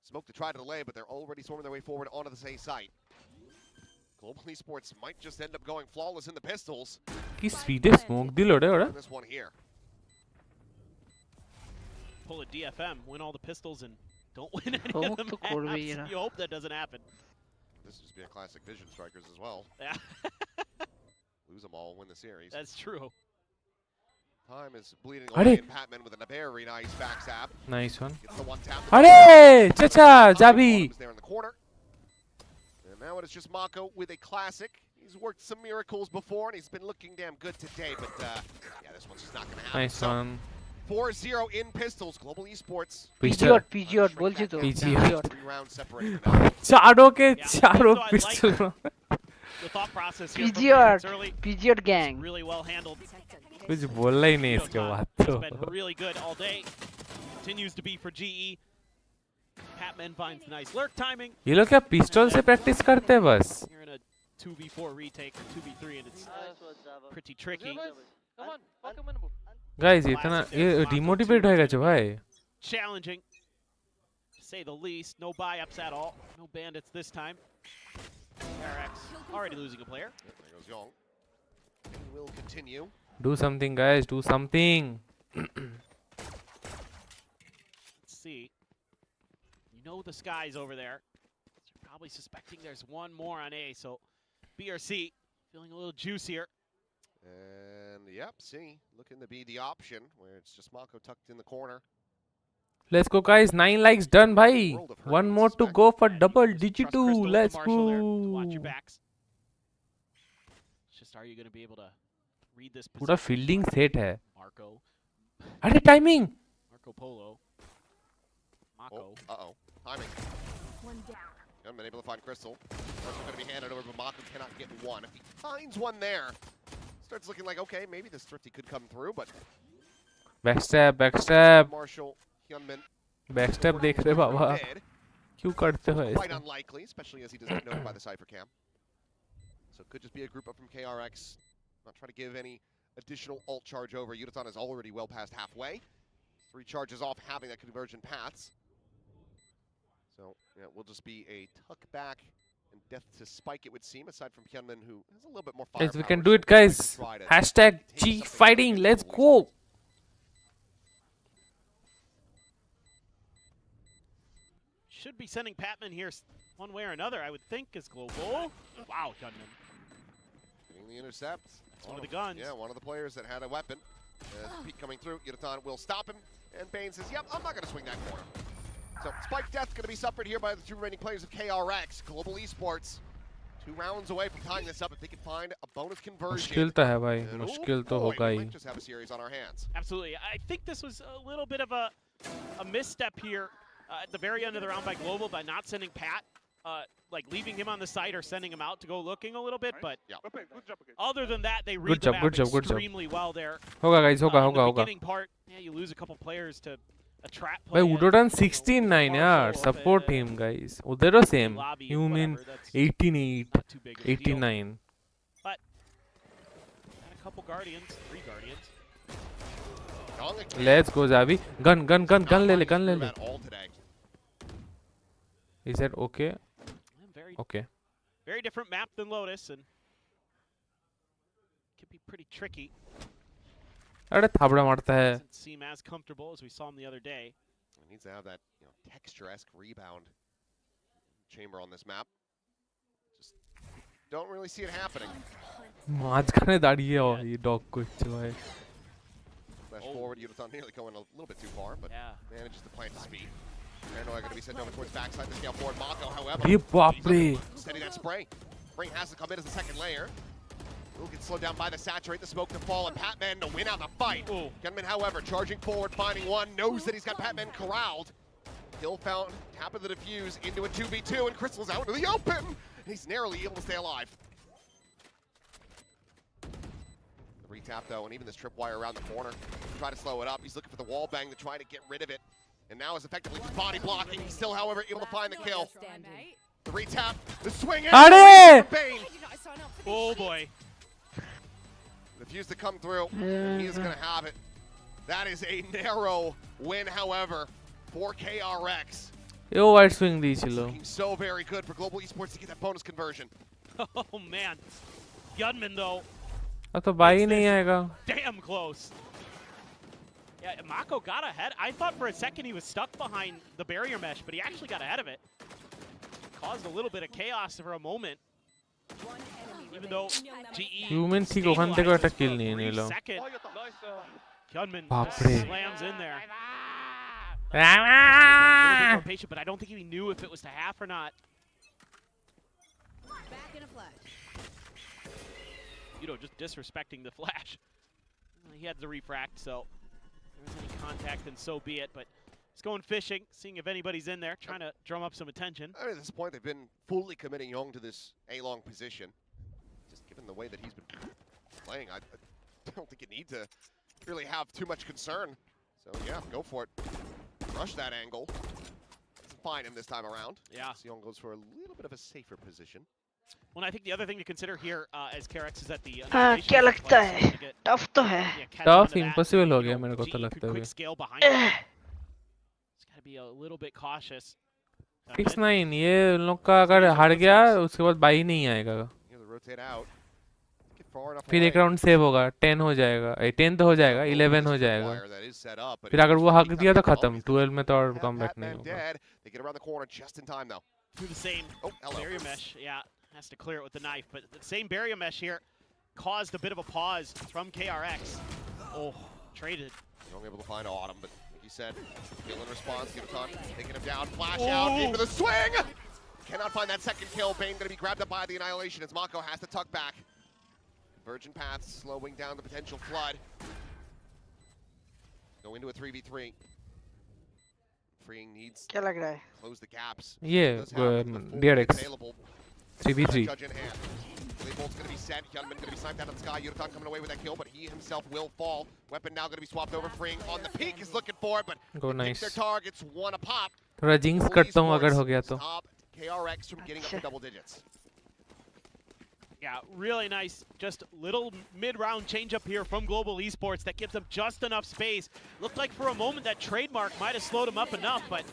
Smoke to try to delay, but they're already swarming their way forward onto the same site. Global Esports might just end up going flawless in the pistols. कि सीधे smoke दिल हो रहा है In this one here. Pull a DFM, win all the pistols, and don't win any Oh, of the तो code भी है maps. ना। You hope that doesn't happen. This would just be a classic Vision Strikers as well. Yeah, Lose them all, win the series. that's true. Time is bleeding Are- away, and Patman with a very nice backstab. Nice one Gets the one tap. अरे चाचा जाबी Autumn is there in the corner. And now it is just Mako with a classic. He's worked some miracles before, and he's been looking damn good today. But yeah, this one's just not going to happen. Nice So, one 4-0 in pistols. Global Esports. PG और बोलছি तो PG PG और 3 rounds separated now. चारों के Yeah, चारों so I like pistol The thought process here from PG और KRX early, PG और gang. really well handled. कुछ बोलना ही नहीं इसके Yudotan बाद has तो been really good all day. Continues to be for GE. Patman finds the nice lurk timing. ये लोग क्या पिस्टल से प्रैक्टिस करते हैं बस You're in a 2v4 retake, 2v3, and it's Nice one, Zava. pretty tricky. Come on, fucking winnable. Guys इतना ये demotivate होएगा जो भाई Challenging, to say the least. No buy-ups at all. No bandits this time. RX already losing a player. There goes Young. He will continue. do something guys do something Let's see. You know the sky's over there. So you're probably suspecting there's one more on A, so B or C feeling a little juicier. And yep, C looking to be the option where it's just Mako tucked in the corner. let's go guys 9 likes done bhai World of hurt, one I more to suspect. go for And you double just digit trust Crystal with the let's Marshall there to watch go your backs. Just are you going to be able to read this पूरा position? Fielding set है. Marco. अरे timing. Marco Polo. Mako. Oh, uh-oh. Timing. One down. Been able to find Crystal. That's going to be handed over, but Mako cannot get one. If he finds one there, starts looking like, okay, maybe this thrifty could come through, but... Backstab, backstab. Marshall, Hyunmin. Backstab देख रहे बाबा. Dead. क्यों करते हो Quite ऐसे? unlikely, especially as he doesn't know by the Cypher cam. So it could just be a group up from KRX. Not trying to give any additional ult charge over. Yudaton is already well past halfway. 3 charges off having that conversion paths. So yeah, it will just be a tuck back and death to spike, it would seem, aside from Hyunmin, who has a little bit more firepower. Guys, we can do it, guys. Hashtag G fighting. Let's go. Should be sending Patman here one way or another, I would think, is global. Wow, Gunman. Getting the intercept. That's one of the guns. Yeah, one of the players that had a weapon. Pete coming through. Yudaton will stop him. And Bane says, yep, I'm not going to swing that corner. So spike death going to be suffered here by the 2 remaining players of KRX. Global Esports 2 rounds away from tying this up if they can find a bonus conversion. मुश्किल तो है भाई. And मुश्किल तो oh boy, होगा we he. might just have a series on our hands. Absolutely. I think this was a little bit of a misstep here at the very end of the round by Global by not sending Pat, like leaving him on the site or sending him out to go looking a little bit. But Yeah. other than that, they read job, the map good job, good job. extremely well there. होगा guys, होगा In the होगा होगा. beginning part, yeah, you lose a couple players to a trap भाई play. Udotan 16-9 यार. Support him guys. उधर same. Lobby, Human whatever, that's 18-8, not too big of a deal. 89. But had a couple Guardians, 3 Guardians. Let's go Zavi. Gun ले ले gun ले ले. All today. He said okay. Very, Okay. very different map than Lotus, and could be pretty tricky. अरे थाबड़ा मारता है. Doesn't seem as comfortable as we saw him the other day. It needs to have that, texture-esque rebound chamber on this map. Just don't really see it happening. माঝখানে দাঁড়িয়ে ये dog করছে ভাই. Flash forward, Yudaton nearly going a little bit too far, but manages to plant his speed. Paranoia going to be sent over towards backside the scale forward. Mako, however, ये बाप रे. steady that spray. Spring has to come in as the second layer. Will get slowed down by the saturate, the smoke to fall, and Patman to win out the fight. Gunman, however, charging forward, finding one, knows that he's got Patman corralled. Hill found, tap of the defuse into a 2v2, and Crystal's out into the open. And he's narrowly able to stay alive. The retap though, and even this tripwire around the corner. Try to slow it up. He's looking for the wall bang to try to get rid of it. And now is effectively just body blocking. He's still, however, able to find the kill. The retap, the swing in. Are! Bane. Oh boy. The fuse to come through. He is going to have it. That is a narrow win, however, for KRX. Yo wide swing दी चलो. Looking so very good for Global Esports to get that bonus conversion. Oh man. Gunman though. अब तो by नहीं आएगा. Damn close. Yeah, Mako got ahead. I thought for a second he was stuck behind the barrier mesh, but he actually got ahead of it. Caused a little bit of chaos for a moment. Even though GE Human ठीक ओखान तक একটা kill नहीं है लो. Gunman बाप रे. slams in there. A little bit more patient, but I don't think he knew if it was to half or not. Back in a flash. Just disrespecting the flash. He had the refract, so if there was any contact, then so be it. But he's going fishing, seeing if anybody's in there, trying to drum up some attention. I mean, at this point, they've been fully committing Young to this A-long position. Just given the way that he's been playing, I don't think you need to really have too much concern. So yeah, go for it. Rush that angle. Doesn't find him this time around. Yeah. Young goes for a little bit of a safer position. Well, I think the other thing to consider here as KRX is that the हाँ क्या लगता है? Tough तो है. Tough impossible हो गया मेरे को तो लगता है. Quick scale behind him. It's got to be a little bit cautious. 6-9 ये उन लोग का अगर हार गया उसके बाद बाई नहीं आएगा. Rotate out. Get far enough फिर away. एक राउंड सेव होगा. 10 हो जाएगा. 10 तो हो जाएगा. 11 हो जाएगा. That is set up, but फिर अगर वो हाक दिया तो खत्म. 12 में तो और कमबैक नहीं Patman होगा. dead. They get around the corner just in time though. Through the same hello. barrier mesh, yeah, has to clear it with the knife, but the same barrier mesh here caused a bit of a pause from KRX. Oh, traded. Young able to find Autumn, but like you said, kill in response, Yudaton taking him down, flash out, into the swing! Cannot find that second kill. Bane gonna be grabbed up by the Annihilation as Mako has to tuck back. Virgin Path slowing down the potential flood. Go into a 3v3. Freeing needs क्या लग रहा है? close the gaps. Yeah, Does have the full DRX. available. 3v3. Judge in hand. Bolt's going to be set. Hyunmin going to be sniped out of the sky. Yurutan coming away with that kill, but he himself will fall. Weapon now going to be swapped over. Freeing on the peak is looking for it, but Go they pick nice. their targets one a pop. थोड़ा jinx करता हूँ अगर हो गया तो. Stop KRX from getting up to double digits. Yeah, really nice. Just little mid-round change-up here from Global Esports that gives them just enough space. Looked like for a moment that trademark might have slowed him up enough, but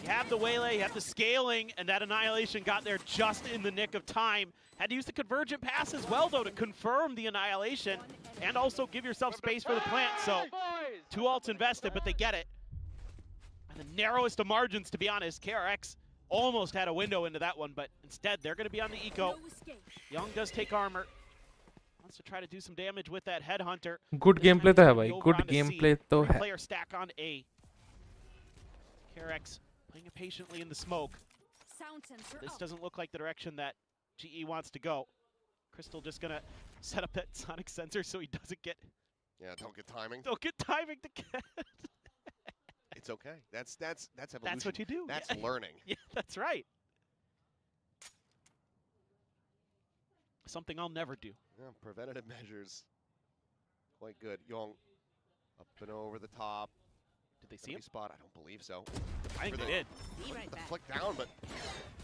you have the waylay, you have the scaling, and that Annihilation got there just in the nick of time. Had to use the Convergent Pass as well, though, to confirm the Annihilation and also give yourself space for the plant. So, 2 ults invested, but they get it. And the narrowest of margins, to be honest. KRX almost had a window into that one, but instead they're going to be on the eco. Young does take armor. Wants to try to do some damage with that Headhunter. Good This time gameplay it's तो है gonna be भाई. over Good onto C. gameplay तो है. 3-player stack on A. KRX playing it patiently in the smoke. Sound sensor This up. doesn't look like the direction that GE wants to go. Crystal just gonna set up that sonic sensor so he doesn't get Don't get timing. timing to get. It's okay. That's evolution. That's what you do. That's Yeah. learning. Yeah, that's right. Something I'll never do. Yeah, preventative measures. Quite good. Young up and over the top. Did they see him? Spot? I don't believe so. I think For they did. Be right The back. flick down, but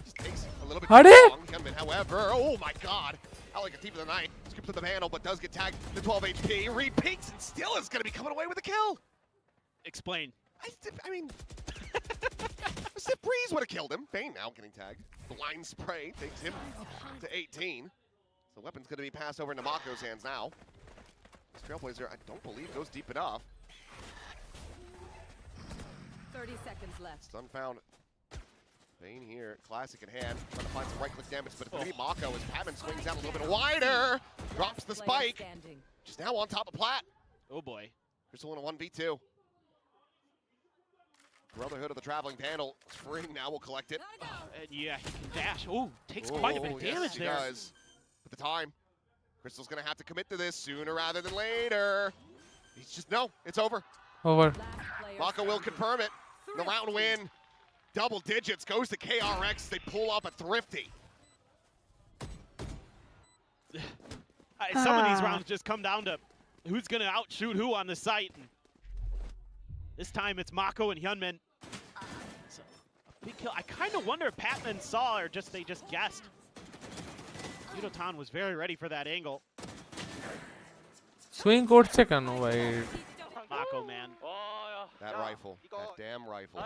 just takes a little bit Howdy. too long. Hyunmin, however, oh my god. I like a team of the night. Scoops to the panel, but does get tagged to 12 HP. Reed peeks and still is going to be coming away with a kill. Explain. I mean, Sip Breeze would have killed him. Fane now getting tagged. Blind spray takes him to 18. So weapon's going to be passed over into Mako's hands now. This Trailblazer, I don't believe, goes deep enough. 30 seconds left. Stun found. Fane here, classic in hand, trying to find some right-click damage, but it's going to be Mako as Patman swings out a little bit wider. Drops the Player spike. standing. Just now on top of Plat. Oh boy. Crystal in a 1v2. Brotherhood of the Traveling Panel. Freeing now will collect it. And yeah, he can dash. Oh, takes quite a bit of yes, damage he there. does. But the time. Crystal's going to have to commit to this sooner rather than later. He's just, no, it's over. Over. Last player Mako will standing. confirm it. The round win. Double digits goes to KRX. They pull up a thrifty. Some of these rounds just come down to who's going to outshoot who on the site. And this time it's Mako and Hyunmin. So, a big kill. I kind of wonder if Patman saw or just they just guessed. Yudotan was very ready for that angle. Swing court से करना भाई. Mako, man. That rifle. That damn rifle.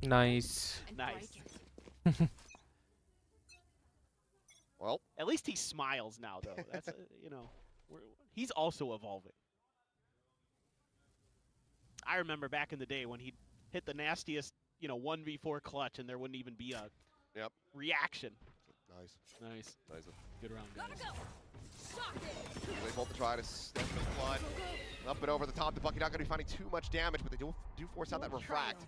Nice. And Nice. break it. Well, At least he smiles now, though. That's, you know, he's also evolving. I remember back in the day when he'd hit the nastiest, 1v4 clutch and there wouldn't even be a reaction. nice. Nice. Nice. Good round, Gotta guys. go. Shock it. They both try to step the flood. Up and over the top. The Bucky not going to be finding too much damage, but they do force out that refract.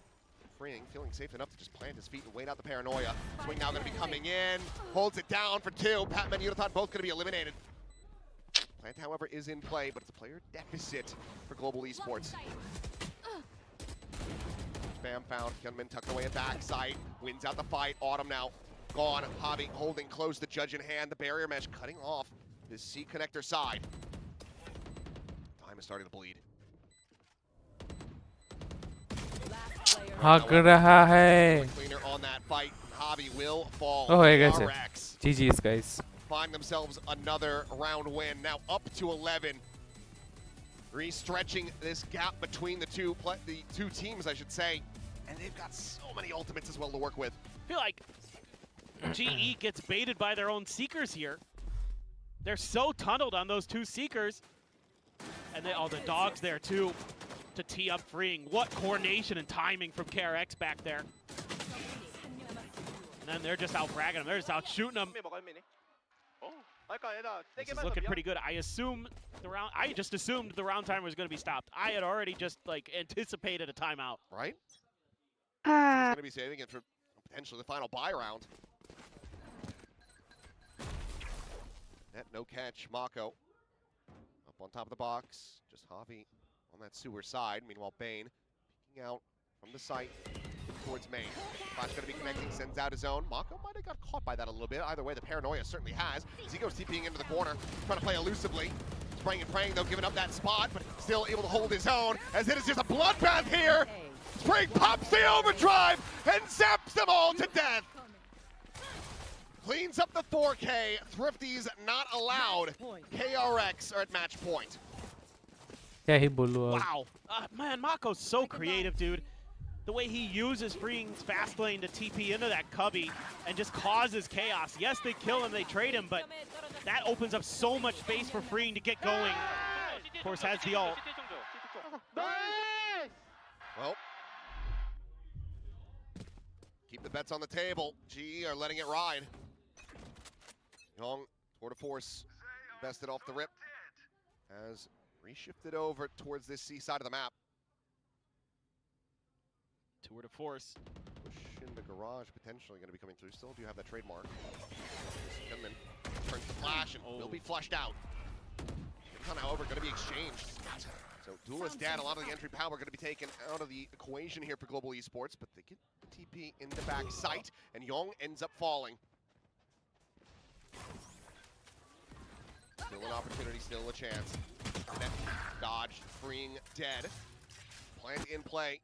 Freeing, feeling safe enough to just plant his feet and wait out the paranoia. Swing now going to be coming in. Holds it down for 2. Patman and Yudotan both going to be eliminated. Plant, however, is in play, but it's a player deficit for Global Esports. Spam found. Hyunmin tucked away at backside. Wins out the fight. Autumn now gone. Hobby holding close, the judge in hand. The barrier mesh cutting off this C connector side. Time is starting to bleed. Last player. भाग रहा है. Cleaner on that fight. Hobby will fall. Oh, I guess it. DRX GG's guys. find themselves another round win. Now up to 11. Restretching this gap between the two teams, I should say. And they've got so many ultimates as well to work with. I feel like GE gets baited by their own Seekers here. They're so tunneled on those 2 Seekers. And the dog's there too to tee up Freeing. What coordination and timing from KRX back there. And then they're just out fragging him. They're just out shooting him. This is looking pretty good. I just assumed the round timer was going to be stopped. I had already just anticipated a timeout. Right? He's going to be saving it for potentially the final buy round. Net, no catch. Mako up on top of the box. Just Javi on that sewer side. Meanwhile, Bane peeking out from the site towards main. Flash going to be connecting, sends out his own. Mako might have got caught by that a little bit. Either way, the paranoia certainly has. As he goes TPing into the corner, trying to play elusively. Spraying and praying, though, giving up that spot, but still able to hold his own, as it is just a bloodbath here. Spring pops the overdrive and zaps them all to death. Cleans up the 4K. Thrifties not allowed. KRX are at match point. क्या ही बोलूँ अब. Wow. Man, Mako's so creative, dude. The way he uses Freeing's fast lane to TP into that cubby and just causes chaos. Yes, they kill him, they trade him, but that opens up so much space for Freeing to get going. Of course, has the ult. Well, keep the bets on the table. GE are letting it ride. Young, tour de force, bested off the rip. Has reshifted over towards this C side of the map. Tour de force. Push in the garage, potentially going to be coming through. Still do have that trademark. Gunman turns the flash and will be flushed out. However, going to be exchanged. So Duelist Dad, a lot of the entry power going to be taken out of the equation here for Global Esports, but they get TP in the back site, and Young ends up falling. Still an opportunity, still a chance. Net dodged, Freeing dead. Plant in play.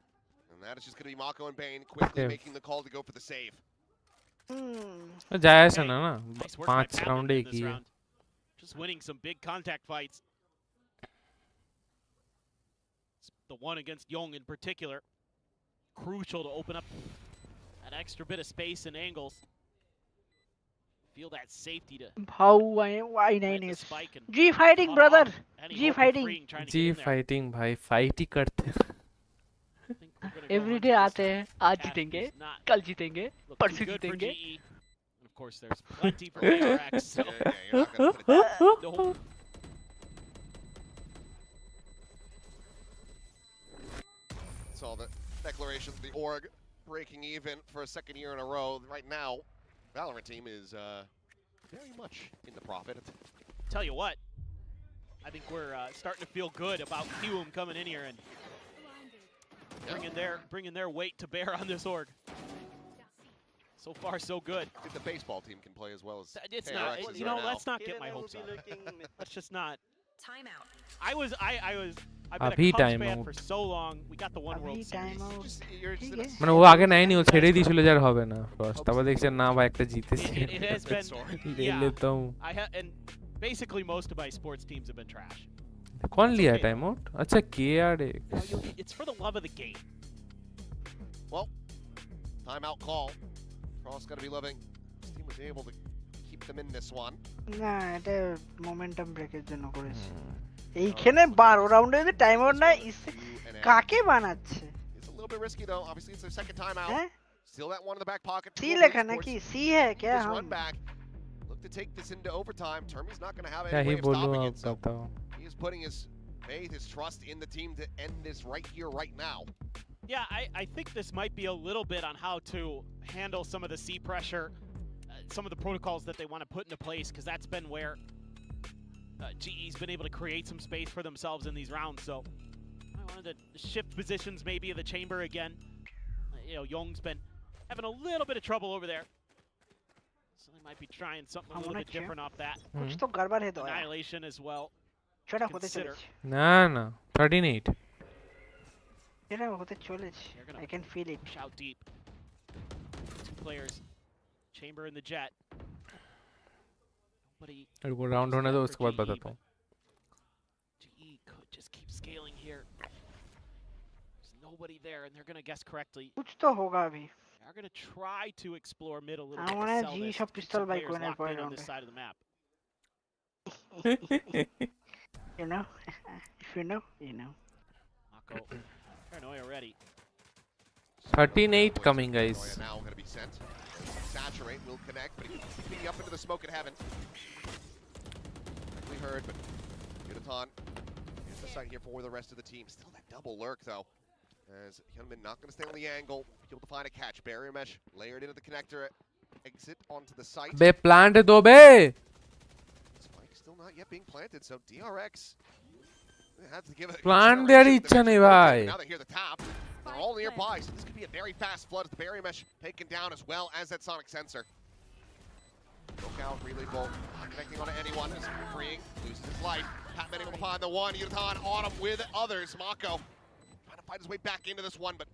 And that is just going to be Mako and Bane quickly making the call to go for the save. जाया से ना ना Nice work by 5 Paladin round in एक this ही है. round. Just winning some big contact fights. The one against Young in particular. Crucial to open up that extra bit of space and angles. Feel that safety to How plant I9 the is. spike and G fighting, cut brother. off any G hope of fighting. Freeing trying to जी get in there. Fighting भाई fight ही करते हैं. I think we're gonna go Every on day to आते this हैं. आज half जीतेंगे, is not कल जीतेंगे, look too परसों good for जीतेंगे. GE. And of course, there's plenty for ARX. So Yeah, you're not going to put it down. the whole Saw the declaration of the org breaking even for a second year in a row. Right now, Valorant team is very much in the profit. tell you what, I think we're starting to feel good about Kiwum coming in here and bringing their weight to bear on this org. So far, so good. I think the baseball team can play as well as It's KRX not. is You right know, now. let's not get my hopes up. Let's just not. Timeout. I've been अभी a Cubs time fan out. for so long. We got the one World अभी Series. time out. You're just in a মানে ও আগে নাইনি ও ছেড়ে দিয়েছিল যার হবে না first তারপর দেখছে না ভাই একটা জিতেছি It has been. ले Yeah. लेता हूँ. And basically most of my sports teams have been trash. कौन लिया okay, टाइम आउट? अच्छा KRX. It's for the love of the game. Well, timeout call. Frost got to be loving. This team was able to keep them in this one. না এটা momentum ব্রেকের জন্য করেছে. এইখানে 12 রাউন্ডে যদি টাইম আউট না কাকে বানাচ্ছে? It's a little bit risky though. Obviously, it's their second timeout. हैं? Still that one in the back pocket. C Global लिखा ना Esports कि सी है क्या just हम? run back. Look to take this into overtime. Termi's not going to have क्या any he way of बोलूँ stopping अब it. So बताओ. he is putting his faith, his trust in the team to end this right here, right now. Yeah, I think this might be a little bit on how to handle some of the C pressure, some of the protocols that they want to put into place, because that's been where GE's been able to create some space for themselves in these rounds. So I wanted to shift positions maybe of the chamber again. You know, Young's been having a little bit of trouble over there. So they might be trying something a little bit different off that. कुछ तो गड़बड़ है तो यार. Annihilation as well. সেটা হতে Consider. চলেছে. না না 38. সেটা হতে চলেছে. They're gonna I can feel it. push out deep. Two players, chamber and the jet. Nobody. रुको राउंड होने दो उसके बाद बताता हूँ. GE could just keep scaling here. There's nobody there, and they're gonna guess correctly. कुछ तो होगा अभी. They're gonna try to explore mid a little I bit. wanna To sell G this, shop to keep pistol some by players corner locked for in on round. this side of the map. You know, if you know, you know. Mako, paranoia ready. 13-8 coming guys. Now going to be sent. Saturate will connect, but he keeps beating up into the smoke at heaven. We heard, but Yudaton is the site here for the rest of the team. Still that double lurk though. As Hyunmin not going to stay on the angle, be able to find a catch. Barrier mesh layered into the connector. Exit onto the site. B plant दो B. Spike not yet being planted, so DRX had to give it. Plant their इच्छा नहीं भाई. Now they hear the tap. They're all nearby, so this could be a very fast flood. The barrier mesh taken down as well as that sonic sensor. Look out, relay bolt, not connecting onto anyone. Is freeing, loses his life. Patman able to find the one. Yutan Autumn with others. Mako trying to fight his way back into this one, but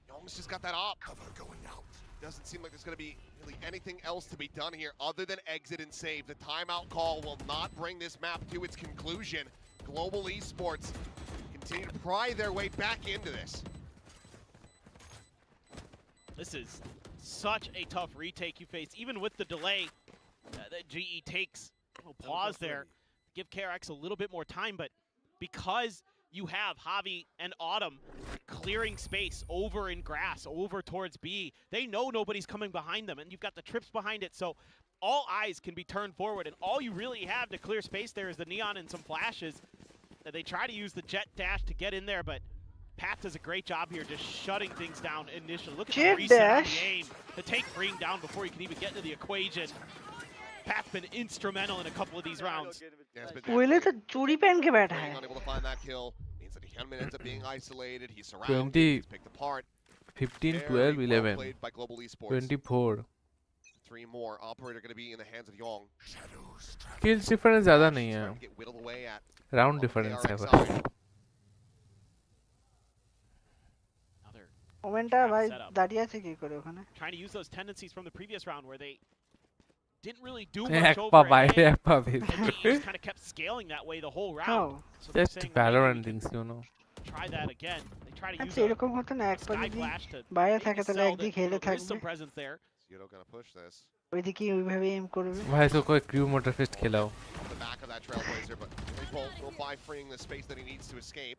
Young's just got that op. Cover going out. Doesn't seem like there's going to be really anything else to be done here other than exit and save. The timeout call will not bring this map to its conclusion. Global Esports continue to pry their way back into this. This is such a tough retake you face, even with the delay that GE takes. Pause there, give KRX a little bit more time, but because you have Javi and Autumn clearing space over in grass, over towards B, they know nobody's coming behind them, and you've got the trips behind it, so all eyes can be turned forward, and all you really have to clear space there is the neon and some flashes. They try to use the jet dash to get in there, but Pat does a great job here just shutting things down initially. Look at the reset on the aim to take Freeing down before you can even get into the equation. Pat's been instrumental in a couple of these rounds. Will तो चूड़ी पहन के बैठा है. Unable to find that kill means that Hyunmin ends up being isolated. He's surrounded. He's picked apart. 15, 12, 11, Played by Global Esports. 24. 3 more. Operator going to be in the hands of Yong. Kills difference ज़्यादा नहीं है. Get whittled away at Round difference है बस. Momenta भाई दाढ़िया से क्या करे उन्होंने? Trying to use those tendencies from the previous round where they didn't really do much Ekpa over भाई A, ekpa and भी. just kind of kept scaling that way the whole round. So they're Just saying, Valorant maybe we things, you know. can try that again. They try to use ऐसे a इनको होता ना एक sky पर flash to बाया था maybe कि तो sell लाइक दी that खेले था there is some में. presence there. Zero going to push this. वही थी कि वही भी एम करो भी. भाई इसको कोई crew motor fist खिलाओ. Off the back of that Trailblazer, but Bolt will buy freeing the space that he needs to escape.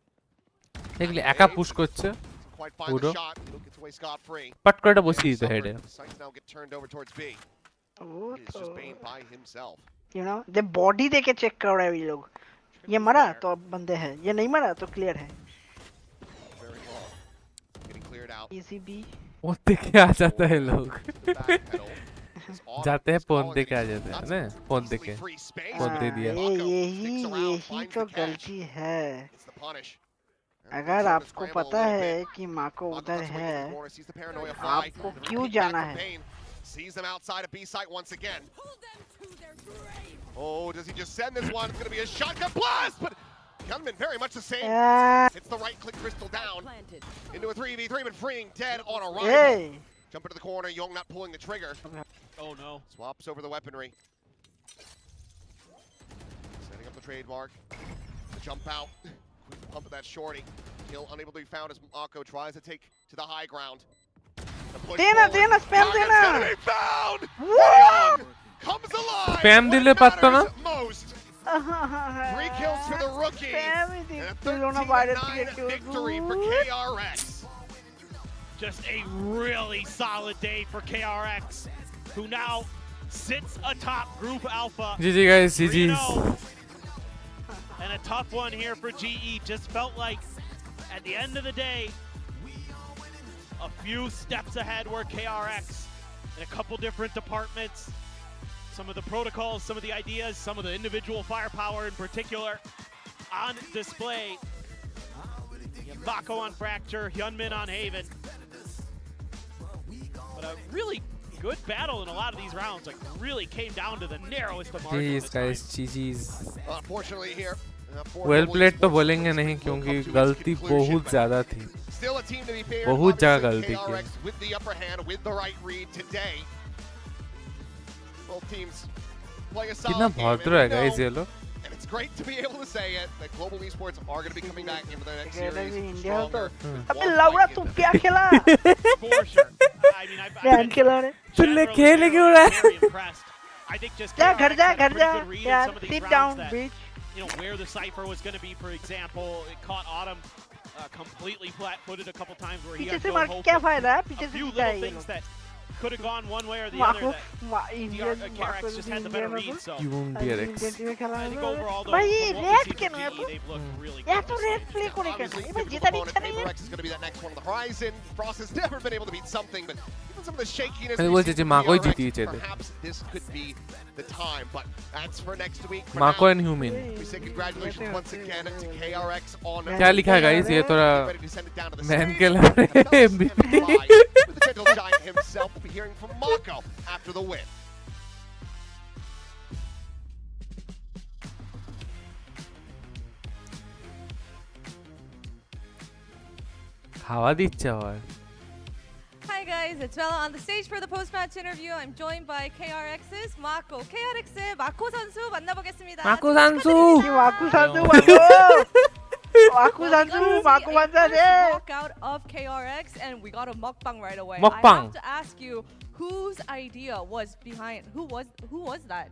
দেখলি একা পুশ করছে. Quite find পুরো. the shot. He gets away scot-free. পাট করে বসিয়ে দিতে হেডে. Sights now get turned over towards B. वो It's just Bane by himself. You know, the body देके check कर रहे हैं ये लोग. ये मरा तो अब बंदे हैं. ये नहीं मरा तो clear है. Very long. Getting cleared out. PCB. वो देखे आ जाता है लोग. Backpedal. जाते हैं फोन देके आ जाते हैं ना फोन देके फोन दे दिया. यही तो गलती है. अगर आपको पता है कि माँ को उधर है, आपको क्यों जाना है? Sees them outside of B site once again. Oh, does he just send this one? It's going to be a shotgun blast, but Gunman very much the same. Hits the right click crystal down into a 3v3, but freeing dead on arrival. Jump into the corner, Young not pulling the trigger. Oh no. Swaps over the weaponry. Setting up the trademark. The jump out. Quick pump of that shorty. Kill unable to be found as Mako tries to take to the high ground. देना spam देना. Young comes alive. Spam दिले पाता ना. Most. 3 kills for the rookie. And a 13-9 victory for KRX. Just a really solid day for KRX, who now sits atop Group Alpha. GG guys, GG's. And a tough one here for GE. Just felt like, at the end of the day, a few steps ahead were KRX in a couple different departments. Some of the protocols, some of the ideas, some of the individual firepower in particular on display. Mako on Fracture, Hyunmin on Haven. But a really good battle in a lot of these rounds. Like, really came down to the narrowest of margins. GG's guys, GG's. Unfortunately here. Well played तो बोलेंगे नहीं क्योंकि गलती बहुत ज़्यादा थी. Still a team to be fair. बहुत जगह गलती की. KRX with the upper hand, with the right read today. Both teams playing a solid कितना भद्र है guys ये लोग. And it's great to be able to say it that Global Esports are going to be coming back into the next series India stronger. अबे लौड़ा तू क्या खेला? For sure. I mean, I've ध्यान खेला रे. तूने खेल क्यों रहा है? I think just जा घर जा KRX had a घर pretty जा. good read in यार some of these sit rounds down that, bitch. you know, where the cipher was going to be, for example. It caught Autumn completely flat-footed a couple times where he पीछे had से no मार hope. क्या फायदा है? A पीछे से few क्या little है ये things लोग? that could have gone one way or the other that Indian KRX just had the better read. So क्यों DRX? I think overall, though, भाई from what red we see के from ना GE, तो they've looked really यार good. तो red play करे Obviously, करना. ये भाई difficult जीता भी opponent. अच्छा नहीं है. HyperX is going to be that next one on the horizon. Frost has never been able to beat something, but Given some of the shakiness अरे we've वो seen जैसे from माको ही DRX, जीती है perhaps this could be the time, but that's for next week. For माको now, and human we say congratulations once again to KRX on क्या लिखा है guys ये थोड़ा ready to send it down to the man stage. के लग रहे हैं With MVP the gentle giant himself, we'll be hearing from Mako after the win. हवा दिच्छा और Hi guys, it's Bella on the stage for the post-match interview. I'm joined by KRX's Mako. KRX의 마코 선수 만나보겠습니다. 마코 선수! 마코 선수 마코 선수 마코 만나네. Walk out of KRX and we got a mukbang right away. I 먹방. have to ask you whose idea was behind who was that?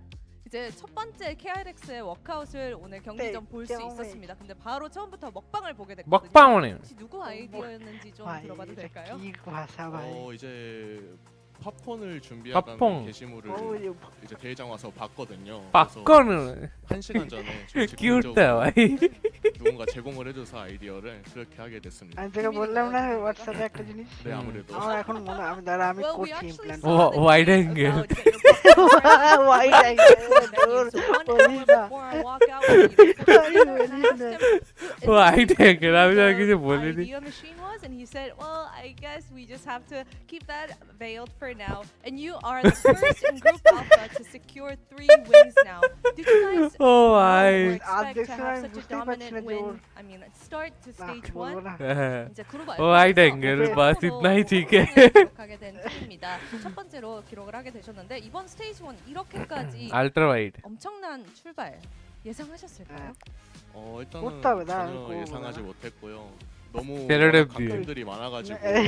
이제 첫 번째 KRX의 워크아웃을 오늘 경기 전 볼 수 있었습니다. 근데 바로 처음부터 먹방을 보게 됐거든요. 먹방이네요. 혹시 누구 아이디어였는지 좀 들어봐도 될까요? 이제 팝콘을 준비하던 팝콘. 게시물을 이제 대회장 와서 봤거든요. 팝콘을 1시간 전에 좀 cute है 즉흥적으로 누군가 제공을 해줘서 아이디어를 그렇게 하게 됐습니다. আমি তোকে বললাম না হোয়াটসঅ্যাপে একটা জিনিস 네 아무래도 আমার এখন মনে আমি দাঁড়া আমি Well, we করছি actually implant saw that wide you angle. about to get your Wide first angle. venue. So 1 hour Police na. before I walk out, we asked him, वो आइट है कि अभी तक किसी बोले नहीं idea machine was, and he said, well, I guess we just have to keep that veiled for now. And you are the first in Group Alpha to secure 3 wins now. Did you guys O know or भाई expect to have such a বুঝতেই পারছি না dominant যে ওর win? I mean, start to stage বলবো 1. না 이제 그룹 ओ wide angle बस इतना ही ठीक है 기록하게 된 팀입니다. 첫 번째로 기록을 하게 되셨는데 이번 스테이지 1 이렇게까지 अल्ट्रा वाइड 엄청난 출발 예상하셨을까요? 일단은 못하고 나 전혀 그거 예상하지 못했고요. 너무 세레브리. 강팀들이 많아가지고 에이,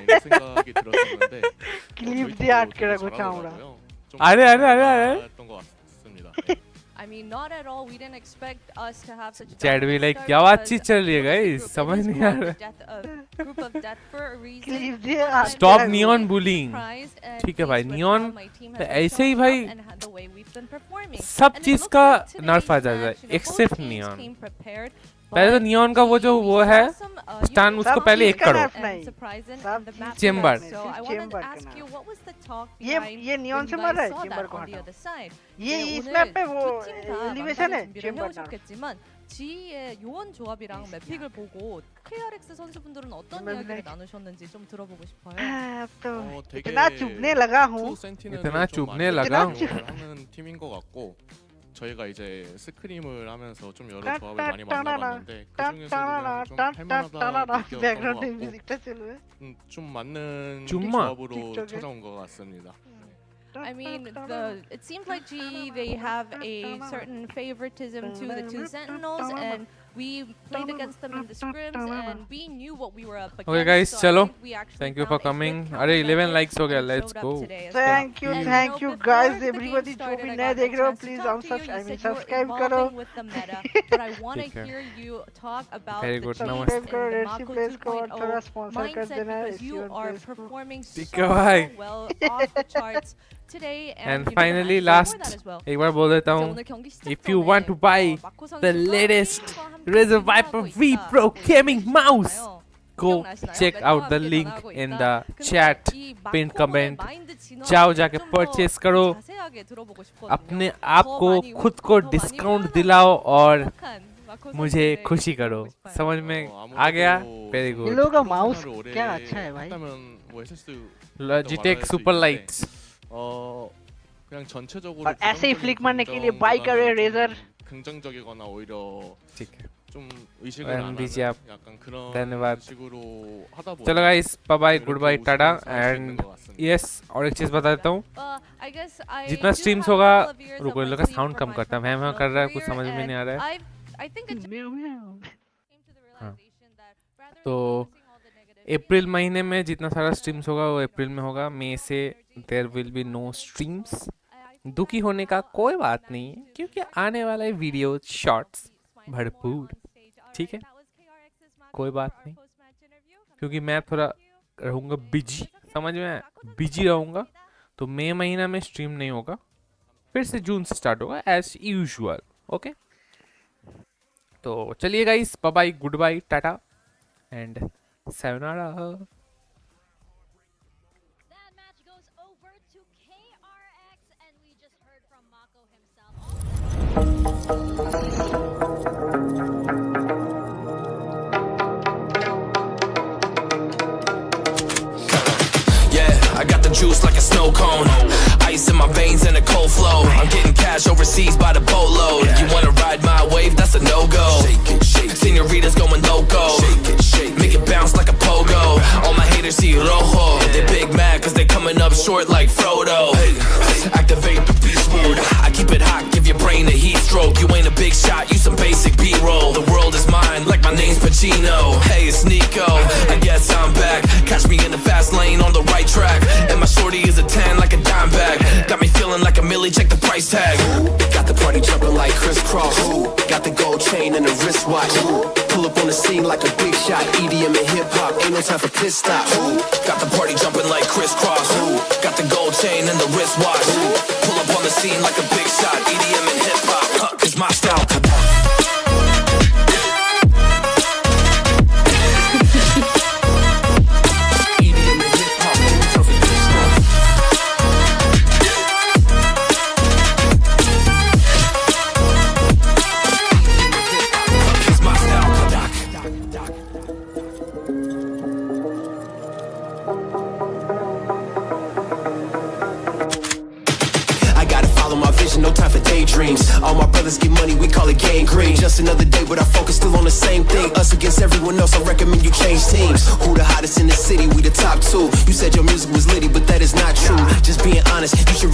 이런 생각이 들었었는데 ক্লিপ 저희 দিয়ে 팀도 আটকে 되게 রাখো চামড়া 잘하더라고요. 좀 아래, 아래, 아래, 아래. 잘했던 것 같습니다. I mean, not at all. We didn't expect us to have such a chat भी dominant लाइक start क्या बात because चीज चल रही है look at the guys group. समझ It is नहीं आ called रहा a group of death for a reason. Clip দিয়ে One আটকে स्टॉप রাখো। नियॉन बुलिंग Surprised and ठीक है भाई, pleased with neon how my team has तो been ऐसे ही showing भाई up and the way we've been performing. सब And it चीज looks का like today's नर्फ आ जाता है match, you know, both except teams Neon came prepared, पहले तो but नियॉन का वो जो we वो saw है some, स्टान unique उसको सब पहले चीज 1 का करो नर्फ and नहीं surprising सब in the चीज map Chamber. play. So I wanted Chamber to का ask नाम। you, what was the talk ये behind नियॉन when से you मर रहा guys है saw चेंबर that को on the हटाओ other side? ये 네, इस 오늘 मैप पे वो 두 팀다 एलिवेशन है 준비를 चेंबर का 해오셨겠지만 G의 요원 조합이랑 맵픽을 보고 KRX 선수분들은 어떤 맵 이야기를 맵. 나누셨는지 좀 들어보고 싶어요. अब तो 되게 इतना चुभने लगा हूँ 투 센티넬을 이तना 좀 좁네, 많이 라가. 활용을 하는 팀인 것 같고 저희가 이제 스크림을 하면서 좀 여러 조합을 많이 만나봤는데 그 중에서도 좀 할만하다 느꼈던 것 बैकग्राउंड 같고 म्यूजिकটা চলবে 좀 맞는 줌마. 조합으로 틱톡에. 찾아온 것 같습니다. I mean, it seems like G, they have a certain favoritism to the 2 Sentinels, and we played against them in the scrims, and we knew what we were up against. Okay, guys, so I चलो. think we actually Thank you for found a good coming. अरे, 11 counter likes हो गया, and let's showed up go. today as well. Thank you And thank you you know, guys before the everybody game जो भी started, I नया got देख the रहे हो chance to please talk on to you. You subscribe said you were subscribe करो evolving with the meta, but I want ठीक to है। hear you talk about Very the good, change नमस्ते। in subscribe करो the Red Sea Mako प्लेस को और थोड़ा 2.0 sponsor कर mindset देना because you इसी are प्लेस को performing ठीक so है भाई। well off the charts today, and And you know, the finally match before last that as well. एक बार बोल देता 이제 हूँ 오늘 경기 시작 if you want to 전에, buy 마코 the 선수가 latest 게임과 함께 Razer 진행하고 Viper 있다. V Pro gaming mouse 있잖아요. go 기억나시나요? check 메타와 out the 함께 link 전화하고 in 있다. the 근데 chat 이 pinned 마코의 comment 마인드 진화를 जाओ जाके 좀 더 purchase करो 자세하게 들어보고 싶거든요. अपने 더 आप को 많이 खुद को 더 많이 डिस्काउंट 표현하고 दिलाओ और 행복한 마코 मुझे 선수들의 खुशी 얘기를 करो 들어보고 싶어요. समझ में 아무래도 आ गया वेरी इन गुड लोगों का माउस 생활을 오래 क्या अच्छा है भाई 했다면 뭐 했을 수 लॉजिटेक 말할 수 सुपर 있는데, लाइट्स 그냥 전체적으로 और ऐसे ही 부정적인 फ्लिक मारने के लिए बाई 감정보다는 करे 좀 रेजर 긍정적이거나 오히려 ठीक है 좀 의식을 안 하는 MDG आप 약간 그런 धन्यवाद। 식으로 하다 보니 चलो guys bye bye 좀 good 이렇게 bye 웃으면서 टाटा 할수 있는 एंड 것 같습니다. यस और एक चीज बता देता हूँ I guess I जितना do streams have a होगा, couple of years रुको, up इन my लोग का sleeve sound for come my करता है, मैं professional कर रहा है, कुछ career, समझ में नहीं आ रहा है। and I think it म्याऊ म्याऊ came to the हाँ। realization that rather तो than focusing all the negative अप्रैल महीने में जितना सारा स्ट्रीम्स होगा वो अप्रैल में होगा मई से there will be no streams दुखी होने का कोई बात नहीं है क्योंकि आने वाला है वीडियो शॉर्ट्स भरपूर ठीक है कोई बात नहीं क्योंकि मैं थोड़ा रहूँगा बिजी समझ में बिजी रहूँगा तो मई महीना में स्ट्रीम नहीं होगा फिर से जून से स्टार्ट होगा एज यूजुअल ओके तो चलिए guys bye bye good bye टाटा and sayonara KRX, and we just heard from Mako himself. Yeah, I got the juice like a snow cone. Ice in my veins and a cold flow. I'm getting cash overseas by the boatload. You wanna ride my wave? That's a no-go. Senoritas going loco. Make it bounce like a pogo. All my haters see rojo. They big mad cause they coming up short like Frodo. Activate the beast mode. I keep it hot, give your brain a heat stroke. You ain't a big shot, you some basic B-roll. The world is mine like my name's Pacino. Hey, it's Nico, I guess I'm back. Catch me in the fast lane on the right track. And my shorty is a 10 like a dime bag. Got me feeling like a milli, check the price tag. Got the party jumping like crisscross. Got the gold chain and the wristwatch. Pull up on the scene like a big shot. EDM and hip hop, ain't no time for pit stops. Got the party jumping like crisscross. Got the gold chain and the wristwatch. Pull up on the scene like a big shot. EDM and hip hop is my style. No time for daydreams. All my brothers get money, we call it gangrene. Just another day, but our focus still on the same thing. Us against everyone else, I recommend you change teams. Who the hottest in the city? We the top two. You said your music was litty, but that is not true. Just being honest, you should